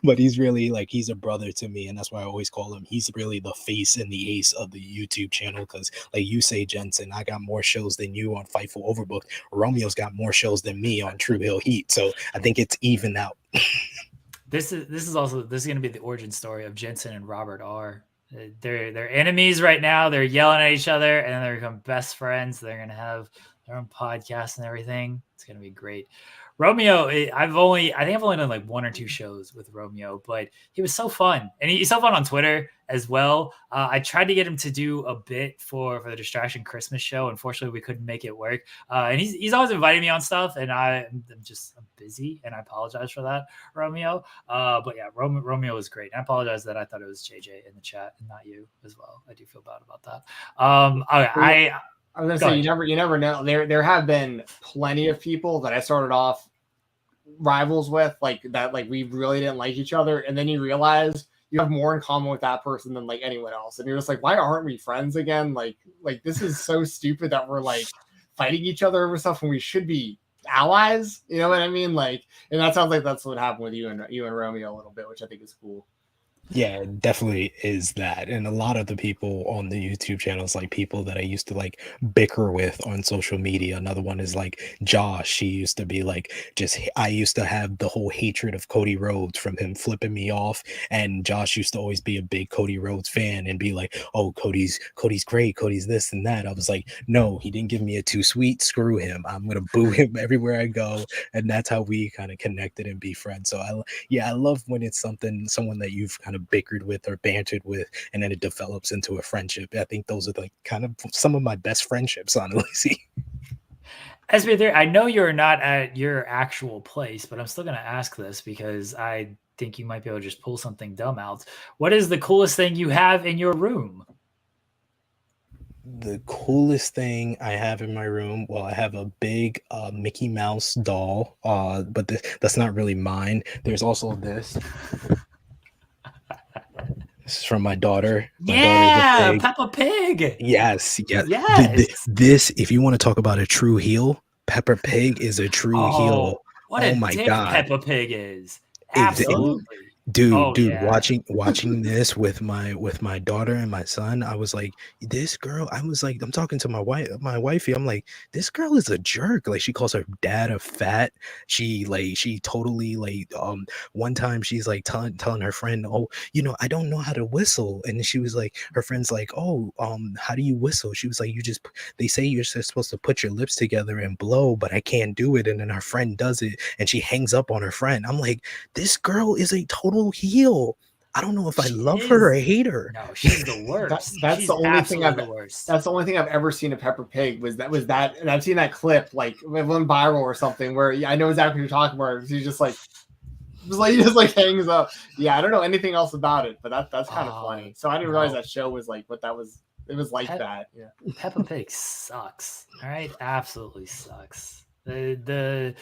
but he's really like, he's a brother to me, and that's why I always call him, he's really the face and the ace of the YouTube channel. Because like you say, Jensen, I got more shows than you on Fightful Overbooked. Romeo's got more shows than me on True Hill Heat, so I think it's even out. This is going to be the origin story of Jensen and Robert R. They're enemies right now. They're yelling at each other, and then they become best friends. They're going to have their own podcast and everything. It's going to be great. Romeo, I think I've only done like 1 or 2 shows with Romeo, but he was so fun, and he's so fun on Twitter as well. I tried to get him to do a bit for the Distraction Christmas show. Unfortunately, we couldn't make it work. And he's always inviting me on stuff, and I'm busy, and I apologize for that, Romeo. But yeah, Romeo was great. And I apologize that I thought it was JJ in the chat and not you as well. I do feel bad about that. I was gonna say, you never know. There have been plenty of people that I started off rivals with, like that, like we really didn't like each other, and then you realize you have more in common with that person than like anyone else, and you're just like, why aren't we friends again? Like this is so stupid that we're like fighting each other over stuff when we should be allies. You know what I mean? Like, and that sounds like that's what happened with you and Romeo a little bit, which I think is cool. Yeah, it definitely is that. And a lot of the people on the YouTube channels, like people that I used to like bicker with on social media. Another one is like Josh. She used to be like, I used to have the whole hatred of Cody Rhodes from him flipping me off. And Josh used to always be a big Cody Rhodes fan and be like, oh, Cody's great. Cody's this and that. I was like, no, he didn't give me a too sweet. Screw him. I'm going to boo him everywhere I go. And that's how we kind of connected and be friends. So I love when it's someone that you've kind of bickered with or bantered with, and then it develops into a friendship. I think those are like kind of some of my best friendships, honestly. SB3, I know you're not at your actual place, but I'm still going to ask this because I think you might be able to just pull something dumb out. What is the coolest thing you have in your room? The coolest thing I have in my room, well, I have a big Mickey Mouse doll, but that's not really mine. There's also this. This is from my daughter. Yeah, Peppa Pig. Yes. This, if you want to talk about a true heel, Peppa Pig is a true heel. What a dick Peppa Pig is. Absolutely. Dude, watching this with my daughter and my son, I was like, this girl, I'm talking to my wifey, I'm like, this girl is a jerk. Like, she calls her dad a fat. She totally like, one time she's like telling her friend, oh, I don't know how to whistle. And she was like, her friend's like, oh, how do you whistle? She was like, they say you're supposed to put your lips together and blow, but I can't do it. And then her friend does it, and she hangs up on her friend. I'm like, this girl is a total heel. I don't know if I love her or hate her. No, she's the worst. That's the only thing that's the only thing I've ever seen of Peppa Pig was that, and I've seen that clip like it went viral or something where I know exactly what you're talking about. He just hangs up. Yeah, I don't know anything else about it, but that's kind of funny. So I didn't realize that show was like what that was. It was like that. Yeah. Peppa Pig sucks. All right, absolutely sucks. The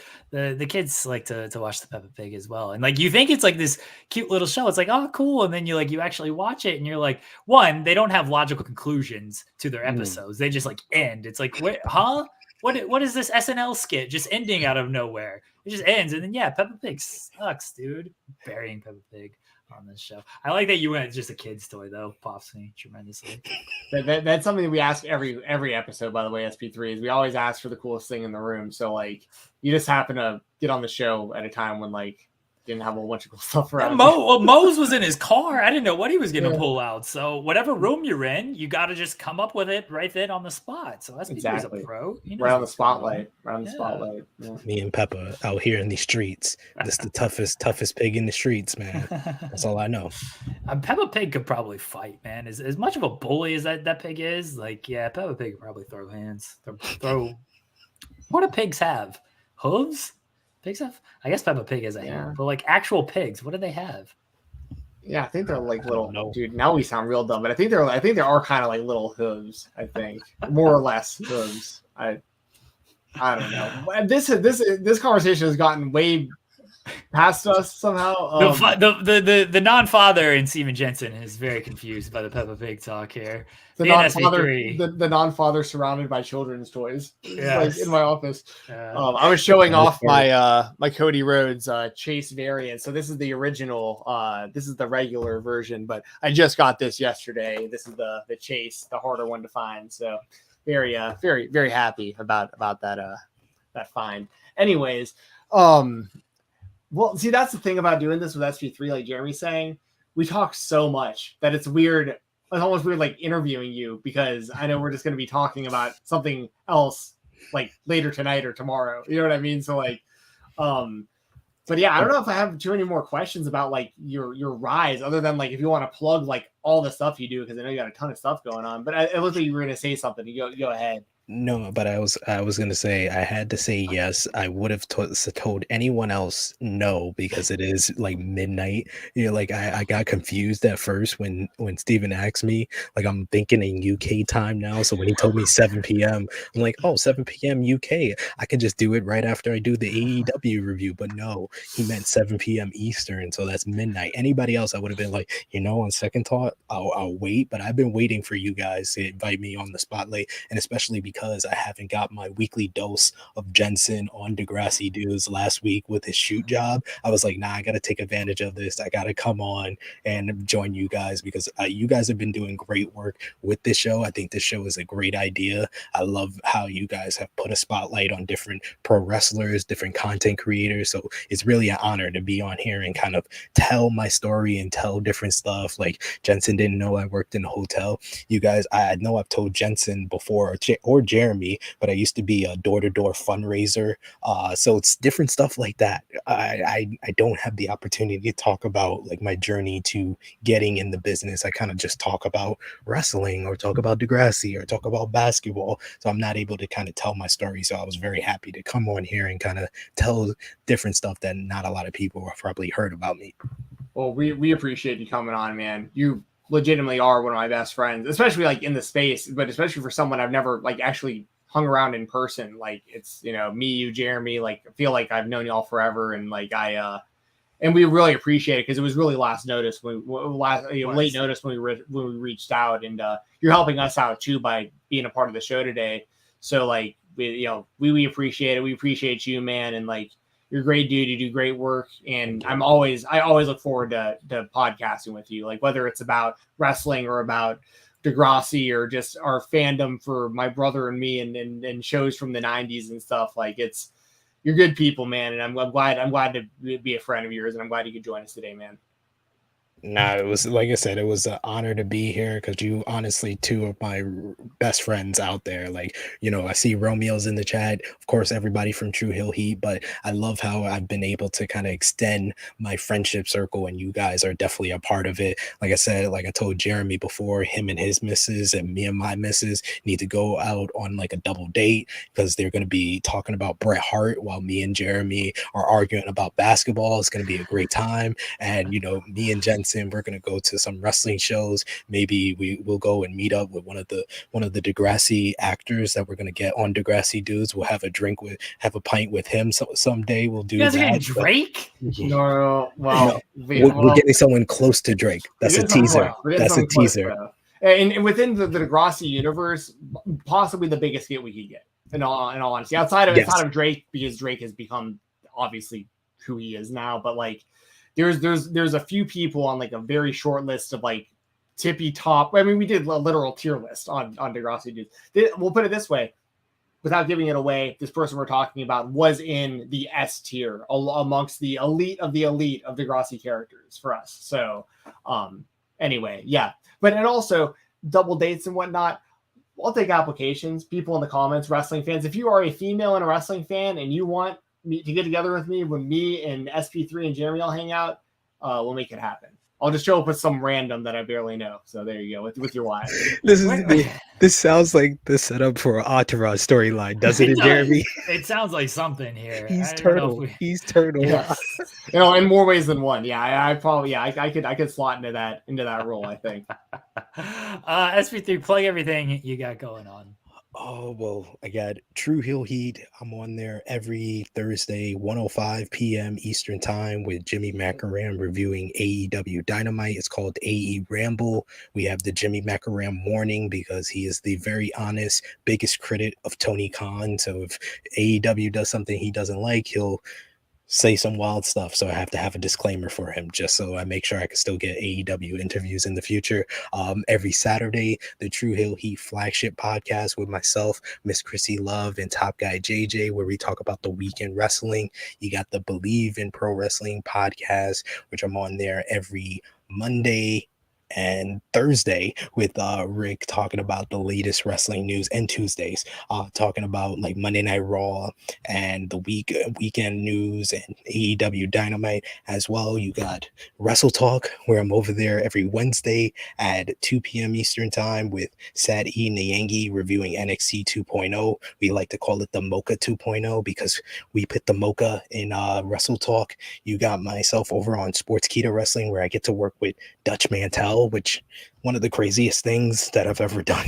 kids like to watch the Peppa Pig as well, and like you think it's like this cute little show. It's like, oh, cool, and then you actually watch it, and you're like, one, they don't have logical conclusions to their episodes. They just like end. It's like, what is this SNL skit just ending out of nowhere? It just ends, and then Peppa Pig sucks, dude. Burying Peppa Pig on this show. I like that you went just a kid's toy though. Pops me tremendously. That's something that we ask every episode, by the way. SP3 is we always ask for the coolest thing in the room. So like you just happen to get on the show at a time when like didn't have a whole bunch of cool stuff Yeah, around. Mose was in his car. I didn't know what he was going to Yeah. pull out. So whatever room you're in, you got to just come up with it right then on the spot. So that's Exactly. a pro. He knows right on the what's going on. spotlight. Right on the Yeah. spotlight. Yeah. Me and Peppa out here in these streets. This the toughest pig in the streets, man. That's all I know. Peppa Pig could probably fight, man. As much of a bully as that pig is, like, yeah, Peppa Pig could probably throw hands. Throw. What do pigs have? Hooves? Pigs have. I guess Peppa Pig has a hand, but like actual pigs, what do they have? Yeah, I think they're like little. know. Dude, now we sound real dumb, but I think there are kind of like little hooves. I think more or less hooves. I don't know. This conversation has gotten way past us somehow. The non-father in Stephen Jensen is very confused by the Peppa Pig talk here. The non-father surrounded by children's toys. Yes. Like in my office. I was showing off my Cody Rhodes Chase variant. So this is the original. This is the regular version, but I just got this yesterday. This is the Chase, the harder one to find. So very very happy about that find. Anyways, well, see, that's the thing about doing this with SG3, like Jeremy's saying, we talk so much that it's weird. It's almost weird, like interviewing you, because I know we're just going to be talking about something else like later tonight or tomorrow. You know what I mean? So like, but yeah, I don't know if I have too many more questions about like your rise, other than like if you want to plug like all the stuff you do, because I know you got a ton of stuff going on. But it looks like you were going to say something. You go ahead. No, but I was gonna say I had to say yes. I would have told anyone else no, because it is like midnight. You know, like I got confused at first when Steven asked me. Like I'm thinking in UK time now. So when he told me 7 p.m., I'm like, oh, 7 p.m. UK. I could just do it right after I do the AEW review. But no, he meant 7 p.m. Eastern. So that's midnight. Anybody else, I would have been like, on second thought, I'll wait. But I've been waiting for you guys to invite me on the spotlight, and especially because I haven't got my weekly dose of Jensen on Degrassi dudes last week with his shoot job. I was like, nah, I got to take advantage of this. I got to come on and join you guys, because you guys have been doing great work with this show. I think this show is a great idea. I love how you guys have put a spotlight on different pro wrestlers, different content creators. So it's really an honor to be on here and kind of tell my story and tell different stuff. Like Jensen didn't know I worked in a hotel. You guys, I know I've told Jensen before, or Jeremy, but I used to be a door-to-door fundraiser. So it's different stuff like that. I don't have the opportunity to talk about like my journey to getting in the business. I kind of just talk about wrestling, or talk about Degrassi, or talk about basketball. So I'm not able to kind of tell my story. So I was very happy to come on here and kind of tell different stuff that not a lot of people have probably heard about me. Well, we appreciate you coming on, man. You legitimately are one of my best friends, especially like in the space, but especially for someone I've never like actually hung around in person. Like it's, me, you, Jeremy, like I feel like I've known y'all forever. And like and we really appreciate it, because it was really last notice late notice when we reached out, and you're helping us out too by being a part of the show today. So like we appreciate it. We appreciate you, man. And like, you're a great dude. You do great work. And I always look forward to podcasting with you, like whether it's about wrestling or about Degrassi or just our fandom for my brother and me, and shows from the 90s and stuff. Like you're good people, man. And I'm glad to be a friend of yours, and I'm glad you could join us today, man. Nah, it was, like I said, it was an honor to be here, because you honestly two of my best friends out there. Like, I see Romeo's in the chat, of course, everybody from True Hill Heat, but I love how I've been able to kind of extend my friendship circle, and you guys are definitely a part of it. Like I said, like I told Jeremy before, him and his missus and me and my missus need to go out on like a double date, because they're going to be talking about Bret Hart while me and Jeremy are arguing about basketball. It's going to be a great time. And, me and Jensen, we're going to go to some wrestling shows. Maybe we will go and meet up with one of the Degrassi actors that we're going to get on Degrassi dudes. We'll have a pint with him. So someday we'll do that. You guys are Drake? No, well, we're getting someone close to Drake. That's a teaser. That's a teaser. And within the Degrassi universe, possibly the biggest hit we could get. In all honesty, outside of Drake, because Drake has become obviously who he is now. But like, there's a few people on like a very short list of like tippy top. I mean, we did a literal tier list on Degrassi dudes. We'll put it this way: without giving it away, this person we're talking about was in the S tier amongst the elite of the Degrassi characters for us. So anyway, yeah. But and also double dates and whatnot. I'll take applications, people in the comments, wrestling fans. If you are a female and a wrestling fan and you want me to get together with me when me and SP3 and Jeremy all hang out, we'll make it happen. I'll just show up with some random that I barely know. So there you go with your wife. This sounds like the setup for an Entourage storyline, doesn't it, Jeremy? It sounds like something here. He's Turtle. He's Turtle. Yeah. In more ways than one. Yeah, I probably I could slot into that role, I think. SP3, plug everything you got going on. Oh, well, I got True Heel Heat. I'm on there every Thursday, 1:05 p.m. Eastern Time with Jimmy Macaram reviewing AEW Dynamite. It's called AE Ramble. We have the Jimmy Macaram warning because he is the very honest, biggest critic of Tony Khan. So if AEW does something he doesn't like, he'll say some wild stuff. So I have to have a disclaimer for him just so I make sure I can still get AEW interviews in the future. Every Saturday, the True Hill Heat flagship podcast with myself, Miss Chrissy Love, and Top Guy JJ, where we talk about the weekend wrestling. You got the Believe in Pro Wrestling podcast, which I'm on there every Monday and Thursday with Rick talking about the latest wrestling news, and Tuesdays talking about like Monday Night Raw and the weekend news and AEW Dynamite as well. You got Wrestle Talk, where I'm over there every Wednesday at 2 p.m. Eastern Time with Sad E Nyangi reviewing NXT 2.0. We like to call it the Mocha 2.0 because we put the Mocha in Wrestle Talk. You got myself over on Sports Keto Wrestling, where I get to work with Dutch Mantel, which one of the craziest things that I've ever done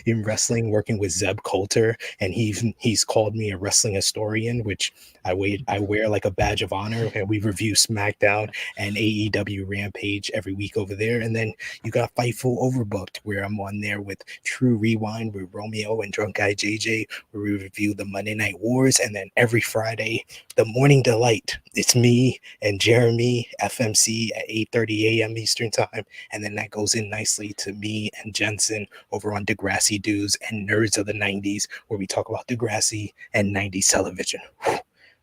in wrestling, working with Zeb Coulter, and he's called me a wrestling historian, which I wear like a badge of honor. And we review SmackDown and AEW Rampage every week over there. And then you got Fightful Overbooked, where I'm on there with True Rewind with Romeo and Drunk Guy JJ, where we review the Monday Night Wars. And then every Friday, the Morning Delight, it's me and Jeremy FMC at 8:30 a.m. Eastern Time, and then that goes in nicely to me and Jensen over on Degrassi Dudes and Nerds of the 90s, where we talk about Degrassi and 90s television.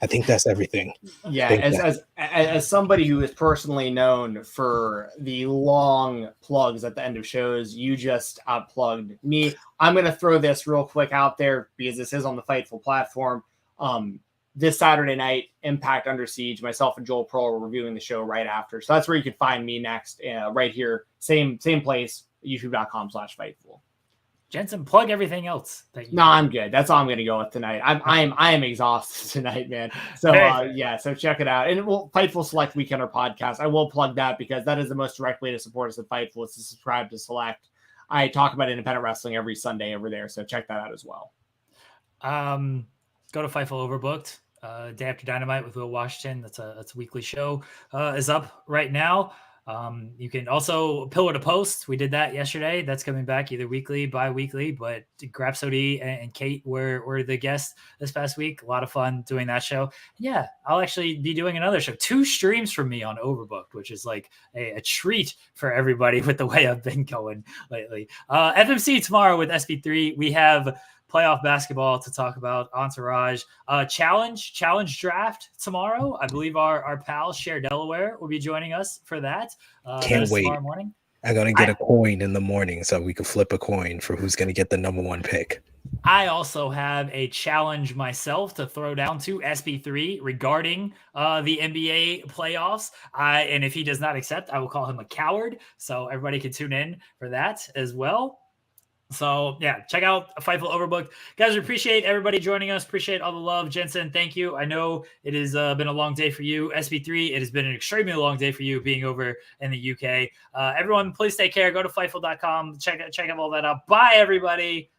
I think that's everything. Yeah, as somebody who is personally known for the long plugs at the end of shows, you just outplugged me. I'm going to throw this real quick out there because this is on the Fightful platform. This Saturday night, Impact Under Siege, myself and Joel Pearl are reviewing the show right after. So that's where you can find me next, right here. Same place, youtube.com/Fightful. Jensen, plug everything else. I'm good. That's all I'm going to go with tonight. I am exhausted tonight, man. So so check it out. And Fightful Select Weekender podcast. I will plug that because that is the most direct way to support us at Fightful. Is to subscribe to Select. I talk about independent wrestling every Sunday over there. So check that out as well. Go to Fightful Overbooked. Day After Dynamite with Will Washington. That's a weekly show is up right now. You can also Pillar to Post. We did that yesterday. That's coming back either weekly, bi-weekly, but Grapsody and Kate were the guests this past week. A lot of fun doing that show. Yeah, I'll actually be doing another show. 2 streams from me on Overbooked, which is like a treat for everybody with the way I've been going lately. FMC tomorrow with SP3. We have playoff basketball to talk about, Entourage, challenge draft tomorrow. I believe our pal Cher Delaware will be joining us for that. Can't wait. Tomorrow morning. I'm going to get a coin in the morning so we can flip a coin for who's going to get the number 1 pick. I also have a challenge myself to throw down to SP3 regarding the NBA playoffs. And if he does not accept, I will call him a coward. So everybody can tune in for that as well. So, yeah, check out Fightful Overbooked. Guys, we appreciate everybody joining us. Appreciate all the love. Jensen, thank you. I know it has been a long day for you. SP3, it has been an extremely long day for you being over in the UK. Everyone, please take care. Go to Fightful.com. Check out all that out. Bye, everybody.